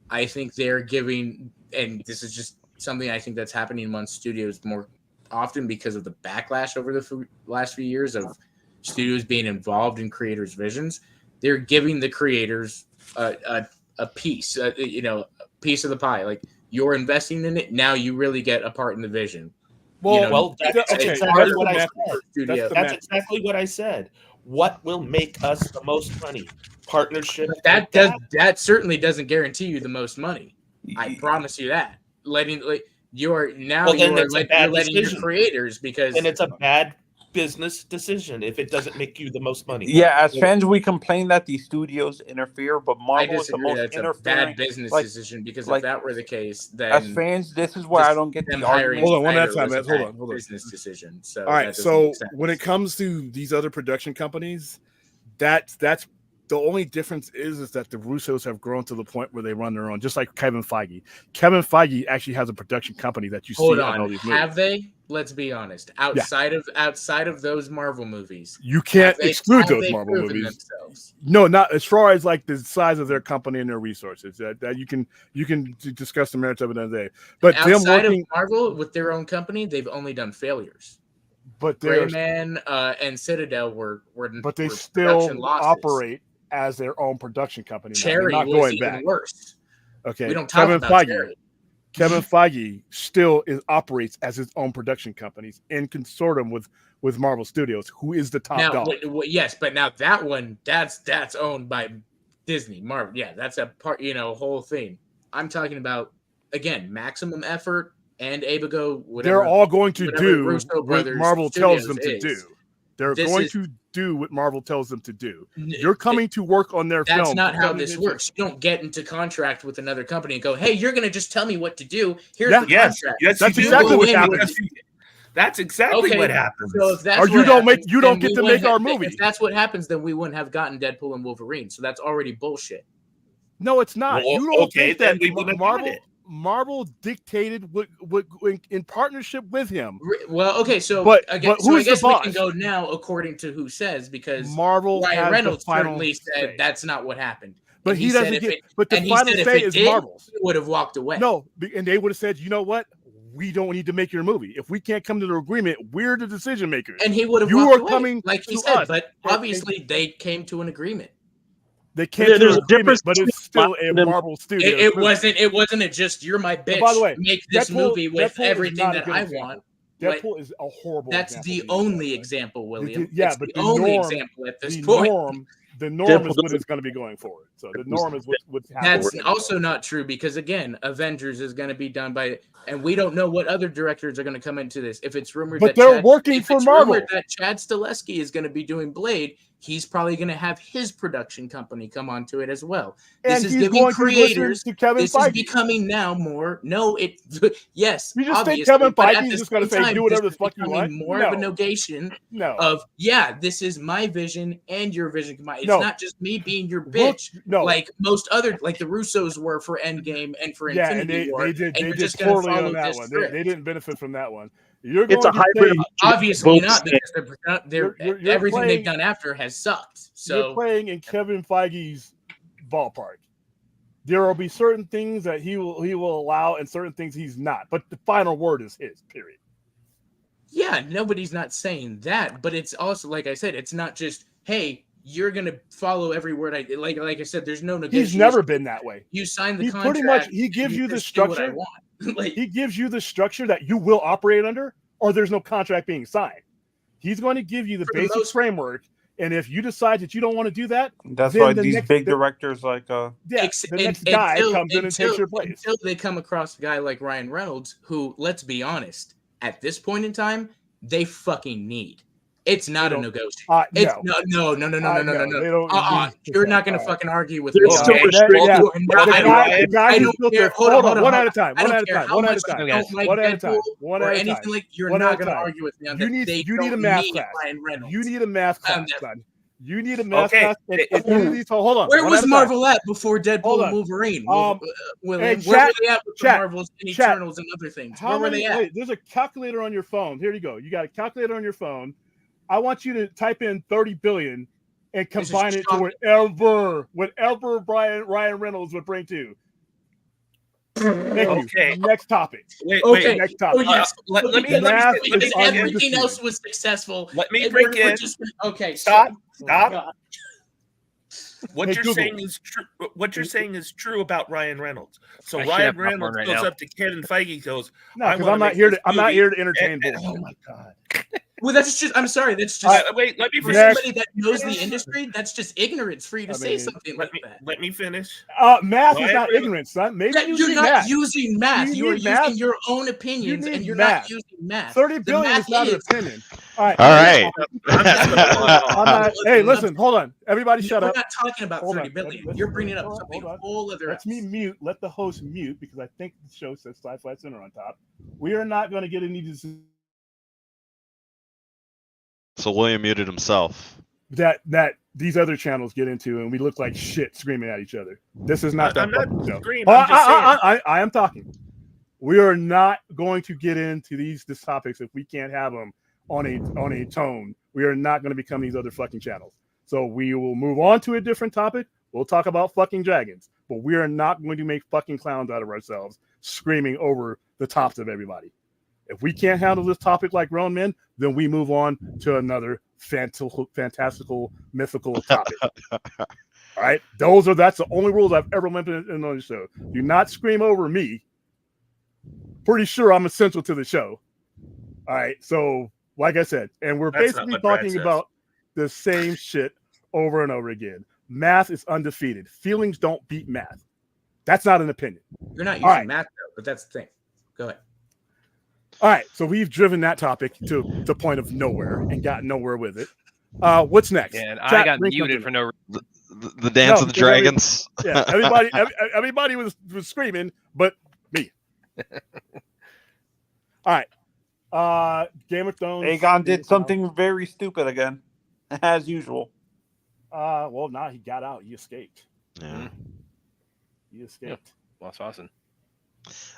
I think they're giving, and this is just something I think that's happening amongst studios more often because of the backlash over the last few years of studios being involved in creators' visions. They're giving the creators a piece, a piece of the pie. Like, you're investing in it, now you really get a part in the vision. That's exactly what I said. That's exactly what I said. What will make us the most money? Partnership. That certainly doesn't guarantee you the most money. I promise you that. Letting your creators, because then it's a bad business decision if it doesn't make you the most money. Yeah, as fans, we complain that these studios interfere, but Marvel is the most interfering. That's a bad business decision, because if that were the case, then as fans, this is where I don't get the argument. Hold on, one at a time. Hold on. Business decision. So all right. So when it comes to these other production companies, that's The only difference is that the Russos have grown to the point where they run their own, just like Kevin Feige. Kevin Feige actually has a production company that you Hold see on all on, these movies. have they? Let's be honest. Outside of those Marvel movies, You can't exclude have those they Marvel proven movies. themselves? No, not as far as like the size of their company and their resources. That you can discuss the merits of it another day. But them Outside working, of Marvel with their own company, they've only done failures. but they're Rayman and Citadel were but they were production still losses. operate as their own production company. Now. They're Cherry not was going even back. worse. Okay, We don't talk about Cherry. Kevin Feige still operates as his own production companies in consortium with Marvel Studios, who is the top Now, dog. yes, but now that one that's owned by Disney, Marvel. Yeah, that's a part, whole thing. I'm talking about again, maximum effort and Abago. Whatever They're all going to do Russo what Brothers Marvel tells Studios them to is. do. They're This going is- to do what Marvel tells them to do. You're coming to work on their That's film. not how this works. You don't get into contract with another company and go, "Hey, you're going to just tell me what to do. Here's the contract." Yes, That's you do. exactly what in happens. with- That's exactly Okay, what happens. So if that's Or you what don't happens, you don't then get we to wouldn't make our have- movie. If that's what happens, then we wouldn't have gotten Deadpool and Wolverine. So that's already bullshit. No, it's not. Well, you don't okay, think then that we wouldn't have got it. Marvel dictated what in partnership with him. Well, okay, so But again, who's I guess the we boss? can go now according to who says, because Marvel Ryan has Reynolds the final certainly said say. that's not what happened. But And he said doesn't if get. it- But the and he final said if say it is did, Marvel's. he would have walked away. No, and they would have said, you know what? We don't need to make your movie. If we can't come to an agreement, we're the decision makers. And he would have You walked are away, coming like he to said. us. But And- obviously, they came to an agreement. They can't There- do there's an a agreement, difference but it's still a between- Marvel Studios. It movie. wasn't. It wasn't a just you're my bitch. And by the way, make this Deadpool- movie with Deadpool is everything not a that good I example. want. Deadpool is a horrible. That's example the to use, only by the way. example, William. Yeah, It's but the the only norm- example at this The point. norm Deadpool is what doesn't- is going to be going forward. So the norm is what's happening. That's also not true because again, Avengers is going to be done by, and we don't know what other directors are going to come into this. If it's rumored, But that they're working if for it's Marvel. rumored that Chad Stileski is going to be doing Blade, he's probably going to have his production company come onto it as well. This And is he's giving going to listen creators. to Kevin This is Feige. becoming now more. No, it. Yes, You just think obviously, Kevin but at Feige's the just gonna same say, time, "Do whatever this the fuck is you becoming want"? More of a No. negation No. of this is my vision and your vision combined. It's No. not just me being your Look, bitch. no. Like most other, like the Russos were for Endgame and for Yeah, and Infinity War. they did and you're did just gonna poorly follow on that this one. script. They didn't benefit from that one. You're going It's a to hybrid. say- of Obviously both not, sides. because they're You're everything playing- they've done after has sucked. you're So playing in Kevin Feige's ballpark. There will be certain things that he will allow and certain things he's not. But the final word is his. Period. yeah, nobody's not saying that, but it's also like I said, it's not just hey, you're gonna follow every word I like. Like I said, there's no negotiation. He's never been that way. You signed the He contract. pretty much he and gives you the just do what I structure. want. Like He gives you the structure that you will operate under, or there's no contract being signed. He's going to give you the For the basic most- framework, and if you decide that you don't want to do that, That's Then why the these next- big the- directors like yeah, the and- next guy until- comes in and takes your place. Until they come across a guy like Ryan Reynolds, who, let's be honest, at this point in time, they fucking need. It's not a don't- negotiation. It's No. no. No, No. they don't You're need- not gonna All right. fucking argue with There's me. still okay? restrictions. Yeah. You are not- The I guy, don't- the guy I who don't built care. their Hold on, one at a time. I One don't at a care time. how One at a much time. you don't like One at a time. Deadpool One or at a anything time. like. You're One at not a gonna time. argue with me on You that. need They you need a don't math need class. Ryan Reynolds. You need a math class, that- son. You need a math Okay. class. And you need to hold on. Where one was at a time. Marvel at before Hold Deadpool on. and Wolverine? Hey, William, chat- where were they at with the chat- Marvels and chat. Eternals and other things? How Where were many? they at? Wait, there's a calculator on your phone. Here you go. You got a calculator on your phone. I want you to type in 30 billion and This is combine it to whatever Ryan Reynolds would bring to. Thank Okay. you. Next topic. Wait, Okay. wait. Next topic. yes. Let me Because math finish. is if undisputed. everything else was successful. Let me and break we're in. just- okay. Stop. So, Stop. God. What Hey, you're Google. saying is true. What you're saying is true about Ryan Reynolds. So I should Ryan have popcorn Reynolds right goes now. up to Kevin Feige, goes, No, I because wanna I'm not make here this to. I'm not movie. here to entertain And- bullshit. oh my god! Well, that's just. I'm sorry. That's just. Wait, let me For finish. Next. somebody that knows the industry, that's just ignorance for you to I say mean, something Let like me that. let me finish. Math is Ryan not Reynolds- ignorance, son. Maybe Yeah, you you're need not math. using math. You You are need math. using your own opinions, need and you're math. not using math. 30 The billion math is not an is- opinion. All right. All right. I'm not, hey, listen, hold on. Everybody shut We're up. not talking about Hold 30 on. billion. Let's- You're bringing up hold on, something hold on. whole other. Let me mute. Let the host mute because I think the show says Sci-Fi Center on top. We are not going to get into this. So William muted himself. That these other channels get into, and we look like shit screaming at each other. This is not that I'm not fucking show. screaming. I'm just saying. I am talking. We are not going to get into these topics if we can't have them on a tone. We are not going to become these other fucking channels. So we will move on to a different topic. We'll talk about fucking dragons, but we are not going to make fucking clowns out of ourselves screaming over the tops of everybody. If we can't handle this topic like grown men, then we move on to another fantastical, mythical topic. All right, that's the only rules I've ever implemented in on the show. Do not scream over me. Pretty sure I'm essential to the show. All right, so like I said, and we're That's basically talking about the same shit over and over again. Math is undefeated. Feelings don't beat math. That's not an opinion. You're not using math though, but that's the thing. Go ahead. All right, so we've driven that topic to the point of nowhere and got nowhere with it. What's next? And I got muted for no reason. The dance of the dragons. Everybody was screaming, but me. All right. Game of Thrones. Aegon did something very stupid again, as usual. Well, now he got out. He escaped. Yeah. He escaped. Yeah. Lost Austin.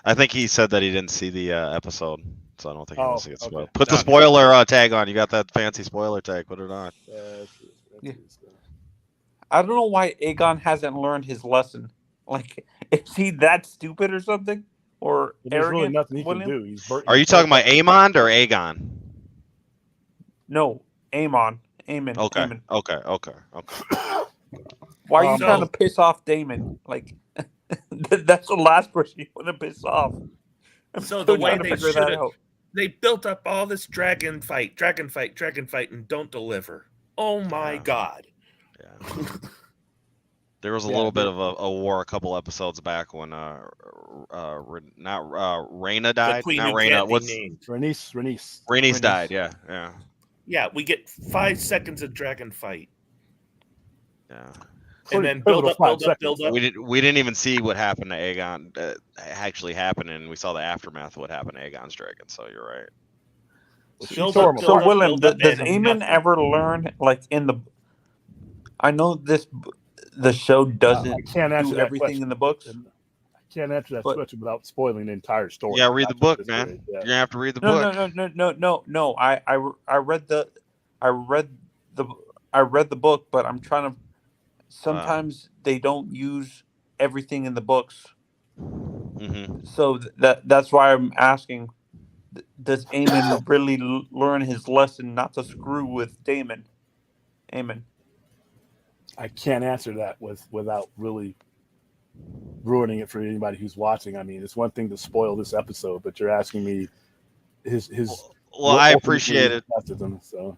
I think he said that he didn't see the episode, so I don't think he wants to get spoiled. Okay. Put the spoiler tag on. You got that fancy spoiler tag. Put it on. Yeah. I don't know why Aegon hasn't learned his lesson. Like, is he that stupid or something? Or There's really arrogant? nothing he can do. Are you talking about Aemond or Aegon? No, Aemon. Aemon. Okay. Aemon. Okay. Why are you trying to piss off Daemon? Like, that's the last person you want to piss off. So the way they built up all this dragon fight, and don't deliver. Oh my God. Yeah. There was a little bit of a war a couple episodes back when Rhaena died. Not Rhaena. What's Rhaenys died. Yeah. Yeah, we get 5 seconds of dragon fight. Yeah. And then build up. We didn't even see what happened to Aegon actually happen, and we saw the aftermath of what happened to Aegon's dragon. So you're right. So Willem, does Aemon ever learn, like in the? I know the show doesn't do everything in the books. I can't answer that question without spoiling the entire story. Yeah, read the book, man. You're gonna have to read the book. No. I read the book, but I'm trying to. Sometimes they don't use everything in the books, so that's why I'm asking: does Aemon really learn his lesson not to screw with Daemon? Aemon. I can't answer that without really ruining it for anybody who's watching. I mean, it's one thing to spoil this episode, but you're asking me his. Well, I appreciate it. So.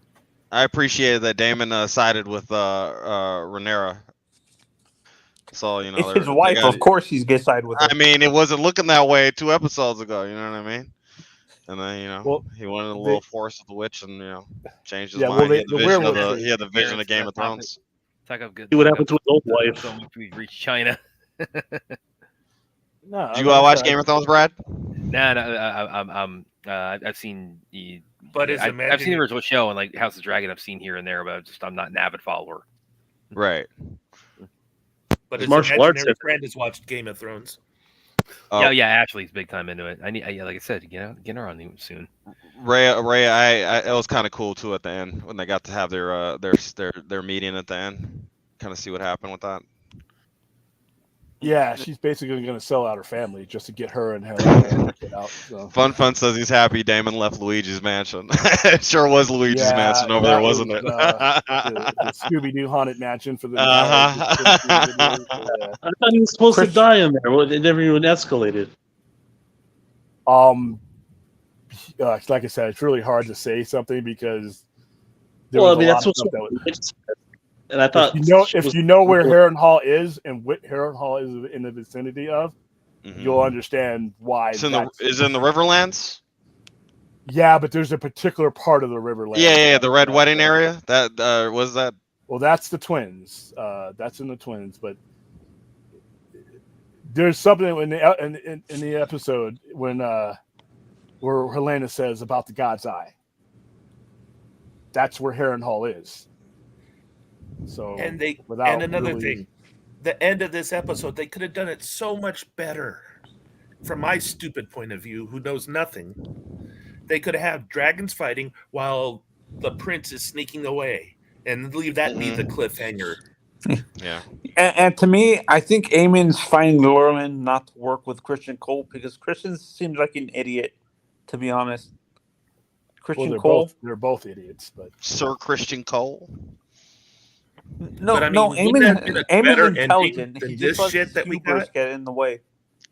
I appreciated that Daemon sided with Rhaenyra. So it's his wife. Of course, he's gonna side with her. I mean, it wasn't looking that way 2 episodes ago. You know what I mean? And then he wanted a little force of the witch, and changed his mind. He had the vision of Game of Thrones. See what happened to his old wife. We reached China. No, did you watch Game of Thrones, Brad? No. I've seen the. But I've seen the original show and like House of Dragon. I've seen here and there, but I'm not an avid follower. Right. But his imaginary friend has watched Game of Thrones. Oh yeah, Ashley's big time into it. Like I said, get her on soon. Ray, it was kind of cool too at the end when they got to have their meeting at the end. Kind of see what happened with that. Yeah, she's basically going to sell out her family just to get her and her get out. So. Fun says he's happy Daemon left Luigi's mansion. It sure was Luigi's mansion over there, wasn't it? The Scooby-Doo haunted mansion for the. I thought he was supposed to die in there. Well, it never even escalated. Like I said, it's really hard to say something because. That's what's. And I thought, if you know where Harrenhal is and what Harrenhal is in the vicinity of, you'll understand why. Is it in the Riverlands? Yeah, but there's a particular part of the Riverlands. Yeah, the Red Wedding area. That was that. Well, that's the Twins. That's in the Twins, but there's something in the episode when where Helena says about the God's Eye. That's where Harrenhal is. So And without another really, thing, the end of this episode, they could have done it so much better. From my stupid point of view, who knows nothing, they could have dragons fighting while the prince is sneaking away, and leave that be the cliffhanger. Yeah. And to me, I think Eamon's finding Lorman not to work with Christian Cole because Christian seems like an idiot, to be honest. Christian Cole. they're both idiots, but Sir Christian Cole. No, But I mean, Eamon's wouldn't that have been a better ending intelligent. than He just this lets shit his that we hubris got? get in the way.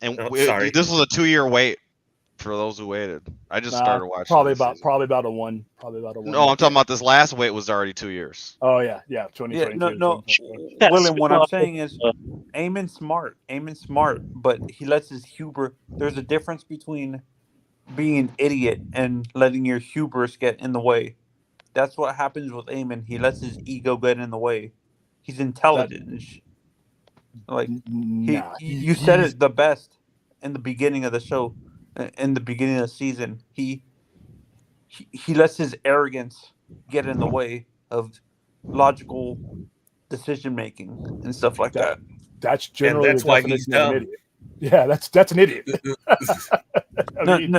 And Sorry. this was a 2-year wait for those who waited. I just started watching. probably this about season. a one. Probably about a one. No, I'm talking about this last wait was already 2 years. Oh yeah, 2022. Yeah, no. 2023. William, what I'm saying is, Eamon's smart. Eamon's smart, but he lets his hubris. There's a difference between being an idiot and letting your hubris get in the way. That's what happens with Eamon. He lets his ego get in the way. He's intelligent. You said it the best in the beginning of the show, in the beginning of the season. He lets his arrogance get in the way of logical decision making and stuff like that. That's generally that's the why definition he's of an dumb. idiot. Yeah, that's an idiot.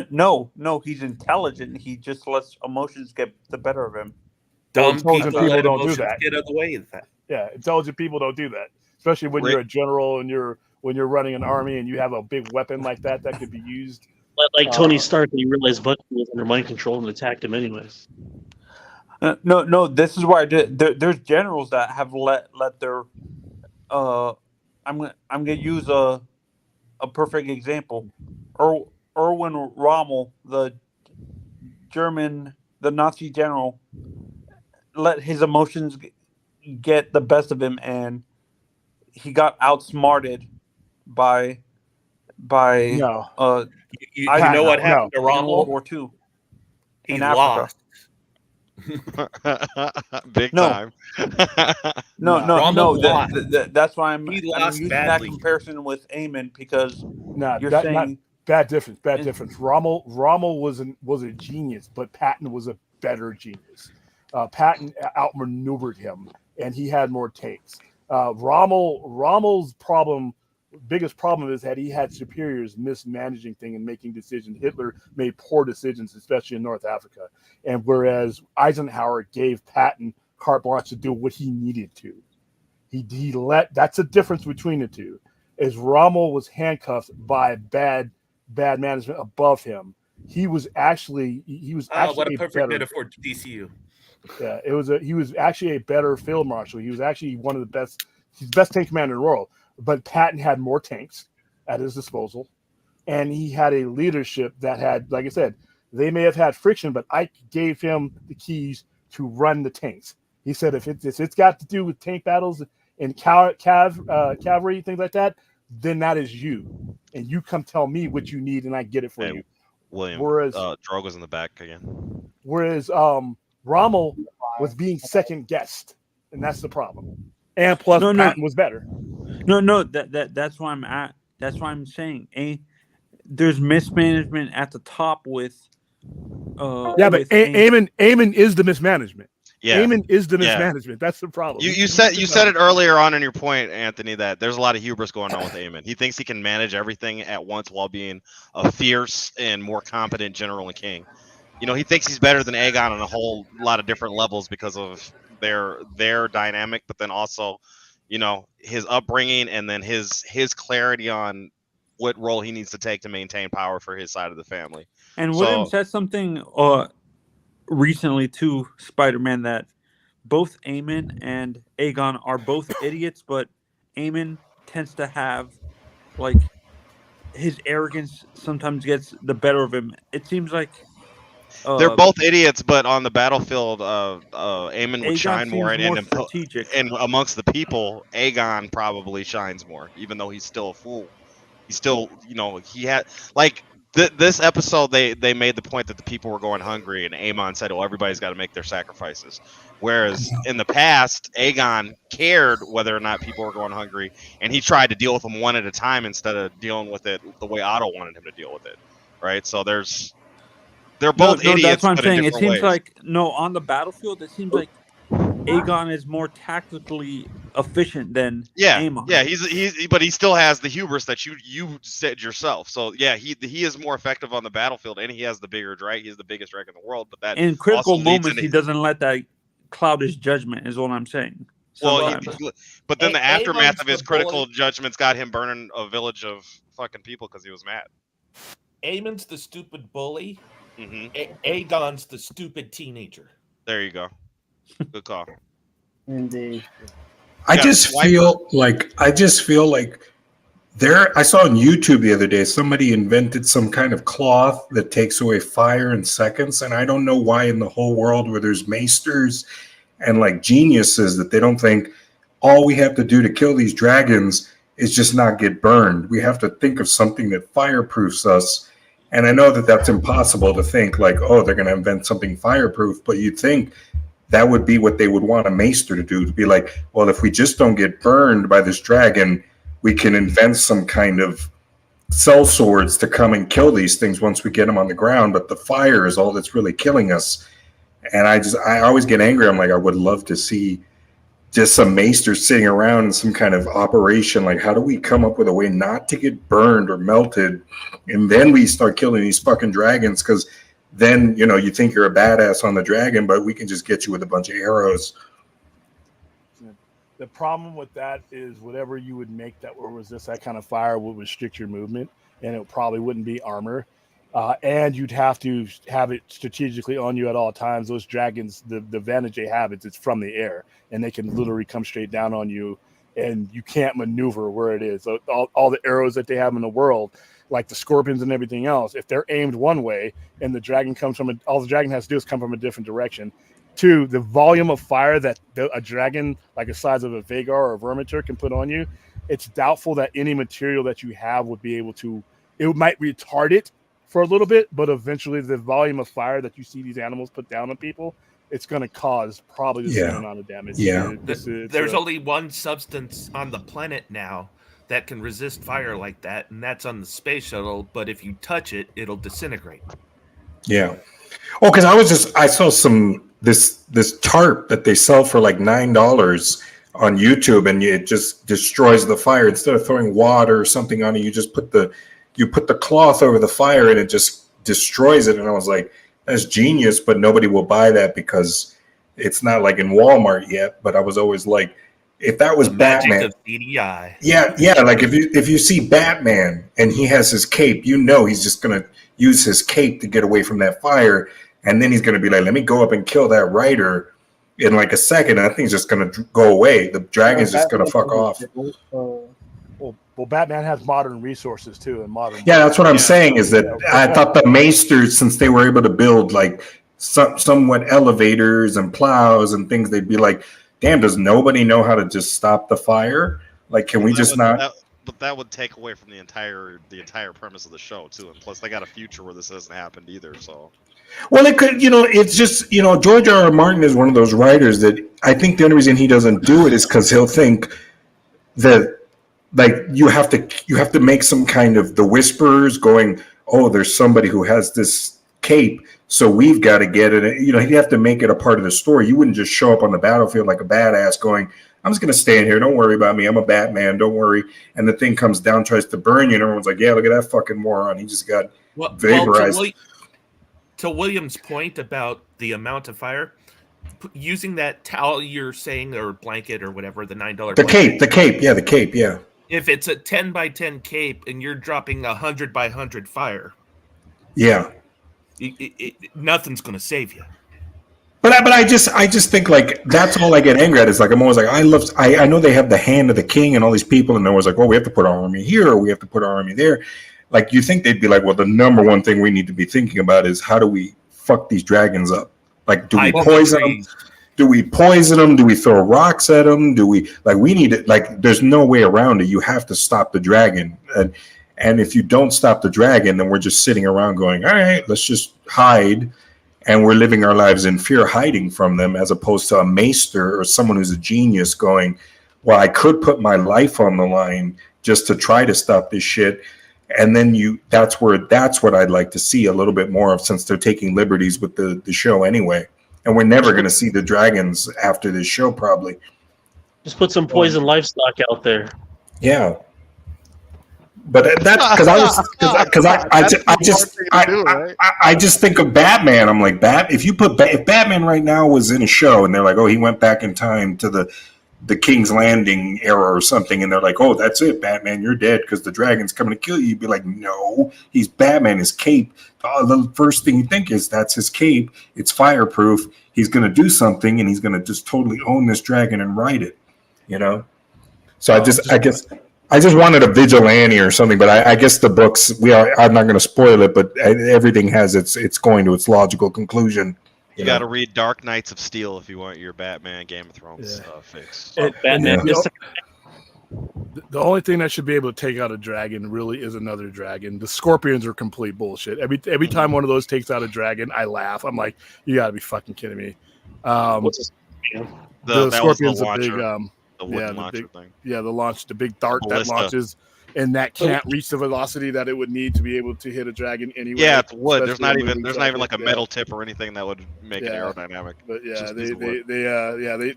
No, he's intelligent. He just lets emotions get the better of him. Dumb intelligent people people let don't do emotions that. get out of the way of that. Yeah, intelligent people don't do that, especially when you're a general and when you're running an army and you have a big weapon like that could be used. Like Tony Stark, he realized Bucky was under mind control and attacked him anyways. No. This is why there's generals that have let their. I'm gonna use a perfect example. Erwin Rommel, the Nazi general, let his emotions get the best of him, and he got outsmarted by. No. You know what happened to in World Rommel? War II. He in lost. Big No. time. No. That's why I'm lost using badly. that comparison with Eamon because you're not saying bad difference. Rommel was a genius, but Patton was a better genius. Patton outmaneuvered him, and he had more takes. Rommel's biggest problem is that he had superiors mismanaging things and making decisions. Hitler made poor decisions, especially in North Africa. And whereas Eisenhower gave Patton carte blanche to do what he needed to. That's a difference between the two. Is Rommel was handcuffed by bad management above him. He was actually what a perfect metaphor to DCU. Yeah, he was actually a better field marshal. He was actually one of the best. He's the best tank commander in the world. But Patton had more tanks at his disposal, and he had a leadership that had, like I said, they may have had friction, but Ike gave him the keys to run the tanks. He said, if it's got to do with tank battles and cavalry, things like that, then that is you, and you come tell me what you need, and I get it for you. William, whereas Drogo's in the back again. Whereas Rommel was being second guessed, and that's the problem. And plus, Patton was better. No. That's why I'm at. That's why I'm saying, there's mismanagement at the top with. But Eamon is the mismanagement. Yeah, Eamon is the mismanagement. That's the problem. You said it earlier on in your point, Anthony, that there's a lot of hubris going on with Eamon. He thinks he can manage everything at once while being a fierce and more competent general and king. He thinks he's better than Aegon on a whole lot of different levels because of their dynamic, but then also, his upbringing and then his clarity on what role he needs to take to maintain power for his side of the family. And William said something recently to Spider-Man that both Eamon and Aegon are both idiots, but Eamon tends to have his arrogance sometimes gets the better of him. It seems like they're both idiots, but on the battlefield, Aemon would shine more, and amongst the people, Aegon probably shines more, even though he's still a fool. He's still, he had this episode. They made the point that the people were going hungry, and Aemon said, "Oh, everybody's got to make their sacrifices." Whereas in the past, Aegon cared whether or not people were going hungry, and he tried to deal with them one at a time instead of dealing with it the way Otto wanted him to deal with it. Right? So they're both idiots. That's what I'm saying. It seems ways. like on the battlefield, it seems like Aegon is more tactically efficient than Yeah, Aemon. yeah, but he still has the hubris that you said yourself. So yeah, he is more effective on the battlefield, and he has the bigger dragon. He's the biggest dragon in the world. But that In critical also leads moments, into he doesn't let that cloud his judgment. Is what I'm saying. but then the aftermath Aegon's of his the critical bully. judgments got him burning a village of fucking people because he was mad. Aemon's the stupid bully. Mm-hmm. Aegon's the stupid teenager. There you go. Good call. Indeed. I just feel like there. I saw on YouTube the other day somebody invented some kind of cloth that takes away fire in seconds, and I don't know why in the whole world where there's maesters and like geniuses that they don't think all we have to do to kill these dragons is just not get burned. We have to think of something that fireproofs us. And I know that that's impossible to think like, oh, they're going to invent something fireproof, but you'd think that would be what they would want a maester to do, to be like, well, if we just don't get burned by this dragon, we can invent some kind of cell swords to come and kill these things once we get them on the ground. But the fire is all that's really killing us. And I always get angry. I'm like, I would love to see just some maesters sitting around in some kind of operation. Like, how do we come up with a way not to get burned or melted? And then we start killing these fucking dragons, because then, you think you're a badass on the dragon, but we can just get you with a bunch of arrows. The problem with that is whatever you would make that will resist that kind of fire would restrict your movement, and it probably wouldn't be armor. And you'd have to have it strategically on you at all times. Those dragons, the advantage they have is it's from the air, and they can literally come straight down on you, and you can't maneuver where it is. So all the arrows that they have in the world, like the scorpions and everything else, if they're aimed one way and the dragon comes from all the dragon has to do is come from a different direction. Two, the volume of fire that a dragon like the size of a Vagar or a Vermintide can put on you, it's doubtful that any material that you have would be able to. It might retard it for a little bit, but eventually the volume of fire that you see these animals put down on people, it's going to cause probably the same amount of damage. Yeah. There's only one substance on the planet now that can resist fire like that, and that's on the space shuttle. But if you touch it, it'll disintegrate. Yeah. Oh, because I saw this tarp that they sell for like $9 on YouTube, and it just destroys the fire. Instead of throwing water or something on it, you just put the cloth over the fire and it just destroys it. And I was like, that's genius, but nobody will buy that because it's not like in Walmart yet. But I was always like, if that was Batman, yeah, like if you see Batman and he has his cape, he's just gonna use his cape to get away from that fire, and then he's gonna be like, let me go up and kill that rider in like a second, and that thing's just gonna go away. The dragon's just gonna fuck off. Well, Batman has modern resources too, and modern. Yeah, that's what I'm saying. Is that I thought the maesters, since they were able to build like somewhat elevators and plows and things, they'd be like, damn, does nobody know how to just stop the fire? Like, can we just not? But that would take away from the entire premise of the show too. And plus, they got a future where this hasn't happened either. So, well, it could. It's just George R.R. Martin is one of those writers that I think the only reason he doesn't do it is because he'll think that like you have to make some kind of the Whisperers going, oh, there's somebody who has this cape, so we've got to get it. He'd have to make it a part of the story. You wouldn't just show up on the battlefield like a badass going, I'm just going to stand here. Don't worry about me. I'm a Batman. Don't worry. And the thing comes down, tries to burn you, and everyone's like, yeah, look at that fucking moron. He just got vaporized. To William's point about the amount of fire, using that towel you're saying, or blanket or whatever, the $9 the cape, yeah. If it's a 10 by 10 cape and you're dropping 100 by 100 fire, yeah, nothing's going to save you. But I just think like that's all I get angry at is like I'm always like I know they have the hand of the king and all these people, and they're always like, well, we have to put our army here or we have to put our army there. Like you think they'd be like, well, the number one thing we need to be thinking about is how do we fuck these dragons up? Like, do we poison them? Do we poison them? Do we throw rocks at them? Do we we need it? Like, there's no way around it. You have to stop the dragon, and if you don't stop the dragon, then we're just sitting around going, all right, let's just hide. And we're living our lives in fear, hiding from them, as opposed to a maester or someone who's a genius going, well, I could put my life on the line just to try to stop this shit. And then that's what I'd like to see a little bit more of, since they're taking liberties with the show anyway. and we're never going to see the dragons after this show, probably. Just put some poison livestock out there. Yeah. But that's because I just think of Batman. I'm like, if Batman right now was in a show and they're like, oh, he went back in time to the King's Landing era or something, and they're like, oh, that's it, Batman, you're dead because the dragon's coming to kill you. You'd be like, no, he's Batman. His cape. The first thing you think is that's his cape. It's fireproof. He's going to do something, and he's going to just totally own this dragon and ride it. You know. So I just wanted a vigilante or something, but I guess the books I'm not going to spoil it, but everything has it's going to its logical conclusion. You got to read Dark Knights of Steel if you want your Batman Game of Thrones fix. Batman. The only thing that should be able to take out a dragon really is another dragon. The scorpions are complete bullshit. Every time one of those takes out a dragon, I laugh. I'm like, you got to be fucking kidding me. The scorpion's a big the big dart that launches, and that can't reach the velocity that it would need to be able to hit a dragon anyway. Yeah, it's wood. There's not even like a metal tip or anything that would make it aerodynamic. But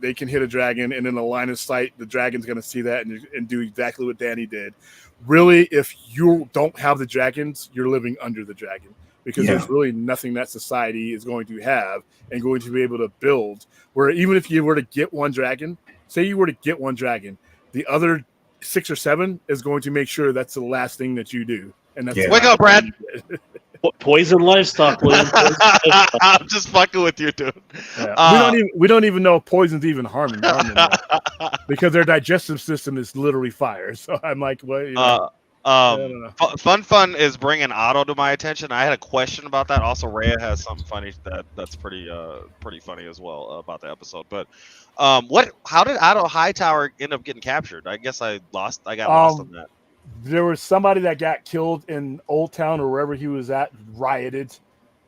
they can hit a dragon, and in the line of sight, the dragon's going to see that and do exactly what Danny did. Really, if you don't have the dragons, you're living under the dragon. Because there's really nothing that society is going to have and going to be able to build. Where even if you were to get one dragon, say you were to get one dragon, the other 6 or 7 is going to make sure that's the last thing that you do. And that's wake up, Brad. Poison livestock, William. I'm just fucking with you, dude. We don't even know if poison's even harming them because their digestive system is literally fire. So I'm like, what? You know, Fun is bringing Otto to my attention. I had a question about that. Also, Rhea has something funny that's pretty funny as well about the episode. But how did Otto Hightower end up getting captured? I guess I got lost on that. There was somebody that got killed in Old Town or wherever he was at, rioted,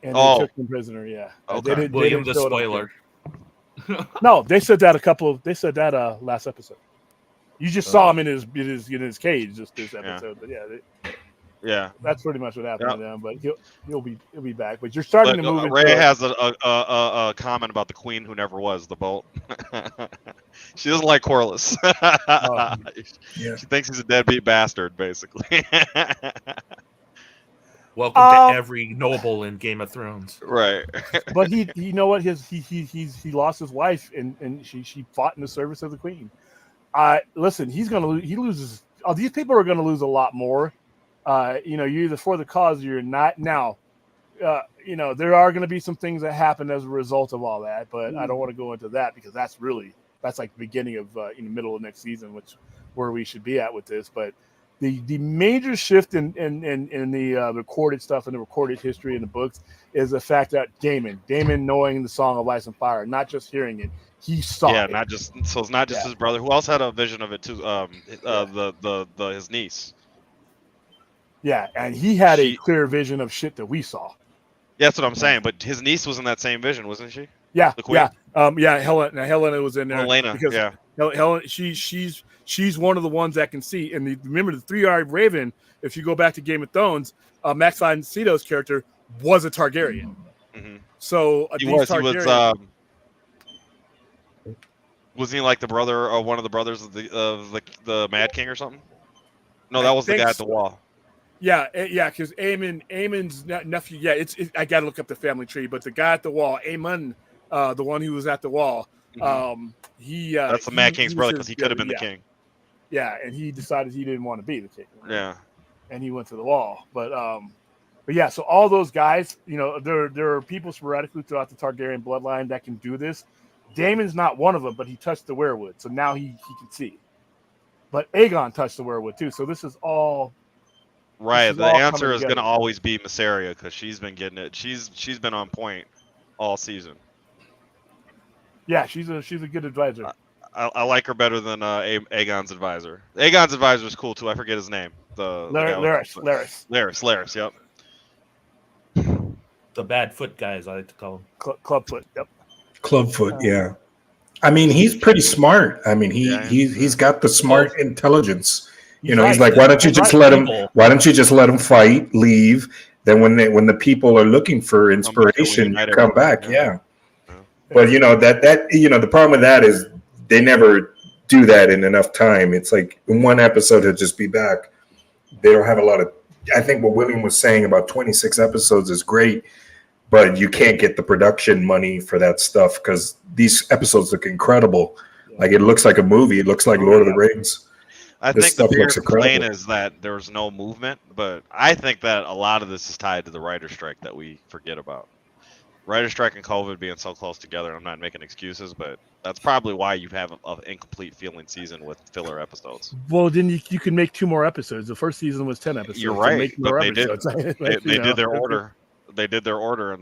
and they took him prisoner. Yeah, okay. William the spoiler. No, they said that last episode. You just saw him in his cage this episode, but that's pretty much what happened to them. But he'll be back. But you're starting to move. Ray has a comment about the Queen who never was the bolt. She doesn't like Corlys. She thinks he's a deadbeat bastard, basically. Welcome to every noble in Game of Thrones. Right. But he you know what? He lost his wife and she fought in the service of the Queen. Listen, he loses. These people are going to lose a lot more. You're either for the cause or you're not. Now, there are going to be some things that happen as a result of all that, but I don't want to go into that because that's like the beginning of in the middle of next season, where we should be at with this. But the major shift in the recorded stuff and the recorded history in the books is the fact that Damon knowing the Song of Ice and Fire, not just hearing it. He saw it. It's not just his brother. Who else had a vision of it too? His niece. Yeah, and he had a clear vision of shit that we saw. Yeah, that's what I'm saying. But his niece was in that same vision, wasn't she? Yeah, the Queen? Helena was in there. Helena, because Helen, she's one of the ones that can see. And remember the 3-eyed Raven. If you go back to Game of Thrones, Max von Sydow's character was a Targaryen. Mm-hmm. So he was. Wasn't he like the brother or one of the brothers of the Mad King or something? No, that was the guy at the wall. Yeah, because Aemon's nephew. Yeah, I got to look up the family tree, but the guy at the wall, Aemon, the one who was at the wall, that's the Mad King's brother because he could have been the king. Yeah, and he decided he didn't want to be the king. Yeah, and he went to the wall, but yeah. So all those guys, there are people sporadically throughout the Targaryen bloodline that can do this. Daemon's not one of them, but he touched the werewood, so now he can see. But Aegon touched the werewood too, so this is all right. The answer is going to always be Mysaria because she's been getting it. She's been on point all season. Yeah, she's a good advisor. I like her better than Aegon's advisor. Aegon's advisor is cool too. I forget his name. Larys. Yep. The bad foot guys, I like to call him. Clubfoot. Yep. Clubfoot, yeah. I mean, he's pretty smart. I mean, he's got the smart intelligence. He's like, why don't you just let him fight, leave? Then when the people are looking for inspiration, you come back. Yeah. But the problem with that is they never do that in enough time. It's like in one episode to just be back. They don't have a lot of. I think what William was saying about 26 episodes is great, but you can't get the production money for that stuff because these episodes look incredible. Like it looks like a movie. It looks like Lord of the Rings. I think the biggest complaint is that there's no movement, but I think that a lot of this is tied to the writer's strike that we forget about. Writer's strike and COVID being so close together, I'm not making excuses, but that's probably why you have an incomplete feeling season with filler episodes. Well, then you can make 2 more episodes. The first season was 10 episodes. You're right, make but more they episodes. they did their order. They did their order, and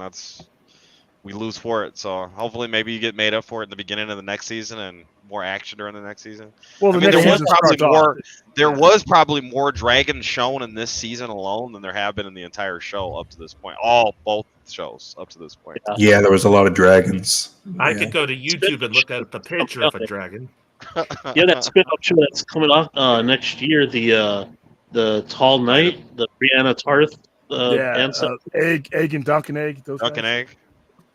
we lose for it. So hopefully, maybe you get made up for it in the beginning of the next season and more action during the next season. Well, there was probably more dragons shown in this season alone than there have been in the entire show up to this point. Both shows up to this point. Yeah, there was a lot of dragons. I could go to YouTube and look at the picture of a dragon. Yeah, that spin-off show that's coming off next year, the Tall Knight, the Brianna Tarth Egg and Dunkin' Egg. Dunkin' Egg.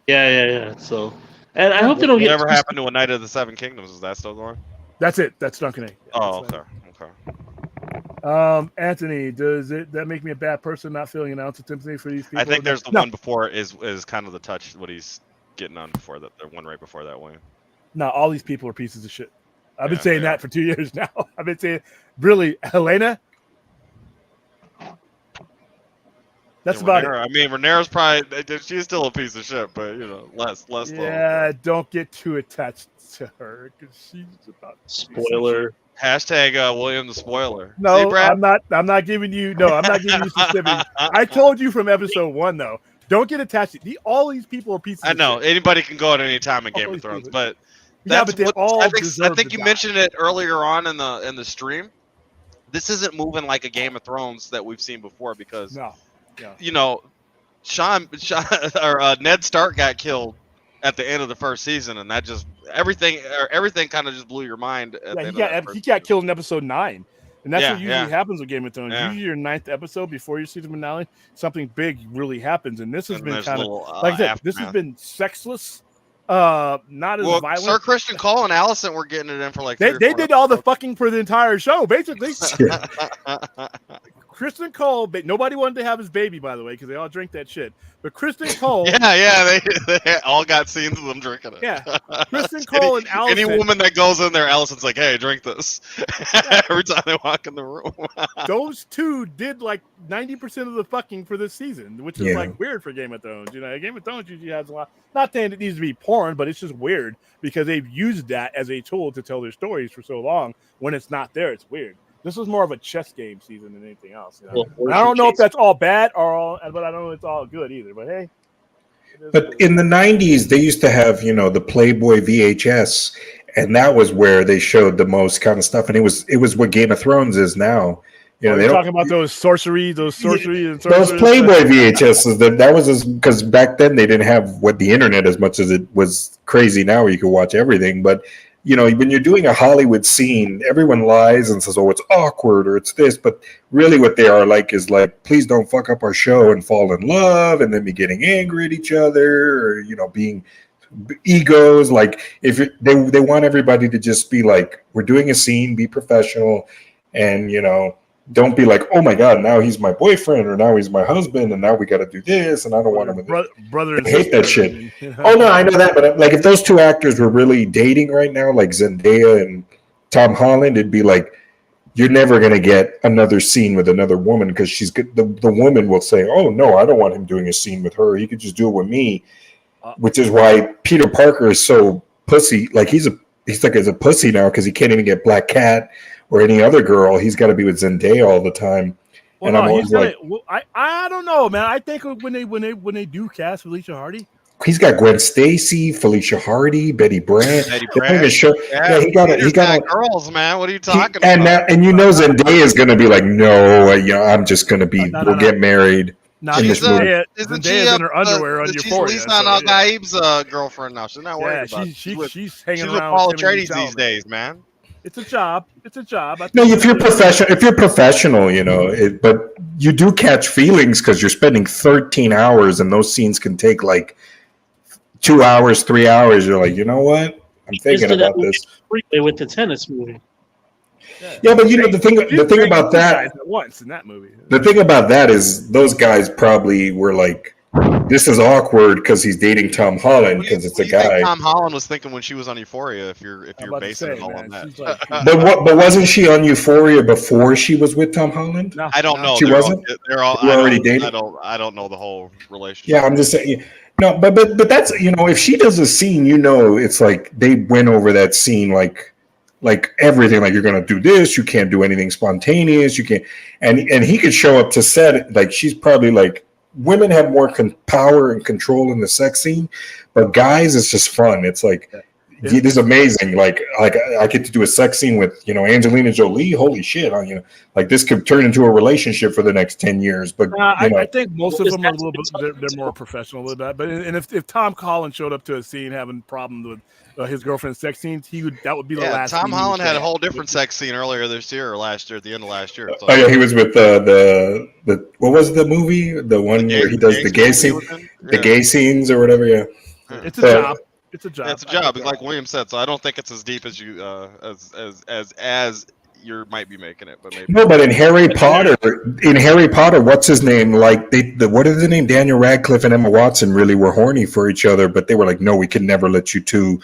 Yeah. So, and I hope they don't get. Whatever happened to A Night of the Seven Kingdoms? Is that still going? That's it. That's Dunkin' Egg. Okay. Anthony, does that make me a bad person not feeling an ounce of sympathy for these people? I think there's the one before is kind of the touch what he's getting on before that. The one right before that one. No, all these people are pieces of shit. I've been saying that for 2 years now. I've been saying, really, Helena. That's about it. I mean, Rhaenyra's probably she's still a piece of shit, but less. Yeah, don't get too attached to her because she's about spoiler. Hashtag William the spoiler. No, see, Brad? I'm not giving you. No, I'm not giving you specifics. I told you from episode 1 though. Don't get attached. All these people are pieces. I know of shit. Anybody can go at any time in Game of Thrones, but but they all I think you mentioned it earlier on in the stream. This isn't moving like a Game of Thrones that we've seen before because Ned Stark got killed at the end of the first season, and that just everything kind of just blew your mind. He got killed in episode 9, and that's what usually happens with Game of Thrones. Usually your 9th episode before your season finale, something big really happens, and this has been kind of like I said, this has been sexless. Not as violent. Sir Christian Cole and Allison were getting it in for like they did all the fucking for the entire show, basically. Kristen Cole, nobody wanted to have his baby, by the way, because they all drink that shit. But Kristen Cole, they all got scenes of them drinking it. Yeah, Kristen Cole and Allison. Any woman that goes in there, Allison's like, "Hey, drink this." Every time they walk in the room. Those two did like 90% of the fucking for this season, which is like weird for Game of Thrones. Game of Thrones usually has a lot. Not saying it needs to be porn, but it's just weird because they've used that as a tool to tell their stories for so long. When it's not there, it's weird. This was more of a chess game season than anything else. Well, I don't know if that's all bad but I don't know if it's all good either. But hey. But in the 90s, they used to have, the Playboy VHS, and that was where they showed the most kind of stuff. And it was what Game of Thrones is now. They're talking about those sorcery and those Playboy VHSs. That was because back then they didn't have the internet as much as it was crazy now, where you could watch everything. But when you're doing a Hollywood scene, everyone lies and says, "Oh, it's awkward" or "it's this," but really, what they are like is like, "Please don't fuck up our show and fall in love," and then be getting angry at each other, or being egos. Like if they want everybody to just be like, "We're doing a scene, be professional," and don't be like, "Oh my God, now he's my boyfriend or now he's my husband and now we got to do this and I don't want him." Brother and I hate that shit. Oh no, I know that, but like if those two actors were really dating right now, like Zendaya and Tom Holland, it'd be like, you're never gonna get another scene with another woman because she's good. The woman will say, "Oh no, I don't want him doing a scene with her. He could just do it with me," which is why Peter Parker is so pussy. Like he's like as a pussy now because he can't even get Black Cat or any other girl. He's got to be with Zendaya all the time. Well, and I'm always like, I don't know, man. I think when they do cast Felicia Hardy, he's got Gwen Stacy, Felicia Hardy, Betty Brant. He got girls, man. What are you talking about? And Zendaya is going to be like, no, I'm just going to be. We'll get married. In this movie. Zendaya's in her underwear on Euphoria. She's not Al Gaib's girlfriend now. She's not worried about it. She's hanging around with Paul Atreides these days, man. It's a job. No, if you're professional, but you do catch feelings because you're spending 13 hours, and those scenes can take like 2 hours, 3 hours, you're like, you know what? I'm thinking Just did about that this. freeway with the tennis movie. Yeah, but you know the thing about that guys at once in that movie. the thing about that is those guys probably were like, this is awkward because he's dating Tom Holland because it's What a do you think guy. Tom Holland was thinking when she was on Euphoria? If you're about to basing say, it all man, on that, she's like- But wasn't she on Euphoria before she was with Tom Holland? No, I don't know. She wasn't? They're all. They were already dating? I don't know the whole relationship. Yeah, I'm just saying. No, but that's, you know, if she does a scene, you know, it's like they went over that scene like everything, like you're gonna do this, you can't do anything spontaneous, you can't, and he could show up to set, like she's probably like, women have more power and control in the sex scene, but guys, it's just fun. It's like, this is amazing. Like I get to do a sex scene with, you know, Angelina Jolie. Holy shit! You know, like this could turn into a relationship for the next 10 years. But I think most of them are a little bit. They're more professional with that. But if Tom Holland showed up to a scene having problems with his girlfriend's sex scenes, that would be the last. Tom Holland had a whole different sex scene earlier this year or last year, at the end of last year. Oh yeah, he was with the what was the movie? The one where he does the gay scene, the gay scenes or whatever. Yeah, it's a job. It's a job. It's a job, like William said. So I don't think it's as deep as you as you might be making it. But maybe no. But in Harry Potter, what's his name? Like what is the name? Daniel Radcliffe and Emma Watson really were horny for each other, but they were like, no, we can never let you two.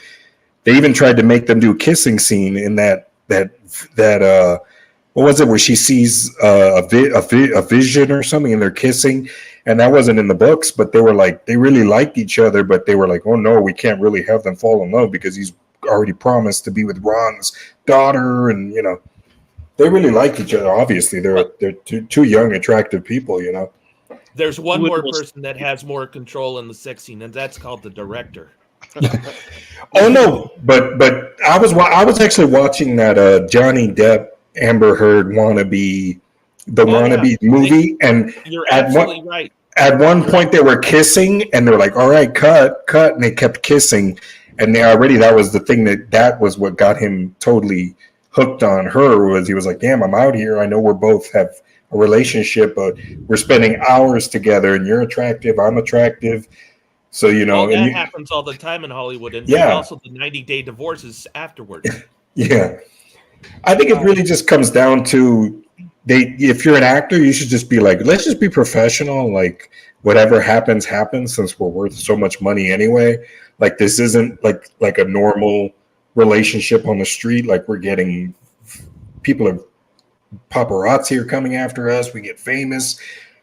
They even tried to make them do a kissing scene in that what was it, where she sees a vision or something and they're kissing, and that wasn't in the books, but they were like, they really liked each other, but they were like, oh no, we can't really have them fall in love because he's already promised to be with Ron's daughter, and you know, they really like each other. Obviously, they're two young, attractive people, you know. There's one more person that has more control in the sex scene, and that's called the director. Oh no, but I was actually watching that Johnny Depp Amber Heard wannabe movie, and you're absolutely right. At one point they were kissing and they're like, all right, cut, and they kept kissing, and that was the thing that was what got him totally hooked on her, was he was like, damn, I'm out here, I know we're both have a relationship, but we're spending hours together and you're attractive, I'm attractive. So, you know, that happens all the time in Hollywood, and also the 90-day divorces afterwards. Yeah. I think it really just comes down to if you're an actor, you should just be like, let's just be professional. Like whatever happens, since we're worth so much money anyway. Like this isn't like a normal relationship on the street. Like we're getting paparazzi are coming after us. We get famous.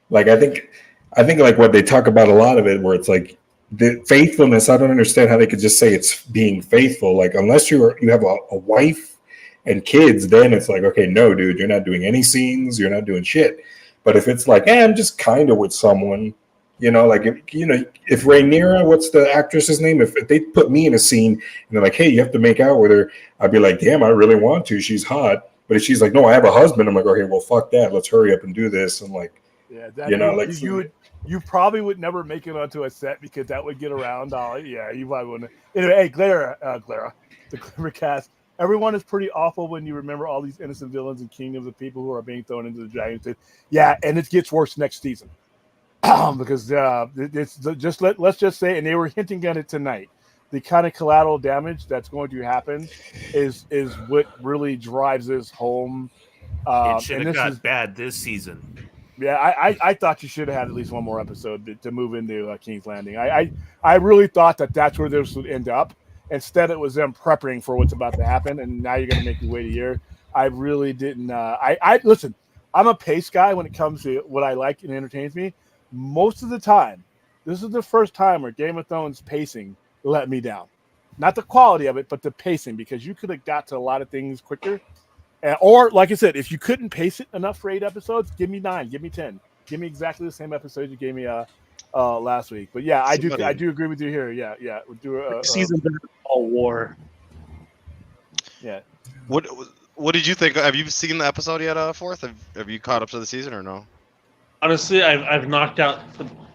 Like I think like what they talk about a lot of it, where it's like the faithfulness. I don't understand how they could just say it's being faithful. Like unless you have a wife and kids, then it's like, okay, no, dude, you're not doing any scenes, you're not doing shit. But if it's like, I'm just kind of with someone, you know, like if Rhaenyra, what's the actress's name? If they put me in a scene and they're like, hey, you have to make out with her, I'd be like, damn, I really want to. She's hot. But if she's like, no, I have a husband, I'm like, okay, well, fuck that. Let's hurry up and do this. And like, you probably would never make it onto a set because that would get around. You probably wouldn't. Anyway, hey, Clara, the Clever cast. Everyone is pretty awful when you remember all these innocent villains and kingdoms of people who are being thrown into the dragon pit. Yeah, and it gets worse next season because it's let's just say, and they were hinting at it tonight. The kind of collateral damage that's going to happen is what really drives this home. It should have got bad this season. Yeah, I thought you should have had at least one more episode to move into King's Landing. I really thought that's where this would end up. Instead, it was them prepping for what's about to happen, and now you're going to make me wait a year. I really didn't. I listen. I'm a pace guy when it comes to what I like and entertains me. Most of the time, this is the first time where Game of Thrones pacing let me down. Not the quality of it, but the pacing, because you could have got to a lot of things quicker. Or, like I said, if you couldn't pace it enough for 8 episodes, give me 9, give me 10, give me exactly the same episode you gave me last week. But yeah, I do agree with you here. Yeah. We'll do season all war. Yeah. What did you think? Have you seen the episode yet, Fourth? Have you caught up to the season or no? Honestly, I've knocked out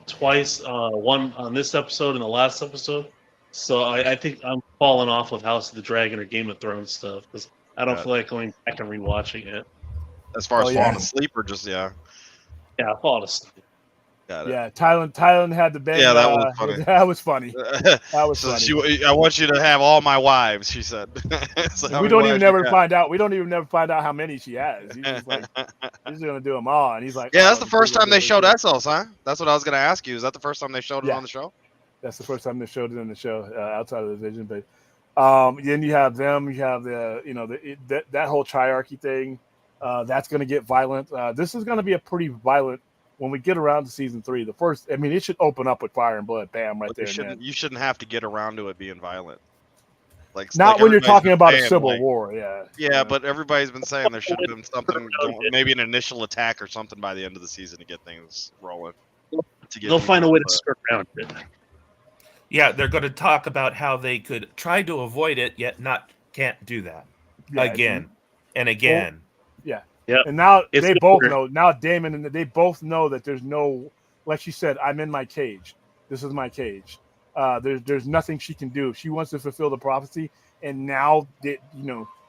twice. One on this episode and the last episode. So I think I'm falling off of House of the Dragon or Game of Thrones stuff because I don't feel like going back and rewatching it. As far as falling asleep or just Yeah, falling asleep. Got it. Yeah, Thailand had the bang. Yeah, that was funny. That was funny. That was So funny. I want you to have all my wives, she said. So how We many don't wives even you never got? find out. We don't even never find out how many she has. He's just like, he's gonna do them all, and he's like, Yeah, oh, that's the first time they showed that. Essos, huh? That's what I was gonna ask you. Is that the first time they showed it Yeah. on the show? That's the first time they showed it in the show outside of the division. But then you have them. You have that whole triarchy thing. That's going to get violent. This is going to be a pretty violent when we get around to season 3. The first, I mean, it should open up with fire and blood, bam, right But there. you shouldn't have to get around to it being violent. Not when you're everybody's talking been about a saying, civil like, war, yeah. Yeah, but everybody's been saying there should have been something, maybe an initial attack or something by the end of the season to get things rolling. They'll find a way to skirt around it. Yeah, they're going to talk about how they could try to avoid it, yet can't do that again and again. Well, yeah. And now It's they both weird. know. Now Damon and they both know that there's no, like she said, I'm in my cage. This is my cage. There's nothing she can do. She wants to fulfill the prophecy, and now that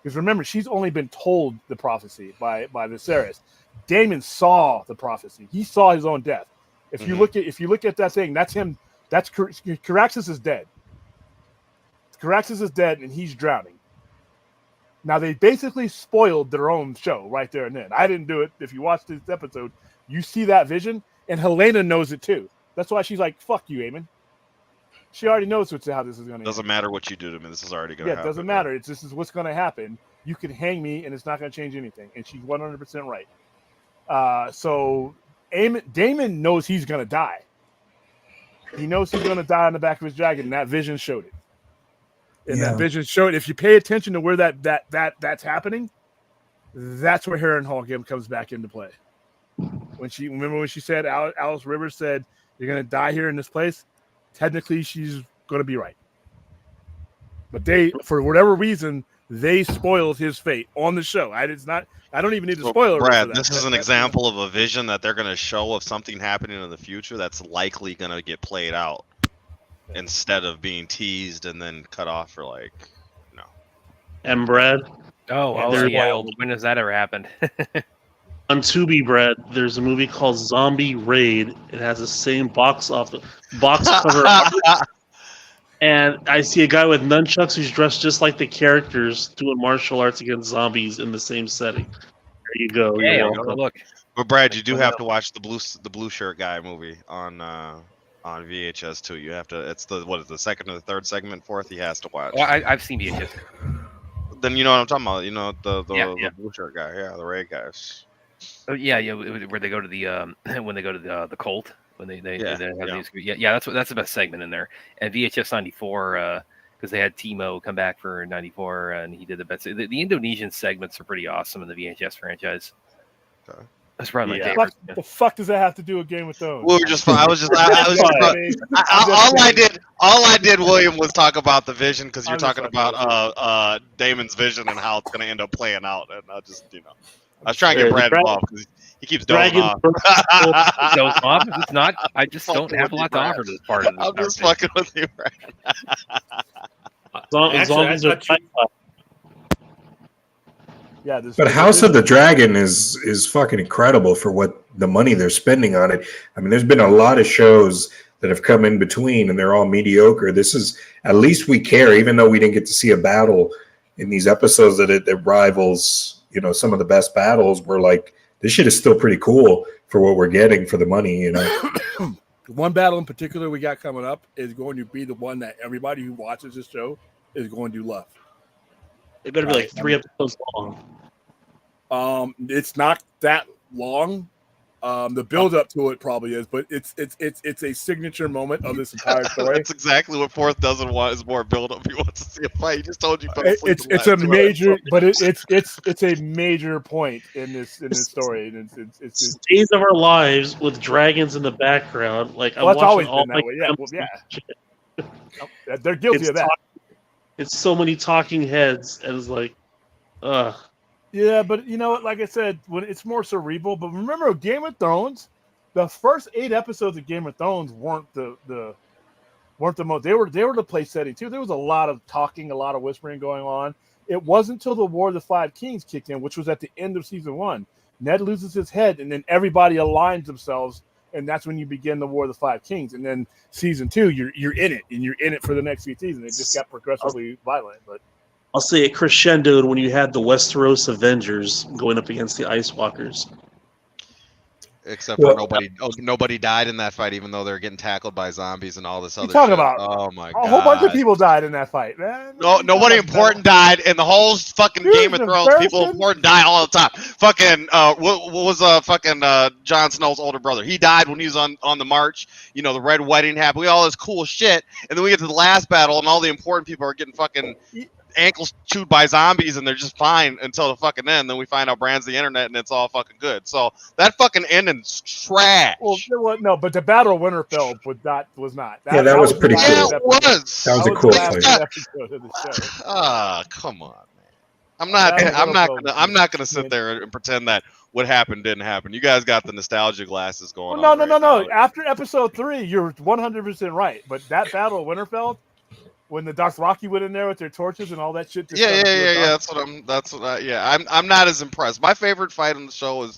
because remember, she's only been told the prophecy by Viserys. Damon saw the prophecy. He saw his own death. If you look at that thing, that's him. That's Caraxes is dead. Caraxes is dead, and he's drowning. Now they basically spoiled their own show right there and then. I didn't do it. If you watch this episode, you see that vision, and Helena knows it too. That's why she's like, "Fuck you, Aemon." She already knows how this is going to. Doesn't matter what you do to me. This is already going to happen. Yeah, it doesn't matter. This is what's going to happen. You can hang me, and it's not going to change anything. And she's 100% right. So Damon knows he's going to die. He knows he's going to die on the back of his dragon, and that vision showed it. And that vision showed, if you pay attention to where that's happening, that's where Harrenhal comes back into play. When she said, Alice Rivers said, "You're going to die here in this place," technically she's going to be right. But they, for whatever reason, they spoiled his fate on the show. I don't even need to spoil it. Brad, this is an example of a vision that they're going to show of something happening in the future that's likely going to get played out instead of being teased and then cut off for And Brad, when has that ever happened? on Tubi, Brad, there's a movie called Zombie Raid. It has the same box cover art. And I see a guy with nunchucks who's dressed just like the characters doing martial arts against zombies in the same setting. There you go. Yeah, You're welcome. look. But Brad, you do have to watch the blue shirt guy movie on VHS too. You have to. It's the second or the third segment, fourth. He has to watch. Well, I've seen VHS. Then you know what I'm talking about. You know the blue shirt guy. Yeah, the raid guys. Oh, yeah, where they go to the when they go to the cult when they have these. That's the best segment in there. And VHS 94 because they had Timo come back for 94 and he did the best. The Indonesian segments are pretty awesome in the VHS franchise. Okay. That's probably my favorite. The fuck does that have to do with Game of Thrones? We were just. All I did, William, was talk about the vision because you're talking about Damon's vision and how it's going to end up playing out, and I just I was trying to get Brad involved because he keeps dozing off. Dozing off? It's not. I just don't have a lot to offer to this part of this. I'm just fucking with you, Brad. Zombies are Yeah, but House of the Dragon is fucking incredible for what the money they're spending on it. I mean, there's been a lot of shows that have come in between, and they're all mediocre. This is at least we care, even though we didn't get to see a battle in these episodes that rivals, some of the best battles. We're like, this shit is still pretty cool for what we're getting for the money. One battle in particular we got coming up is going to be the one that everybody who watches this show is going to love. It better be like 3 episodes long. It's not that long. The build up to it probably is, but it's a signature moment of this entire story. That's exactly what Fourth doesn't want is more build up. He wants to see a fight. He just told you. It's a major, but it's a major point in this story. And it's Days of Our Lives with dragons in the background. Like I'm it's always watching been that way. Yeah. They're guilty of that. It's so many talking heads, and it's like, ugh. Yeah, but you know what? Like I said, when it's more cerebral. But remember, Game of Thrones, the first 8 episodes of Game of Thrones weren't the most. They were the place setting too. There was a lot of talking, a lot of whispering going on. It wasn't until the War of the Five Kings kicked in, which was at the end of season 1. Ned loses his head, and then everybody aligns themselves and that's when you begin the War of the Five Kings. And then season 2, you're in it, and you're in it for the next few seasons. It just got progressively violent. But I'll say it crescendoed when you had the Westeros Avengers going up against the Ice Walkers. Except for nobody died in that fight, even though they're getting tackled by zombies and all this other talking shit. about? Oh my god! A whole bunch of people died in that fight, man. No, nobody important died in the whole fucking Game of Thrones. People important die all the time. Fucking what was fucking Jon Snow's older brother? He died when he was on the march. You know, the Red Wedding happened. We all this cool shit, and then we get to the last battle, and all the important people are getting fucking ankles chewed by zombies, and they're just fine until the fucking end. Then we find out Brand's the internet, and it's all fucking good. So that fucking ending's trash. Well, no, but the Battle of Winterfell was not. That was pretty cool. Yeah, it was. That was a cool fight. Episode of the show. Come on, man. I'm not gonna sit there and pretend that what happened didn't happen. You guys got the nostalgia glasses going on. No. After episode 3, you're 100% right. But that Battle of Winterfell, when the Dothraki went in there with their torches and all that shit. Yeah. I'm not as impressed. My favorite fight on the show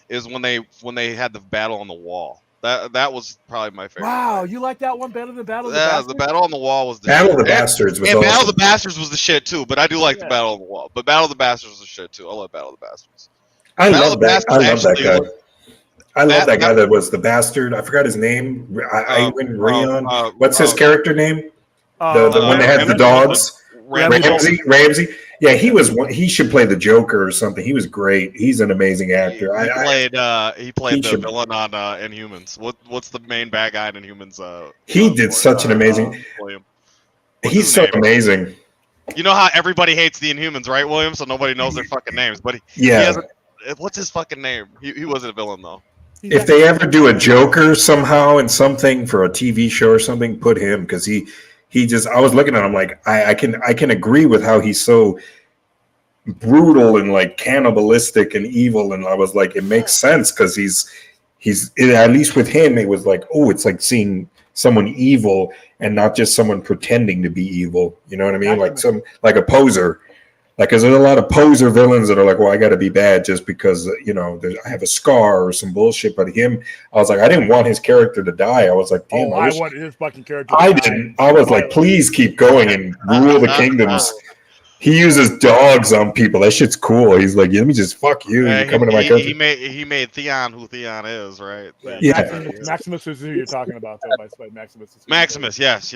is when they had the battle on the wall. That was probably my favorite. Wow, fight. You like that one better than the Battle of the Bastards? The battle on the wall was the Battle shit. of the Bastards was and awesome. Battle of the Bastards was the shit too. But I do like the Battle on the Wall. But Battle of the Bastards was the shit too. I love Battle of the Bastards. I love that guy. I love that guy that was the bastard. I forgot his name. Iwan Rayon. What's his character name? The one that has the dogs. Ramsey. Yeah, he should play the Joker or something. He was great. He's an amazing actor. He played the villain on Inhumans. What's the main bad guy in Inhumans? He did such an amazing. He's so amazing. You know how everybody hates the Inhumans, right, William? So nobody knows their fucking names. But what's his fucking name? He wasn't a villain though. If they ever do a Joker somehow in something for a TV show or something, put him, because he just, I was looking at him like I can agree with how he's so brutal and like cannibalistic and evil, and I was like, it makes sense because he's at least with him it was like, oh, it's like seeing someone evil and not just someone pretending to be evil. You know what I mean? Like a poser. Like, there's a lot of poser villains that are like, well, I got to be bad just because, I have a scar or some bullshit. But him, I was like, I didn't want his character to die. I was like, damn, I wanted his fucking character. I didn't. I was like, please keep going and rule the kingdoms. He uses dogs on people. That shit's cool. He's like, let me just fuck you. You're coming to my country. He made Theon who Theon is, right? Yeah. Maximus is who you're talking about, though. By Maximus. Maximus, yes.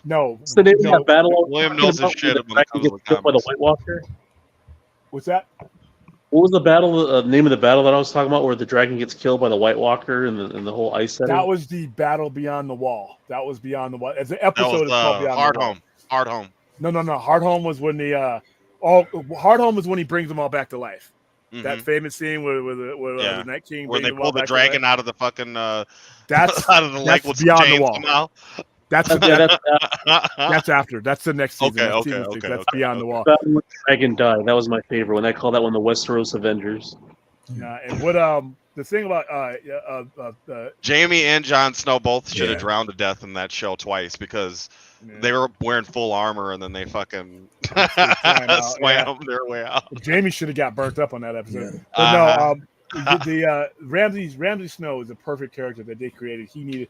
No. What's the name of that battle? William knows his shit when it comes to killed by the White Walker. What's that? What was the battle? Name of the battle that I was talking about, where the dragon gets killed by the White Walker and the whole ice setting? That was the Battle Beyond the Wall. That was Beyond the Wall. As an episode, it's called Beyond the Wall. Hard Home. No. Hardhome was when Hardhome was when he brings them all back to life. Mm-hmm. That famous scene where the Night King, where they pull the dragon out of the fucking that's out of the lake with Beyond chains the Wall. Somehow. That's after. That's the next season. Okay. That's Beyond the Wall. Dragon died. That was my favorite one. I call that one the Westeros Avengers. And what the thing about Jaime and Jon Snow both should have drowned to death in that show twice because they were wearing full armor and then they fucking swam their way out. Jaime should have got burnt up on that episode. But no, Ramsay Snow is a perfect character that they created. He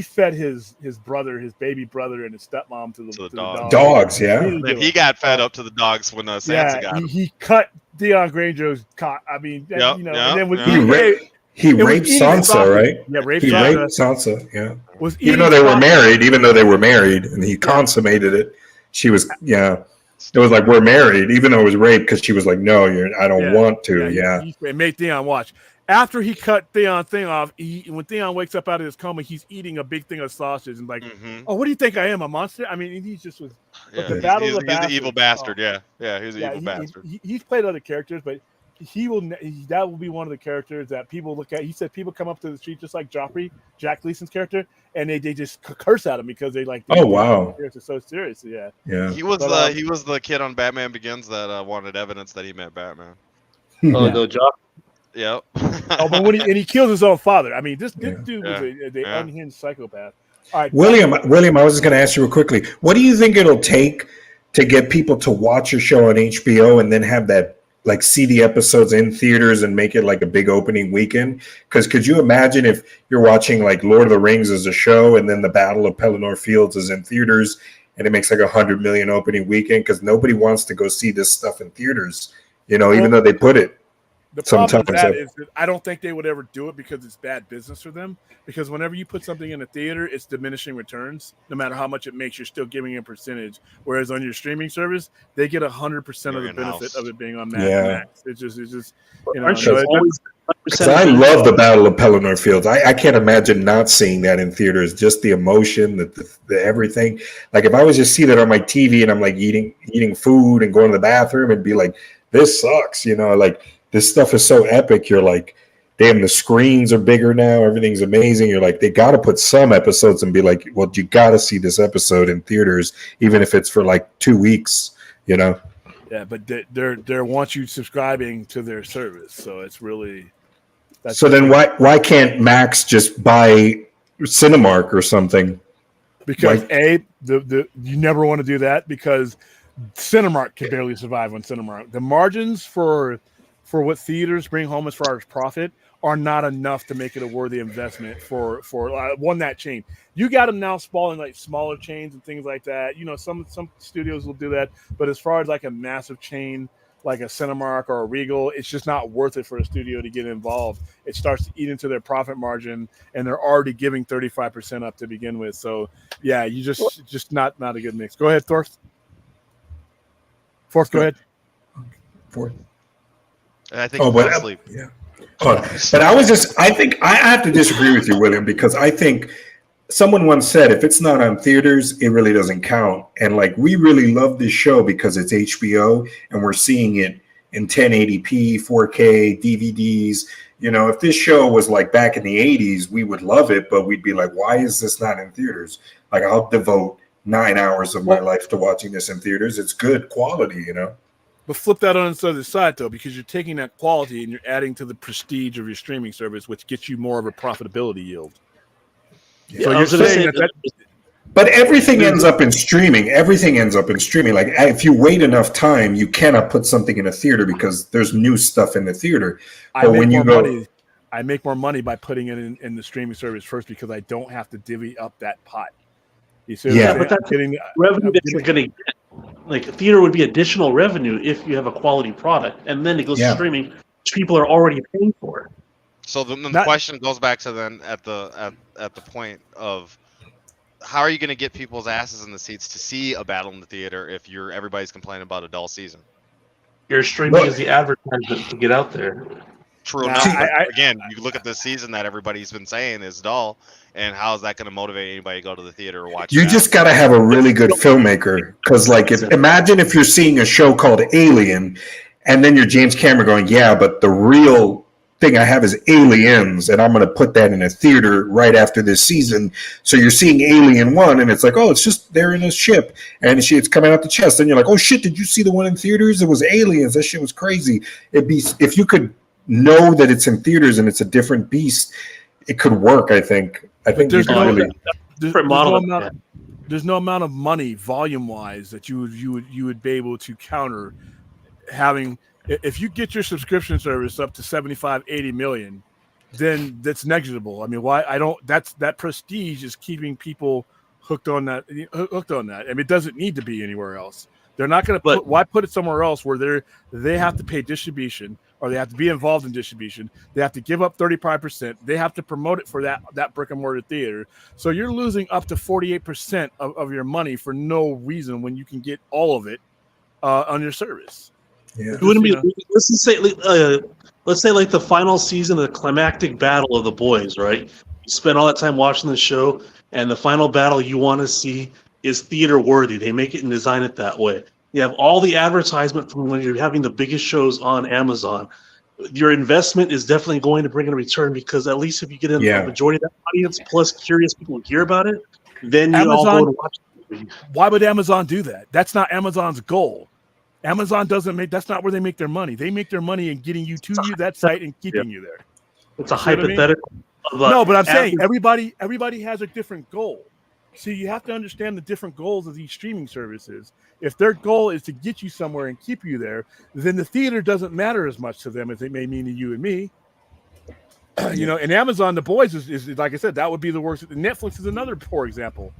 fed his brother, his baby brother, and his stepmom to the dogs. Yeah, he got fed up to the dogs when Sansa got him. He cut Theon Greyjoy's cock. And then he raped Sansa, right? Yeah, raped Sansa. Yeah, even though they were married, and he consummated it. She was It was like, we're married, even though it was rape, because she was like, no, I don't want to. He made Theon watch. After he cut Theon's thing off, when Theon wakes up out of his coma, he's eating a big thing of sausage and like, oh, what do you think I am, a monster? I mean, he's just was. He's the evil bastard. He's an evil bastard. He's played other characters, but that will be one of the characters that people look at. He said people come up to the street just like Joffrey, Jack Gleason's character, and they just curse at him because they like. Oh wow! It's so serious. Yeah. He was the kid on Batman Begins that wanted evidence that he met Batman. No, Joffrey. Yep. But when he kills his own father. I mean, this dude was an unhinged psychopath. All right, William, I was just going to ask you real quickly. What do you think it'll take to get people to watch your show on HBO and then have that like see the episodes in theaters and make it like a big opening weekend? Because could you imagine if you're watching like Lord of the Rings as a show and then the Battle of Pelennor Fields is in theaters and it makes like 100 million opening weekend? Because nobody wants to go see this stuff in theaters, even though they put it. The problem with Sometimes that is that I don't think they would ever do it because it's bad business for them. Because whenever you put something in a theater, it's diminishing returns. No matter how much it makes, you're still giving a percentage. Whereas on your streaming service, they get 100% of the benefit of it being on Max. It's just Aren't you always 'cause I love the Battle of Pelennor Fields. I can't imagine not seeing that in theaters. Just the emotion, the everything. Like if I was just see that on my TV and I'm like eating food and going to the bathroom and be like, this sucks, like. This stuff is so epic. You're like, damn, the screens are bigger now. Everything's amazing. You're like, they got to put some episodes and be like, well, you got to see this episode in theaters, even if it's for like 2 weeks, Yeah, but they want you subscribing to their service, so it's really. So then why can't Max just buy Cinemark or something? Because you never want to do that because Cinemark can barely survive on Cinemark. The margins for what theaters bring home as far as profit are not enough to make it a worthy investment for one that chain. You got them now spawning like smaller chains and things like that. Some studios will do that, but as far as like a massive chain like a Cinemark or a Regal, it's just not worth it for a studio to get involved. It starts to eat into their profit margin, and they're already giving 35% up to begin with. So yeah, you just not a good mix. Go ahead, Thorst. Fourth, go ahead. Fourth. I think asleep. Yeah. But I think I have to disagree with you, William, because I think someone once said if it's not on theaters, it really doesn't count. And like we really love this show because it's HBO and we're seeing it in 1080p, 4K, DVDs. If this show was like back in the 80s, we would love it, but we'd be like, why is this not in theaters? Like I'll devote 9 hours of my life to watching this in theaters. It's good quality, But flip that on the other side, though, because you're taking that quality and you're adding to the prestige of your streaming service, which gets you more of a profitability yield. Yeah, so you're saying that but everything ends up in streaming. Everything ends up in streaming. Like if you wait enough time, you cannot put something in a theater because there's new stuff in the theater. I make more money by putting it in the streaming service first because I don't have to divvy up that pot. You see but that's revenue that you're going to get. Like theater would be additional revenue if you have a quality product, and then it goes to streaming, which people are already paying for. So the question goes back to then at the point of how are you going to get people's asses in the seats to see a battle in the theater if everybody's complaining about a dull season? Your streaming is the advertisement to get out there. True enough. Again, you look at this season that everybody's been saying is dull, and how is that going to motivate anybody to go to the theater or watch? You just got to have a really good filmmaker, because imagine if you're seeing a show called Alien, and then you're James Cameron going, yeah, but the real thing I have is Aliens, and I'm going to put that in a theater right after this season. So you're seeing Alien 1, and it's like, oh, it's just they're in a ship, and it's coming out the chest, and you're like, oh shit, did you see the one in theaters? It was Aliens. That shit was crazy. It'd be if you could know that it's in theaters and it's a different beast, it could work. I think there's no amount of money volume wise that you would be able to counter having. If you get your subscription service up to 75-80 million, then that's negligible. I mean, that prestige is keeping people hooked on that. I mean, it doesn't need to be anywhere else. They're not going to why put it somewhere else where they have to pay distribution, or they have to be involved in distribution. They have to give up 35%. They have to promote it for that brick and mortar theater. So you're losing up to 48% of your money for no reason when you can get all of it on your service. Yeah. It wouldn't be. Let's say like the final season of the climactic battle of the boys, right? You spend all that time watching the show, and the final battle you want to see is theater worthy. They make it and design it that way. You have all the advertisement from when you're having the biggest shows on Amazon. Your investment is definitely going to bring in a return, because at least if you get in the majority of that audience plus curious people hear about it, then you all go to watch it. Why would Amazon do that? That's not Amazon's goal. Amazon that's not where they make their money. They make their money in getting you to that site and keeping you there. It's a hypothetical. No, but I'm saying everybody has a different goal. See, you have to understand the different goals of these streaming services. If their goal is to get you somewhere and keep you there, then the theater doesn't matter as much to them as it may mean to you and me. And Amazon, The Boys is like I said, that would be the worst. Netflix is another poor example.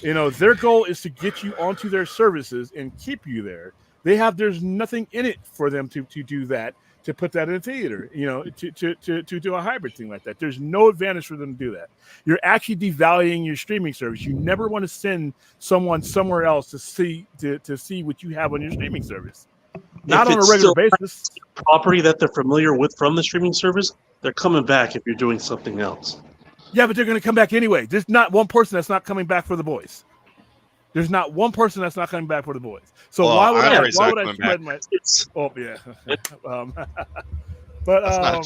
Their goal is to get you onto their services and keep you there. There's nothing in it for them to do that, to put that in a theater, to do a hybrid thing like that. There's no advantage for them to do that. You're actually devaluing your streaming service. You never want to send someone somewhere else to see what you have on your streaming service. Not on a regular basis. Property that they're familiar with from the streaming service, they're coming back if you're doing something else. Yeah, but they're going to come back anyway. There's not one person that's not coming back for The Boys. There's not one person that's not coming back for The Boys. So why would I spread my? Oh yeah, but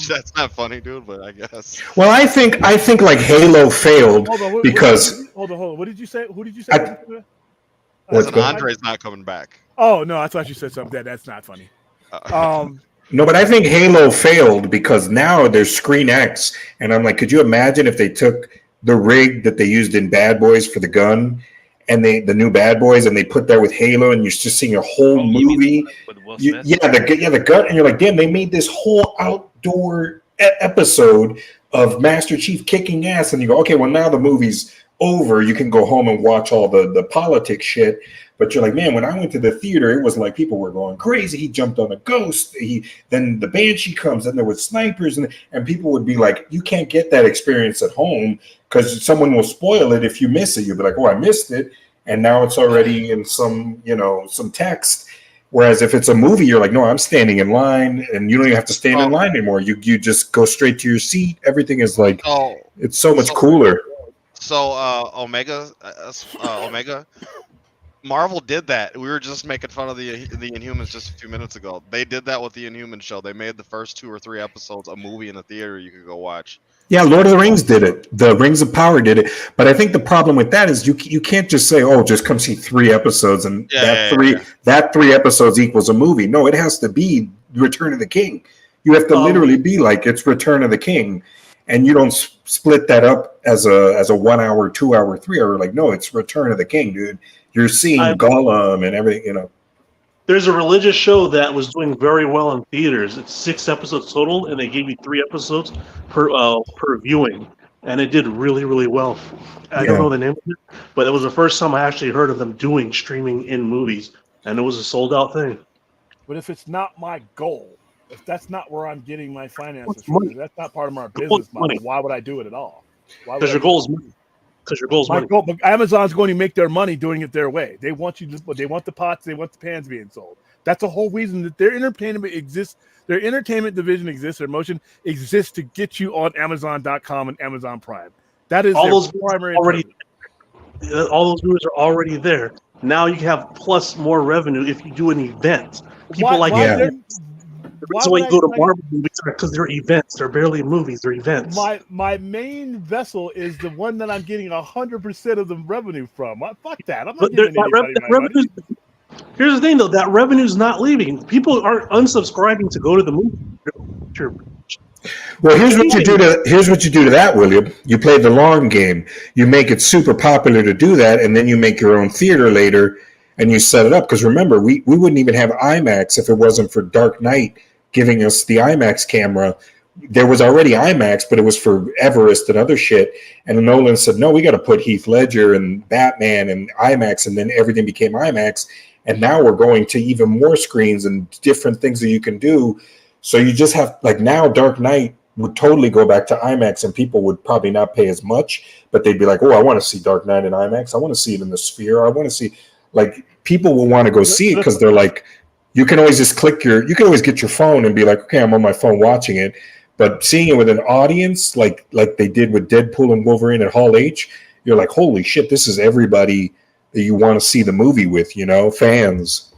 that's not funny, dude. But I guess. Well, I think like Halo failed because. Hold on. What did you say? Who did you say? Andre's not coming back. Oh no, I thought you said something. That's not funny. No, but I think Halo failed because now there's Screen X, and I'm like, could you imagine if they took the rig that they used in Bad Boys for the gun, and the new Bad Boys, and they put that with Halo, and you're just seeing a whole movie. The gun, and you're like, damn, they made this whole outdoor episode of Master Chief kicking ass, and you go, okay, well now the movie's over. You can go home and watch all the politics shit. But you're like, man, when I went to the theater, it was like people were going crazy. He jumped on a ghost. Then the Banshee comes, and there was snipers, and people would be like, you can't get that experience at home because someone will spoil it if you miss it. You'll be like, oh, I missed it, and now it's already in some text. Whereas if it's a movie, you're like, no, I'm standing in line, and you don't even have to stand in line anymore. You just go straight to your seat. Everything is like, it's so much cooler. So Omega. Marvel did that. We were just making fun of the Inhumans just a few minutes ago. They did that with the Inhuman show. They made the first 2 or 3 episodes a movie in the theater you could go watch. Yeah, Lord of the Rings did it. The Rings of Power did it. But I think the problem with that is you can't just say, oh, just come see 3 episodes and that 3 episodes equals a movie. No, it has to be Return of the King. You have to literally be like, it's Return of the King. And you don't split that up as a 1 hour, 2 hour, 3 hour. Like, no, it's Return of the King, dude. You're seeing Gollum and everything, There's a religious show that was doing very well in theaters. It's 6 episodes total, and they gave you 3 episodes per viewing, and it did really, really well. I don't know the name of it, but it was the first time I actually heard of them doing streaming in movies, and it was a sold-out thing. But if it's not my goal, if that's not where I'm getting my finances from, if that's not part of my business model, why would I do it at all? Because your goal is money. Because your goal's money. But Amazon's going to make their money doing it their way. They want they want the pots, they want the pans being sold. That's the whole reason that their entertainment exists. Their entertainment division exists. Their motion exists to get you on Amazon.com and Amazon Prime. That is all their primary. All those movies are already there. Now you have plus more revenue if you do an event. People the reason why you go to Marvel movies because they're events. They're barely movies. They're events. My main vessel is the one that I'm getting 100% of the revenue from. Fuck that. I'm not giving anybody my money. Here's the thing, though. That revenue's not leaving. People aren't unsubscribing to go to the movie. Well, here's what you do to that, William. You play the long game. You make it super popular to do that, and then you make your own theater later, and you set it up. Because remember, we wouldn't even have IMAX if it wasn't for Dark Knight giving us the IMAX camera. There was already IMAX, but it was for Everest and other shit. And Nolan said, no, we got to put Heath Ledger and Batman and IMAX, and then everything became IMAX. And now we're going to even more screens and different things that you can do. So you just have, like, now Dark Knight would totally go back to IMAX, and people would probably not pay as much, but they'd be like, oh, I want to see Dark Knight in IMAX. I want to see it in the Sphere. I want to see, like, people will want to go see it because they're like, you can always just you can always get your phone and be like, okay, I'm on my phone watching it. But seeing it with an audience, like they did with Deadpool and Wolverine at Hall H, you're like, holy shit, this is everybody that you want to see the movie with, fans.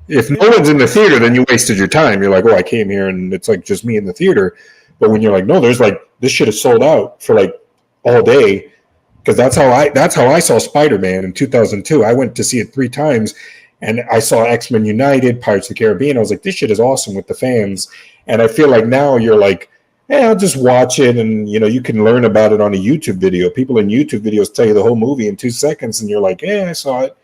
If no one's in the theater, then you wasted your time. You're like, oh, I came here and it's like just me in the theater. But when you're like, no, there's like, this shit is sold out for like all day. Because that's how I saw Spider-Man in 2002. I went to see it 3 times. And I saw X-Men United, Pirates of the Caribbean. I was like, this shit is awesome with the fans. And I feel like now you're like, hey, I'll just watch it, and you can learn about it on a YouTube video. People in YouTube videos tell you the whole movie in 2 seconds, and you're like, hey, I saw it.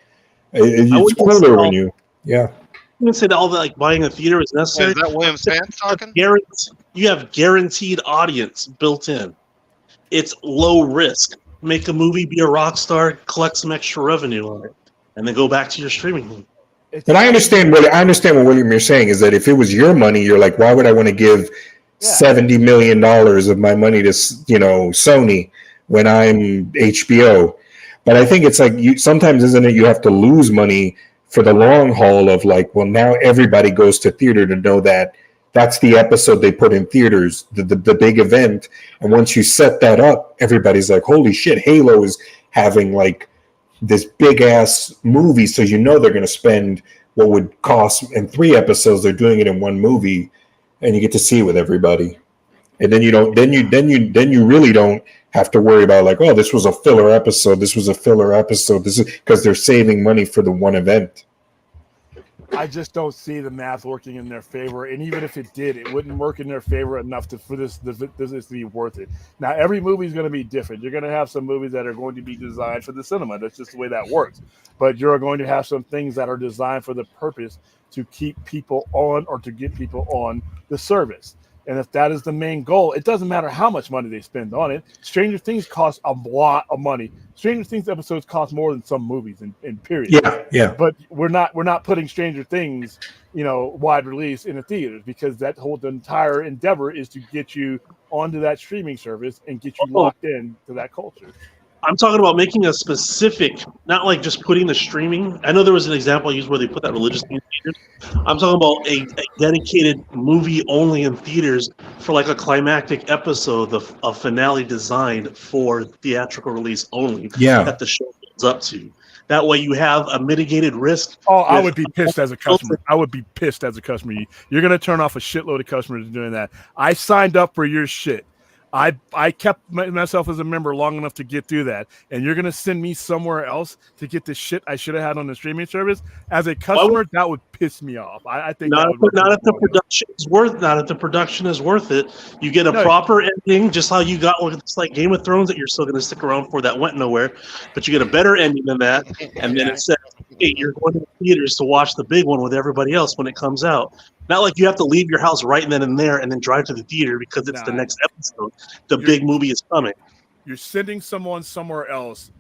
It's cooler when you, yeah. I wouldn't say that all that like buying a theater is necessary. Is that William Sands talking? You have guaranteed audience built in. It's low risk. Make a movie, be a rock star, collect some extra revenue on it, and then go back to your streaming. But I understand what William you're saying is that if it was your money, you're like, why would I want to give $70 million of my money to Sony when I'm HBO? But I think it's like sometimes, isn't it? You have to lose money for the long haul of like, well, now everybody goes to theater to know that that's the episode they put in theaters, the big event. And once you set that up, everybody's like, holy shit, Halo is having like this big ass movie. So they're going to spend what would cost in 3 episodes. They're doing it in 1 movie, and you get to see it with everybody. And then you really don't have to worry about like, oh, this was a filler episode. This was a filler episode. This is because they're saving money for the one event. I just don't see the math working in their favor, and even if it did, it wouldn't work in their favor enough for this to be worth it. Now, every movie is going to be different. You're going to have some movies that are going to be designed for the cinema. That's just the way that works. But you're going to have some things that are designed for the purpose to keep people on or to get people on the service. And if that is the main goal, it doesn't matter how much money they spend on it. Stranger Things costs a lot of money. Stranger Things episodes cost more than some movies in period. Yeah. But we're not putting Stranger Things, wide release in the theaters, because the entire endeavor is to get you onto that streaming service and get you locked in to that culture. I'm talking about making a specific, not like just putting the streaming. I know there was an example I used where they put that religious thing in theaters. I'm talking about a dedicated movie only in theaters for like a climactic episode, a finale designed for theatrical release only. Yeah. That the show builds up to. That way you have a mitigated risk. Oh, I would be pissed as a customer. You're going to turn off a shitload of customers doing that. I signed up for your shit. I kept myself as a member long enough to get through that, and you're gonna send me somewhere else to get the shit I should have had on the streaming service. As a customer, that would piss me off. I think not if the production is worth it. You get a proper ending, just how you got with like Game of Thrones that you're still gonna stick around for that went nowhere, but you get a better ending than that, and then it says, hey, you're going to the theaters to watch the big one with everybody else when it comes out. Not like you have to leave your house right then and there and then drive to the theater because it's the next episode. The big movie is coming. You're sending someone somewhere else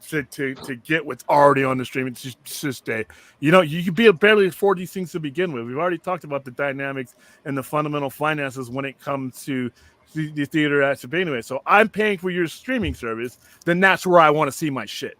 to get what's already on the streaming system. You can be barely afford these things to begin with. We've already talked about the dynamics and the fundamental finances when it comes to the theater aspect anyway. So I'm paying for your streaming service, then that's where I want to see my shit.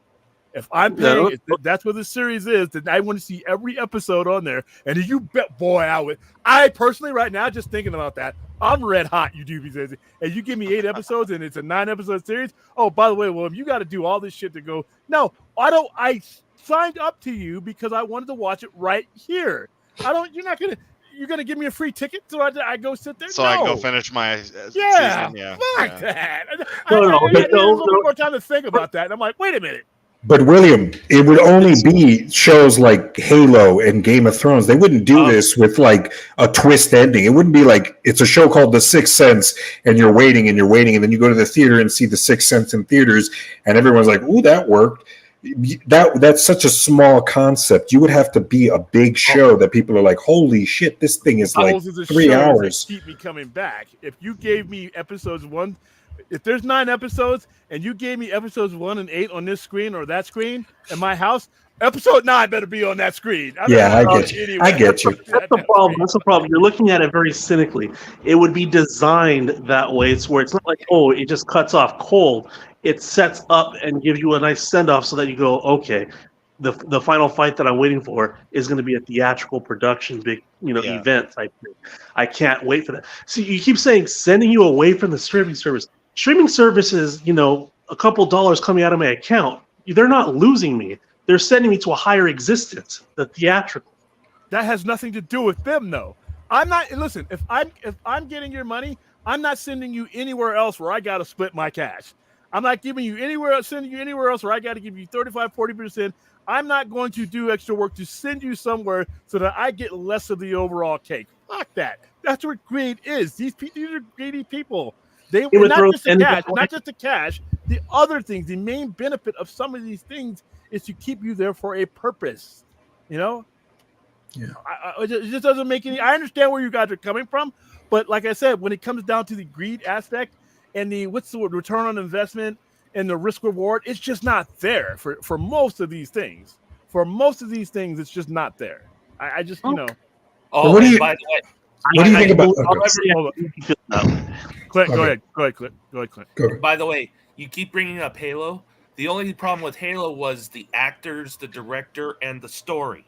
If I'm paying, if that's what the series is, then I want to see every episode on there. And you bet, boy, I personally right now, just thinking about that, I'm red hot. You do because and you give me 8 episodes and it's a 9-episode series. Oh, by the way, William, you got to do all this shit to go. No, I don't. I signed up to you because I wanted to watch it right here. You're gonna give me a free ticket so I go sit there. So I can go finish my season. Yeah, fuck that. I need a little more time to think about that. And I'm like, wait a minute. But William, it would only be shows like Halo and Game of Thrones. They wouldn't do this with like a twist ending. It wouldn't be like it's a show called The Sixth Sense and you're waiting, and then you go to the theater and see The Sixth Sense in theaters, and everyone's like, "Ooh, that worked." That's such a small concept. You would have to be a big show that people are like, "Holy shit, this thing is like 3 hours." Keep me coming back. If you gave me episodes 1. If there's 9 episodes and you gave me episodes 1 and 8 on this screen or that screen in my house, episode 9 better be on that screen. I get you. Anyway. I get you. That's the problem. That's the problem. You're looking at it very cynically. It would be designed that way. It's where it's not like, oh, it just cuts off cold. It sets up and gives you a nice send off so that you go, okay, the final fight that I'm waiting for is going to be a theatrical production, big event type thing. I can't wait for that. See, you keep saying sending you away from the streaming service. Streaming services, a couple dollars coming out of my account, they're not losing me. They're sending me to a higher existence, the theatrical. That has nothing to do with them, though. I'm not. Listen, if I'm getting your money, I'm not sending you anywhere else where I got to split my cash. I'm not sending you anywhere else where I got to give you 35, 40%. I'm not going to do extra work to send you somewhere so that I get less of the overall cake. Fuck that. That's what greed is. These are greedy people. They Game of not Thrones just the ends cash, up not just the cash. The other things, the main benefit of some of these things is to keep you there for a purpose. You know, Yeah. it just doesn't make any. I understand where you guys are coming from, but like I said, when it comes down to the greed aspect and the what's the word, return on investment and the risk reward, it's just not there for most of these things. For most of these things, it's just not there. I just Oh, what do and you by the way, what do you think about? I'll Okay. never- hold on. you feel that way. Clint, go Okay. ahead. Go ahead, Clint. Go ahead, Clint. Go. by the way, you keep bringing up Halo. The only problem with Halo was the actors, the director, and the story.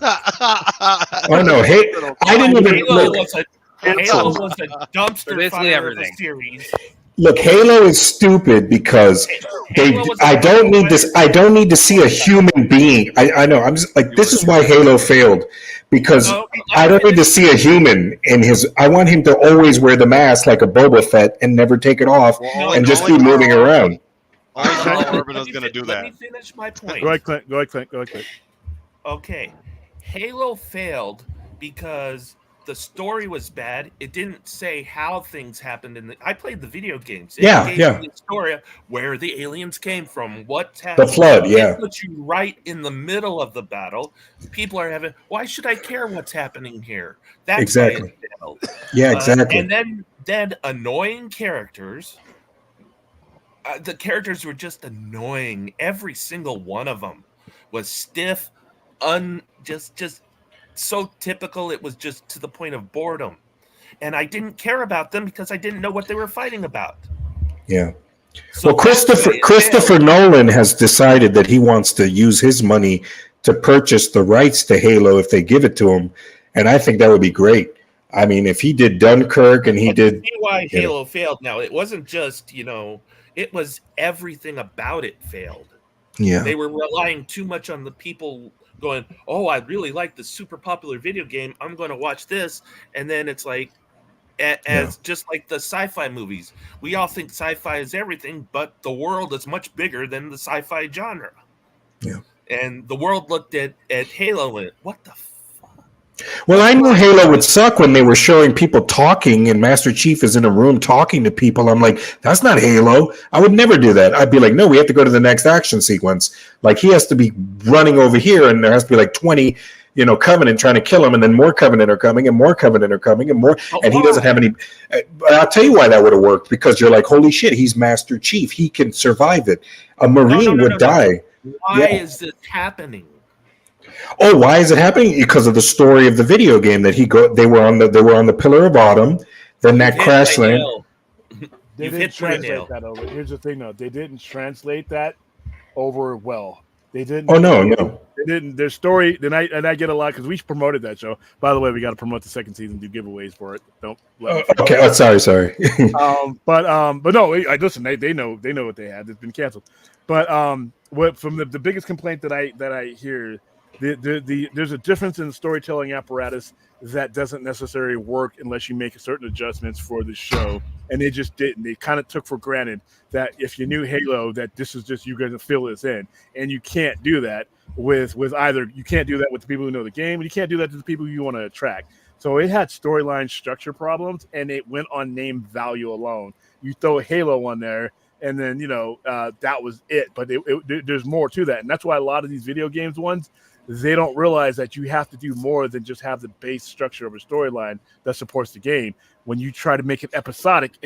Oh no, hey, I didn't even Halo look. was a dumpster Basically fire everything. of a series. Look, Halo is stupid because Halo was I a don't need this. better- I don't need to see a human being. I know. I'm just like, this is why Halo failed, because No, I don't need to see a human in his. I want him to always wear the mask like a Boba Fett and never take it off No, and just only be moving around. Only Carl Let Urban me is going to do Let that. me finish my point. Go ahead, Clint. Go ahead, Clint. Go ahead, Clint. Okay, Halo failed because the story was bad. It didn't say how things happened I played the video games. It Yeah, gave yeah. you the story of where the aliens came from, what's happening. The flood, yeah. It puts you right in the middle of the battle. People are having, why should I care what's happening here? That's Exactly. why it failed. Yeah, exactly. And then annoying characters. The characters were just annoying. Every single one of them was stiff, just so typical. It was just to the point of boredom, and I didn't care about them because I didn't know what they were fighting about. Yeah. So Well, Christopher Nolan has decided that he wants to use his money to purchase the rights to Halo if they give it to him, and I think that would be great. I mean, if he did Dunkirk and he did, see why Halo failed. Now it wasn't just it was everything about it failed. yeah, They were relying too much on the people going, oh, I really like this super popular video game. I'm going to watch this. And then it's like, just like the sci-fi movies, we all think sci-fi is everything, but the world is much bigger than the sci-fi genre. Yeah. And the world looked at Halo and went, what the fuck? Well, I knew Halo would suck when they were showing people talking and Master Chief is in a room talking to people. I'm like, that's not Halo. I would never do that. I'd be like, no, we have to go to the next action sequence. Like, he has to be running over here and there has to be like 20, Covenant trying to kill him, and then more Covenant are coming and more Covenant are coming and more. And he doesn't have any. But I'll tell you why that would have worked, because you're like, holy shit, he's Master Chief. He can survive it. A Marine would die. Why is this happening? Oh, why is it happening? Because of the story of the video game that they were on the Pillar of Autumn, then that crash land. They didn't translate that over. Here's the thing, though. They didn't translate that over well. They didn't. Oh no. They didn't. Their story. And I get a lot because we promoted that show. By the way, we got to promote the second season. Do giveaways for it. Don't. Okay. Oh, sorry. But no. Listen. They know what they had. It's been canceled. But what from the biggest complaint that I hear. There's a difference in the storytelling apparatus that doesn't necessarily work unless you make certain adjustments for the show, and they just didn't. They kind of took for granted that if you knew Halo, that this is just you're going to fill this in, and you can't do that with either. You can't do that with the people who know the game, and you can't do that to the people you want to attract. So it had storyline structure problems, and it went on name value alone. You throw Halo on there, and then that was it. But there's more to that, and that's why a lot of these video games ones. They don't realize that you have to do more than just have the base structure of a storyline that supports the game. When you try to make it episodic,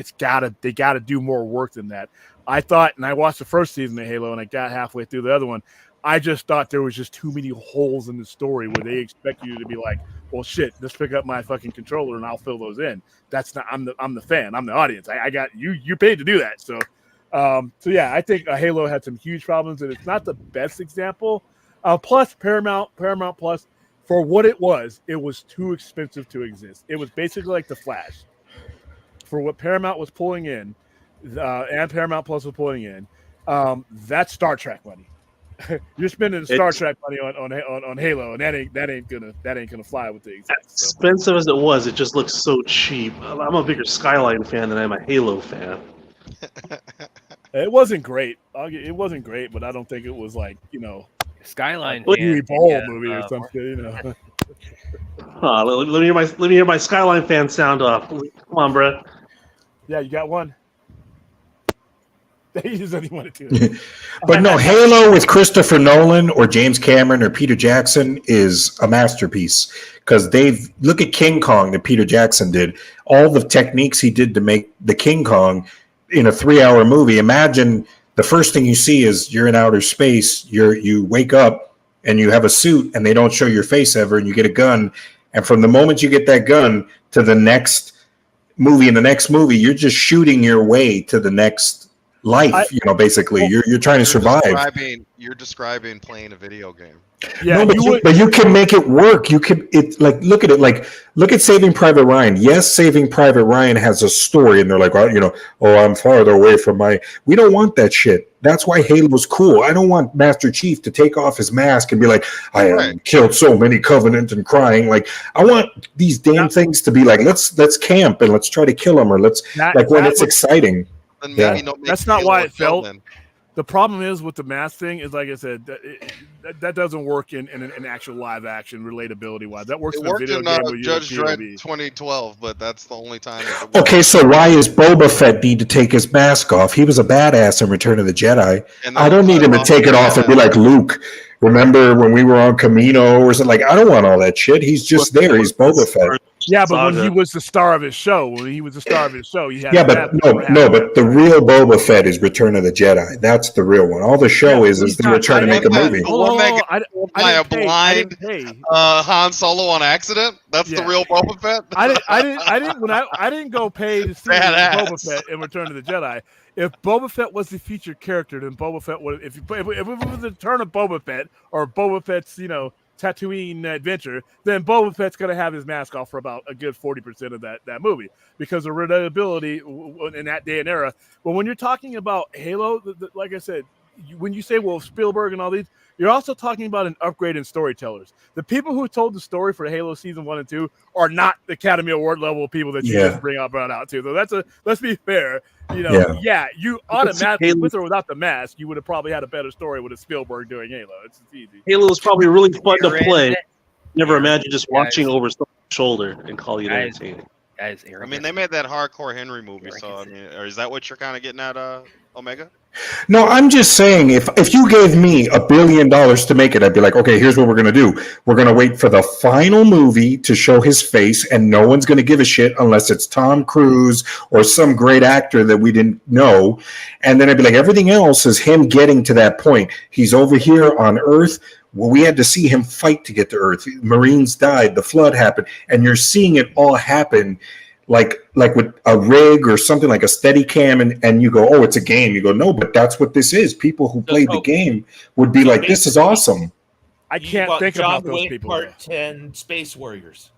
they gotta do more work than that. I thought, and I watched the first season of Halo, and I got halfway through the other one. I just thought there was just too many holes in the story where they expect you to be like, well, shit, let's pick up my fucking controller and I'll fill those in. That's not. I'm the fan. I'm the audience. I got you. You're paid to do that. So yeah, I think Halo had some huge problems, and it's not the best example. Plus Paramount Plus, for what it was too expensive to exist. It was basically like The Flash. For what Paramount was pulling in, and Paramount Plus was pulling in, that's Star Trek money. You're spending Star Trek money on Halo, and that ain't gonna fly with the exact. Expensive as it was, it just looks so cheap. I'm a bigger Skyline fan than I'm a Halo fan. It wasn't great. It wasn't great, but I don't think it was like Skyline Bowl movie or something. Let me hear my Skyline fan sound off. Come on, bro. Yeah, you got one. He doesn't want to do it. But no, Halo with Christopher Nolan or James Cameron or Peter Jackson is a masterpiece because look at King Kong that Peter Jackson did. All the techniques he did to make the King Kong in a 3-hour movie. Imagine the first thing you see is you're in outer space. You wake up and you have a suit and they don't show your face ever, and you get a gun. And from the moment you get that gun to the next movie, you're just shooting your way to the next life. Basically, you're trying to survive. You're describing playing a video game. Yeah, no, but you can make it work. You can look at it like look at Saving Private Ryan. Yes, Saving Private Ryan has a story, and they're like, well, I'm farther away from we don't want that shit. That's why Halo's cool. I don't want Master Chief to take off his mask and be like, I have killed so many Covenant and crying. Like, I want these damn things to be like, let's camp and let's try to kill them, or when it's exciting. That's not why it felt. The problem is with the mask thing is, like I said, that doesn't work in an actual live action relatability wise. That works in a video game with Judge Dredd 2012, but that's the only time. Okay, so why is Boba Fett need to take his mask off? He was a badass in Return of the Jedi. I don't need him to take it off and be like Luke. Remember when we were on Camino or something? Like, I don't want all that shit. He's just there. He's Boba Fett. Yeah, but when he was the star of his show, he had but but the real Boba Fett is Return of the Jedi. That's the real one. All the show is they were trying to make a movie. By a blind Han Solo on accident. That's the real Boba Fett. I didn't go pay to see Boba Fett in Return of the Jedi. If Boba Fett was the featured character, then Boba Fett would. If it was the turn of Boba Fett or Boba Fett's Tatooine adventure, then Boba Fett's going to have his mask off for about a good 40% of that movie because of relatability in that day and era. But when you're talking about Halo, like I said, when you say, well, Spielberg and all these, you're also talking about an upgrade in storytellers. The people who told the story for Halo season 1 and 2 are not the Academy Award level people that you just bring out too. So let's be fair. You automatically, with or without the mask, you would have probably had a better story with a Spielberg doing Halo. It's easy. Halo is probably really fun to play. Never imagine just watching over someone's shoulder and calling it entertaining. Guys, I mean, they made that Hardcore Henry movie, so I mean, or is that what you're kind of getting at, Omega? No, I'm just saying if you gave me $1 billion to make it, I'd be like, okay, here's what we're going to do. We're going to wait for the final movie to show his face, and no one's going to give a shit unless it's Tom Cruise or some great actor that we didn't know. And then I'd be like, everything else is him getting to that point. He's over here on Earth. Well, we had to see him fight to get to Earth. Marines died. The flood happened. And you're seeing it all happen like with a rig or something like a Steadicam, and you go, oh, it's a game. You go, no, but that's what this is. People who played the game would be like, this is awesome. I can't think about those people. Part 10 Space Warriors.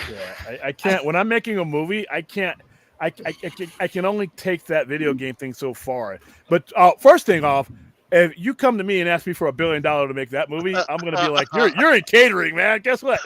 Yeah, I can't. When I'm making a movie, I can't. I can only take that video game thing so far. But first thing off, if you come to me and ask me for $1 billion to make that movie, I'm gonna be like, you're in catering, man. Guess what?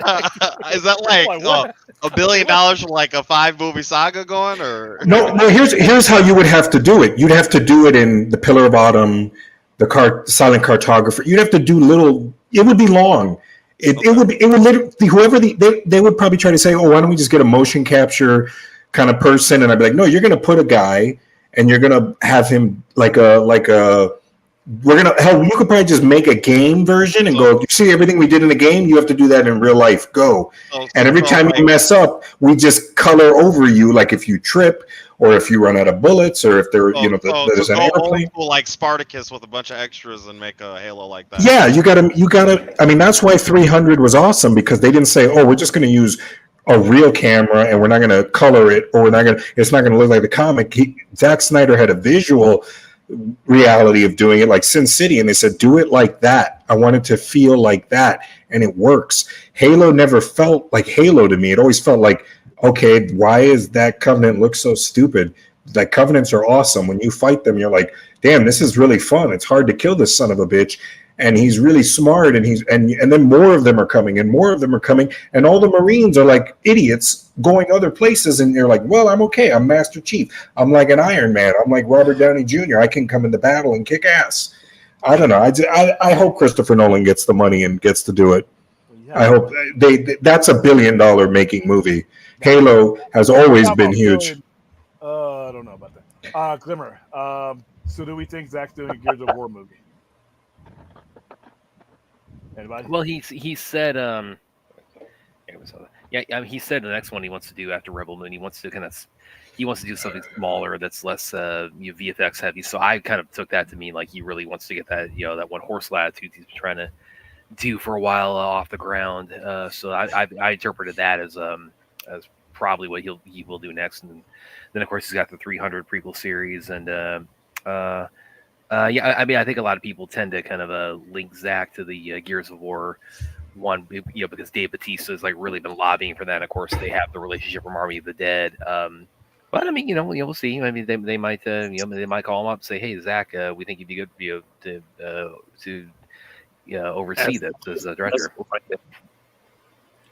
Is that like $1 billion for like a 5-movie saga going, or no? Here's how you would have to do it. You'd have to do it in the Pillar of Autumn, the Silent Cartographer. You'd have to do little. It would be long. It would literally whoever they would probably try to say, oh, why don't we just get a motion capture kind of person? And I'd be like, no, you're gonna put a guy and you're gonna have him like a. You could probably just make a game version and go, you see everything we did in the game, you have to do that in real life. Go. And every time you mess up, we just color over you, like if you trip or if you run out of bullets or if there's an airplane. Like Spartacus with a bunch of extras and make a Halo like that. Yeah, you gotta I mean, that's why 300 was awesome, because they didn't say, oh, we're just gonna use a real camera and we're not gonna color it, or it's not gonna look like the comic. Zack Snyder had a visual reality of doing it like Sin City, and they said, do it like that. I want it to feel like that, and it works. Halo never felt like Halo to me. It always felt like, okay, why is that Covenant look so stupid? Like, Covenants are awesome. When you fight them, you're like, damn, this is really fun. It's hard to kill this son of a bitch, and he's really smart, and and then more of them are coming, and more of them are coming, and all the Marines are like idiots going other places, and you're like, well, I'm okay. I'm Master Chief. I'm like an Iron Man. I'm like Robert Downey Jr. I can come into battle and kick ass. I don't know. I hope Christopher Nolan gets the money and gets to do it. I hope that's $1 billion making movie. Halo has always been huge. I don't know about that. Glimmer. So do we think Zach's doing a Gears of War movie? Anybody? Well, he said he said the next one he wants to do after Rebel Moon, he wants to do something smaller that's less VFX heavy. So I kind of took that to mean like he really wants to get that that one horse attitude he's been trying to do for a while off the ground. So I interpreted that as probably what he will do next. And then of course he's got the 300 prequel series and I mean I think a lot of people tend to kind of link Zach to the Gears of War one, because Dave Bautista has like really been lobbying for that. And of course, they have the relationship from Army of the Dead. But I mean, we'll see. I mean, they might, they might call him up and say, "Hey, Zach, we think you'd be good for you to oversee this as a director."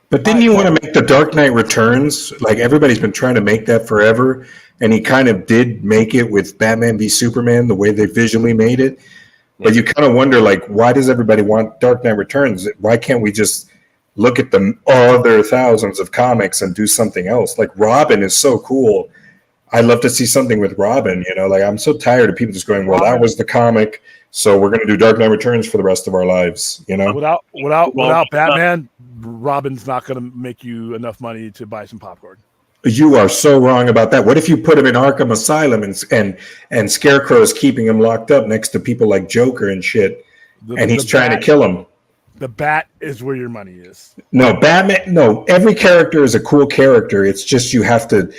But didn't you want to make the Dark Knight Returns? Like everybody's been trying to make that forever, and he kind of did make it with Batman v Superman, the way they visually made it. But you kind of wonder, like, why does everybody want Dark Knight Returns? Why can't we just look at the other thousands of comics and do something else? Like, Robin is so cool. I'd love to see something with Robin, Like, I'm so tired of people just going, well, that was the comic, so we're going to do Dark Knight Returns for the rest of our lives, Without Batman, Robin's not going to make you enough money to buy some popcorn. You are so wrong about that. What if you put him in Arkham Asylum and Scarecrow is keeping him locked up next to people like Joker and shit, and he's trying to kill him? The Bat is where your money is. No, Batman. No, every character is a cool character. It's just you have to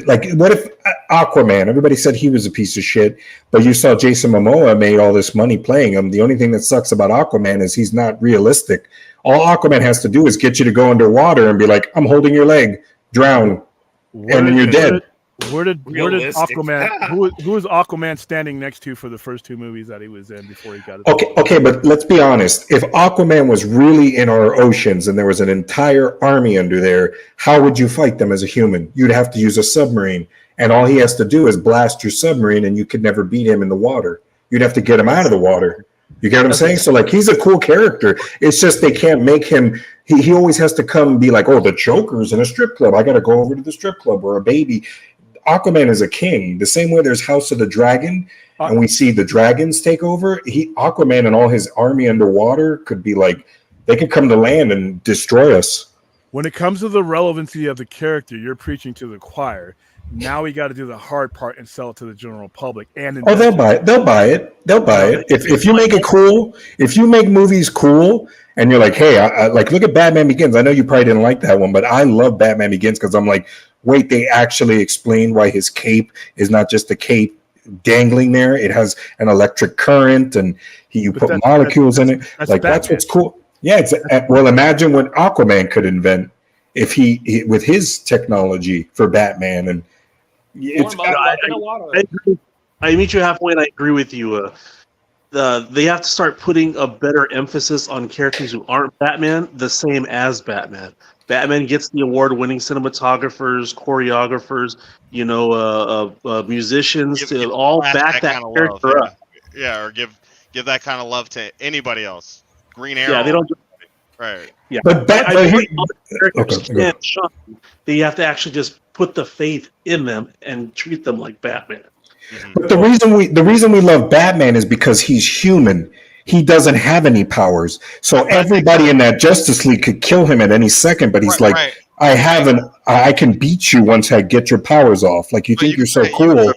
like. What if Aquaman? Everybody said he was a piece of shit, but you saw Jason Momoa made all this money playing him. The only thing that sucks about Aquaman is he's not realistic. All Aquaman has to do is get you to go underwater and be like, "I'm holding your leg, drown." And then you're dead. Where did Aquaman? Who is Aquaman standing next to for the first two movies that he was in before he got it? Okay, but let's be honest. If Aquaman was really in our oceans and there was an entire army under there, how would you fight them as a human? You'd have to use a submarine, and all he has to do is blast your submarine, and you could never beat him in the water. You'd have to get him out of the water. You get what I'm saying? So, like, he's a cool character. It's just they can't make him. He always has to come and be like, oh, the Joker's in a strip club. I got to go over to the strip club, or a baby. Aquaman is a king. The same way there's House of the Dragon, and we see the dragons take over. Aquaman and all his army underwater could be like, they could come to land and destroy us. When it comes to the relevancy of the character, you're preaching to the choir. Now we got to do the hard part and sell it to the general public. And they'll buy it. They'll buy it. If you make it cool, if you make movies cool, and you're like, hey, I like, look at Batman Begins. I know you probably didn't like that one, but I love Batman Begins because I'm like, wait, they actually explain why his cape is not just a cape dangling there. It has an electric current, and you put molecules in it. That's what's cool. Yeah, well, imagine what Aquaman could invent if he with his technology for Batman. And I meet you halfway, and I agree with you. They have to start putting a better emphasis on characters who aren't Batman, the same as Batman. Batman gets the award-winning cinematographers, choreographers, musicians to all back that character up. Yeah, or give that kind of love to anybody else. Green Arrow. Yeah, they don't. Right. Yeah, but they have to actually just put the faith in them and treat them like Batman. Mm-hmm. But the reason we love Batman is because he's human. He doesn't have any powers. So everybody in that Justice League could kill him at any second, but he's I can beat you once I get your powers off. Like, you think you're so cool,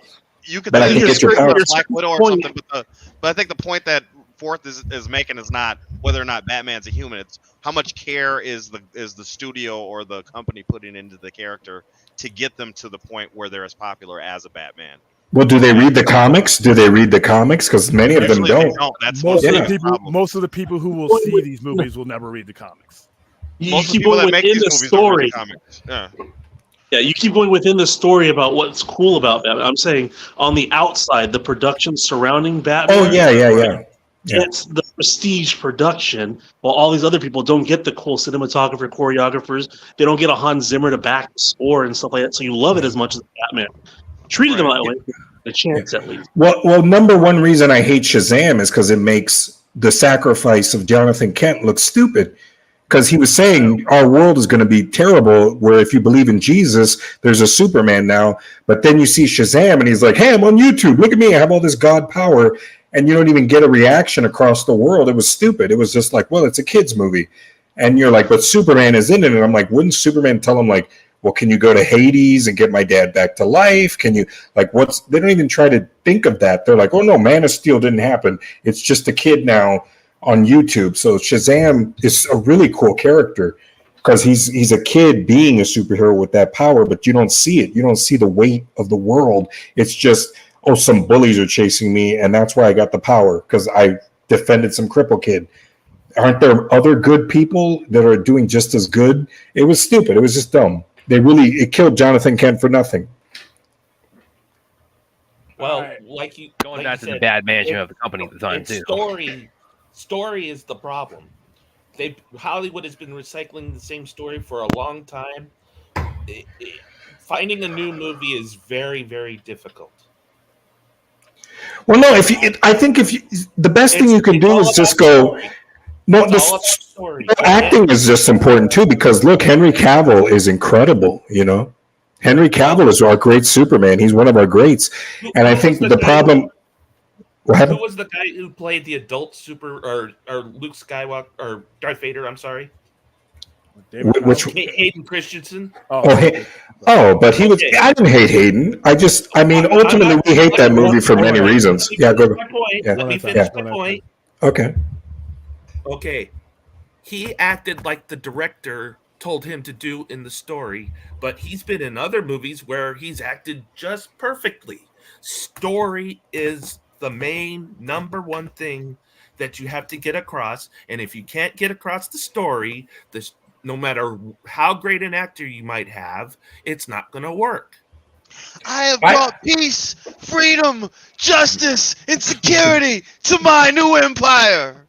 but I can get your powers. Black Widow or something. But I think the point that Forth is making is not whether or not Batman's a human. It's how much care is the studio or the company putting into the character to get them to the point where they're as popular as a Batman. Well, do they read the comics? Because many of them don't. That's most of the people who will see these movies will never read the comics. You keep going within the story. Yeah, you keep going within the story about what's cool about Batman. I'm saying on the outside, the production surrounding Batman. Oh, yeah. It's the prestige production, while all these other people don't get the cool cinematographer, choreographers. They don't get a Hans Zimmer to back the score and stuff like that. So you love it as much as Batman. Treated them that way, a chance at least. Well, number one reason I hate Shazam is because it makes the sacrifice of Jonathan Kent look stupid. because he was saying our world is going to be terrible, where if you believe in Jesus, there's a Superman now. But then you see Shazam and he's like, hey, I'm on YouTube. Look at me. I have all this God power. And you don't even get a reaction across the world. It was stupid. It was just like, well, it's a kid's movie. And you're like, but Superman is in it. And I'm like, wouldn't Superman tell him, like, well, can you go to Hades and get my dad back to life? Can you, like, what's, they don't even try to think of that. They're like, oh, no, Man of Steel didn't happen. It's just a kid now on YouTube. So Shazam is a really cool character because he's a kid being a superhero with that power, but you don't see it. You don't see the weight of the world. It's just, oh, some bullies are chasing me, and that's why I got the power, because I defended some cripple kid. Aren't there other good people that are doing just as good? It was stupid. It was just dumb. It killed Jonathan Kent for nothing. Well, like you Going like back you to the said, bad management of the company at the time too. Story is the problem. Hollywood has been recycling the same story for a long time. Finding a new movie is very, very difficult. Well, no, I think the best thing you can do is just go. No, acting is just important too, because look, Henry Cavill is incredible. You know, Henry Cavill is our great Superman. He's one of our greats, and I think the problem. Who was the guy who played the adult or Luke Skywalker or Darth Vader? I'm sorry. Hayden Christensen. But he was. I didn't hate Hayden. Ultimately, we hate that movie for many reasons. Yeah, go. Let me finish my point. Okay. Okay. He acted like the director told him to do in the story, but he's been in other movies where he's acted just perfectly. Story is the main number one thing that you have to get across, and if you can't get across the story, no matter how great an actor you might have, it's not going to work. I have brought peace, freedom, justice, and security to my new empire.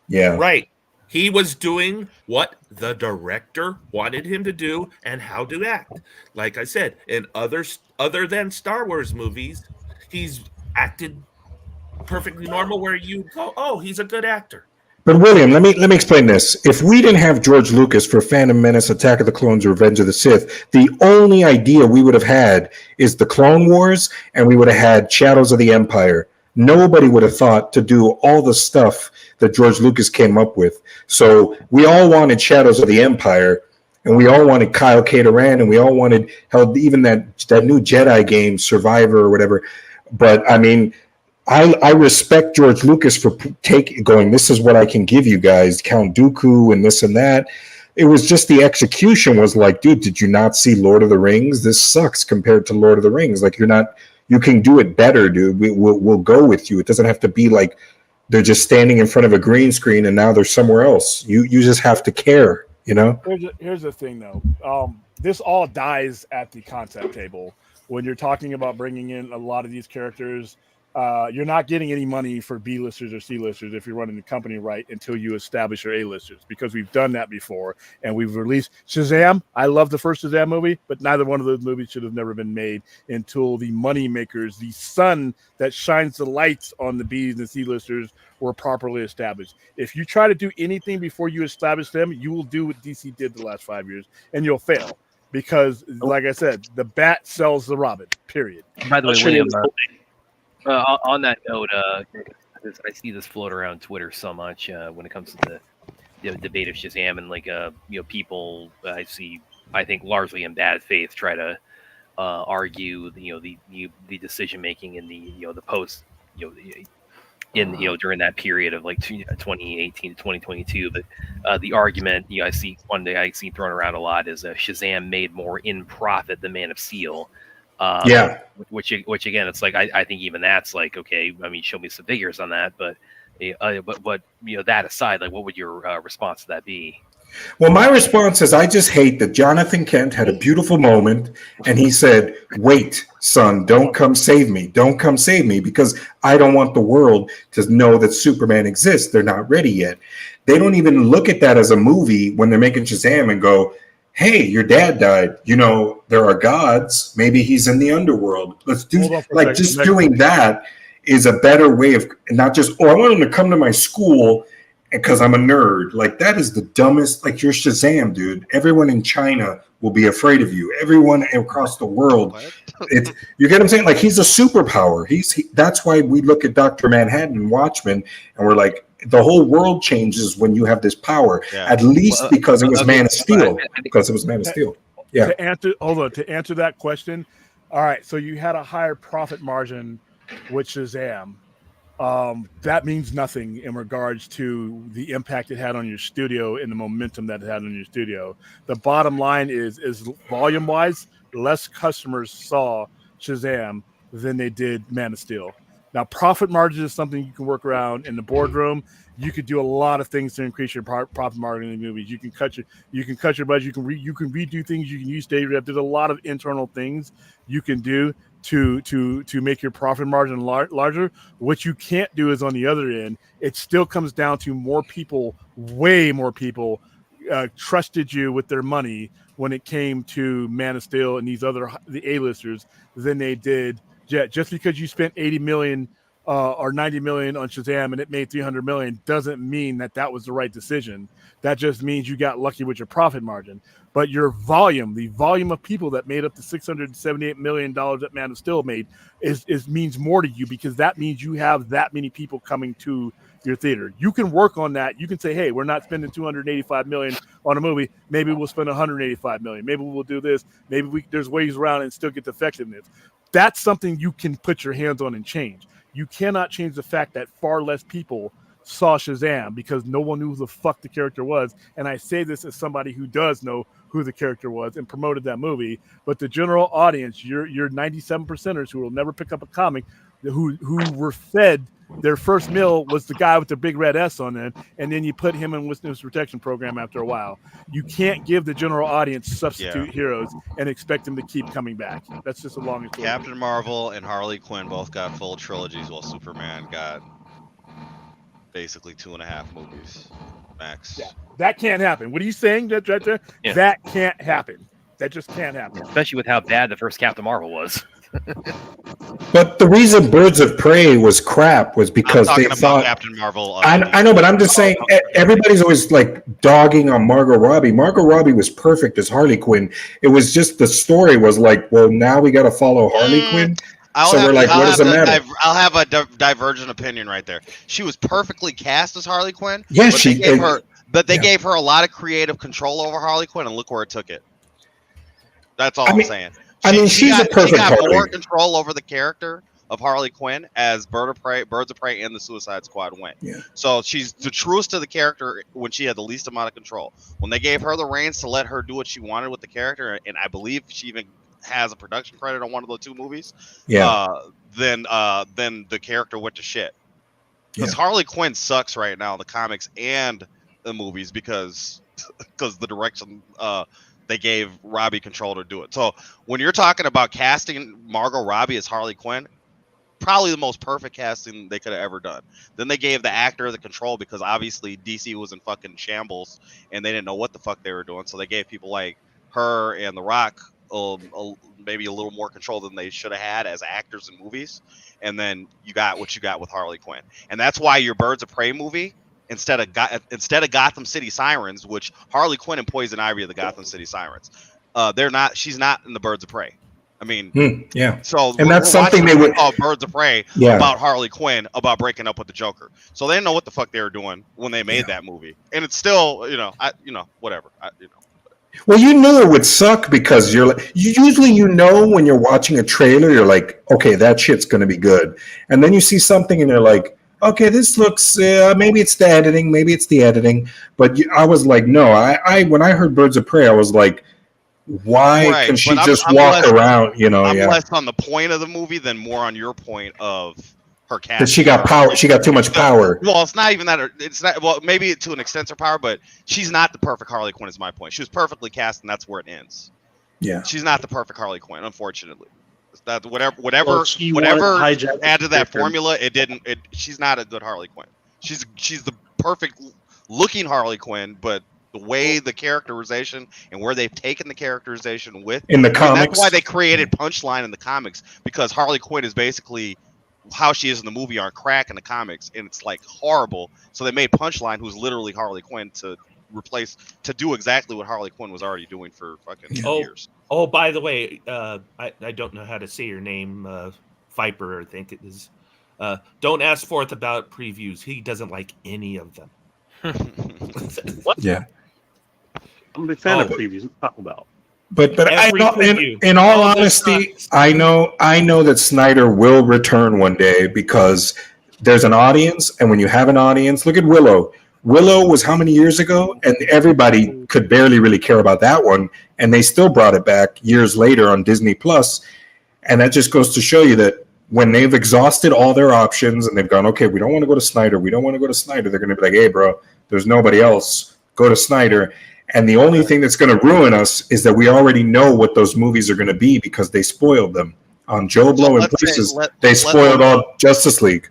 Yeah. Right. He was doing what the director wanted him to do and how to act. Like I said, in other than Star Wars movies, he's acted perfectly normal where you go, oh, he's a good actor. But William, let me explain this. If we didn't have George Lucas for Phantom Menace, Attack of the Clones, Revenge of the Sith, the only idea we would have had is the Clone Wars, and we would have had Shadows of the Empire. Nobody would have thought to do all the stuff that George Lucas came up with. So we all wanted Shadows of the Empire, and we all wanted Kyle Katarn, and we all wanted even that new Jedi game, Survivor or whatever. But I mean, I respect George Lucas for going, this is what I can give you guys, Count Dooku and this and that. It was just the execution was like, dude, did you not see Lord of the Rings? This sucks compared to Lord of the Rings. Like, you can do it better, dude. We'll go with you. It doesn't have to be like they're just standing in front of a green screen and now they're somewhere else. You just have to care, you know? Here's the thing, though. This all dies at the concept table. When you're talking about bringing in a lot of these characters, you're not getting any money for B-listers or C-listers if you're running the company right until you establish your A-listers, because we've done that before, and we've released Shazam. I love the first Shazam movie, but neither one of those movies should have never been made until the money makers, the sun that shines the lights on the B's and C-listers, were properly established. If you try to do anything before you establish them, you will do what DC did the last 5 years, and you'll fail. Because, like I said, the bat sells the robin, period. By the way, William, on that note, I see this float around Twitter so much when it comes to the debate of Shazam, and people I see, I think largely in bad faith, try to argue the decision making in the post during that period of 2018 to 2022. But the argument I see thrown around a lot is Shazam made more in profit than Man of Steel. Which again, it's like I think even that's like, okay, I mean, show me some figures on that, but that aside, like, what would your response to that be? Well, my response is I just hate that Jonathan Kent had a beautiful moment and he said, wait, son, don't come save me. Don't come save me, because I don't want the world to know that Superman exists. They're not ready yet. They don't even look at that as a movie when they're making Shazam and go, hey, your dad died. There are gods. Maybe he's in the underworld. Let's do doing that is a better way of not just, I want him to come to my school because I'm a nerd. Like, that is the dumbest. Like, you're Shazam, dude. Everyone in China will be afraid of you. Everyone across the world. You get what I'm saying? Like, he's a superpower. That's why we look at Dr. Manhattan and Watchmen, and we're like, the whole world changes when you have this power. Yeah. At least because it was Man of Steel. Because it was Man of Steel. Yeah. To answer that question, all right. So you had a higher profit margin with Shazam. That means nothing in regards to the impact it had on your studio and the momentum that it had on your studio. The bottom line is volume wise, less customers saw Shazam than they did Man of Steel. Now, profit margin is something you can work around in the boardroom. You could do a lot of things to increase your profit margin in movies. You can cut your budget. You can redo things. You can use stage rep. There's a lot of internal things you can do to make your profit margin larger. What you can't do is on the other end. It still comes down to more people, way more people, trusted you with their money when it came to Man of Steel and the A-listers than they did. Yeah, just because you spent 80 million or 90 million on Shazam and it made 300 million doesn't mean that was the right decision. That just means you got lucky with your profit margin. But your volume, the volume of people that made up the $678 million that Man of Steel made is means more to you, because that means you have that many people coming to your theater. You can work on that. You can say, hey, we're not spending 285 million on a movie. Maybe we'll spend 185 million. Maybe we'll do this. Maybe there's ways around it and still get the effectiveness. That's something you can put your hands on and change. You cannot change the fact that far less people saw Shazam because no one knew who the fuck the character was. And I say this as somebody who does know who the character was and promoted that movie. But the general audience, your 97%ers who will never pick up a comic, who were fed their first meal was the guy with the big red S on it, and then you put him in witness protection program after a while. You can't give the general audience substitute heroes and expect them to keep coming back. That's just a long story. Captain Marvel and Harley Quinn both got full trilogies, while Superman got basically 2.5 movies max. Yeah, that can't happen. What are you saying? That can't happen. That just can't happen. Especially with how bad the first Captain Marvel was. But the reason Birds of Prey was crap was because they thought Captain Marvel. I know, but I'm just saying everybody's always like dogging on Margot Robbie. Margot Robbie was perfect as Harley Quinn. It was just the story was like, well, now we got to follow Harley Quinn. What does it matter? I'll have a divergent opinion right there. She was perfectly cast as Harley Quinn. Yeah, they gave her a lot of creative control over Harley Quinn, and look where it took it. That's all I'm saying. She's a perfect She got Harley. more control over the character of Harley Quinn as Birds of Prey and the Suicide Squad went. Yeah. So she's the truest to the character when she had the least amount of control. When they gave her the reins to let her do what she wanted with the character, and I believe she even has a production credit on one of the 2 movies. Yeah. Then the character went to shit. Because Harley Quinn sucks right now in the comics and the movies because the direction they gave Robbie control to do it. So when you're talking about casting Margot Robbie as Harley Quinn, probably the most perfect casting they could have ever done. Then they gave the actor the control because obviously DC was in fucking shambles and they didn't know what the fuck they were doing. So they gave people like her and The Rock maybe a little more control than they should have had as actors in movies. And then you got what you got with Harley Quinn. And that's why your Birds of Prey movie, instead of Gotham City Sirens, which Harley Quinn and Poison Ivy are the Gotham City Sirens. She's not in the Birds of Prey. I mean, So and that's something they would call Birds of Prey about Harley Quinn about breaking up with the Joker. So they didn't know what the fuck they were doing when they made that movie, and it's still, whatever. Well, you knew it would suck because usually when you're watching a trailer, you're like, okay, that shit's gonna be good, and then you see something and you're like, okay, this looks maybe it's the editing, but I was like, no, I when I heard Birds of Prey, I was like, why can she just walk around? I'm less on the point of the movie than more on your point of her casting. Because she got power. She got too much power. Well, it's not even that. It's not. Well, maybe to an extent her power, but she's not the perfect Harley Quinn. Is my point. She was perfectly cast, and that's where it ends. Yeah. She's not the perfect Harley Quinn, unfortunately. That whatever add to that formula, it didn't. She's not a good Harley Quinn. She's the perfect looking Harley Quinn, but the way the characterization and where they've taken the characterization with in the comics, that's why they created Punchline in the comics, because Harley Quinn is basically how she is in the movie on crack in the comics, and it's like horrible. So they made Punchline, who's literally Harley Quinn, to do exactly what Harley Quinn was already doing for fucking years. Oh, by the way, I don't know how to say your name, Viper, I think it is. Don't ask Forth about previews. He doesn't like any of them. What? Yeah. I'm a big fan of previews. What talk about? But in all honesty, I know that Snyder will return one day because there's an audience, and when you have an audience, look at Willow. Willow was how many years ago, and everybody could barely really care about that one, and they still brought it back years later on Disney Plus, and that just goes to show you that when they've exhausted all their options and they've gone, okay, we don't want to go to Snyder, they're going to be like, hey, bro, there's nobody else, go to Snyder. And the only thing that's going to ruin us is that we already know what those movies are going to be because they spoiled them. On Joe Blow and Places, they spoiled all Justice League.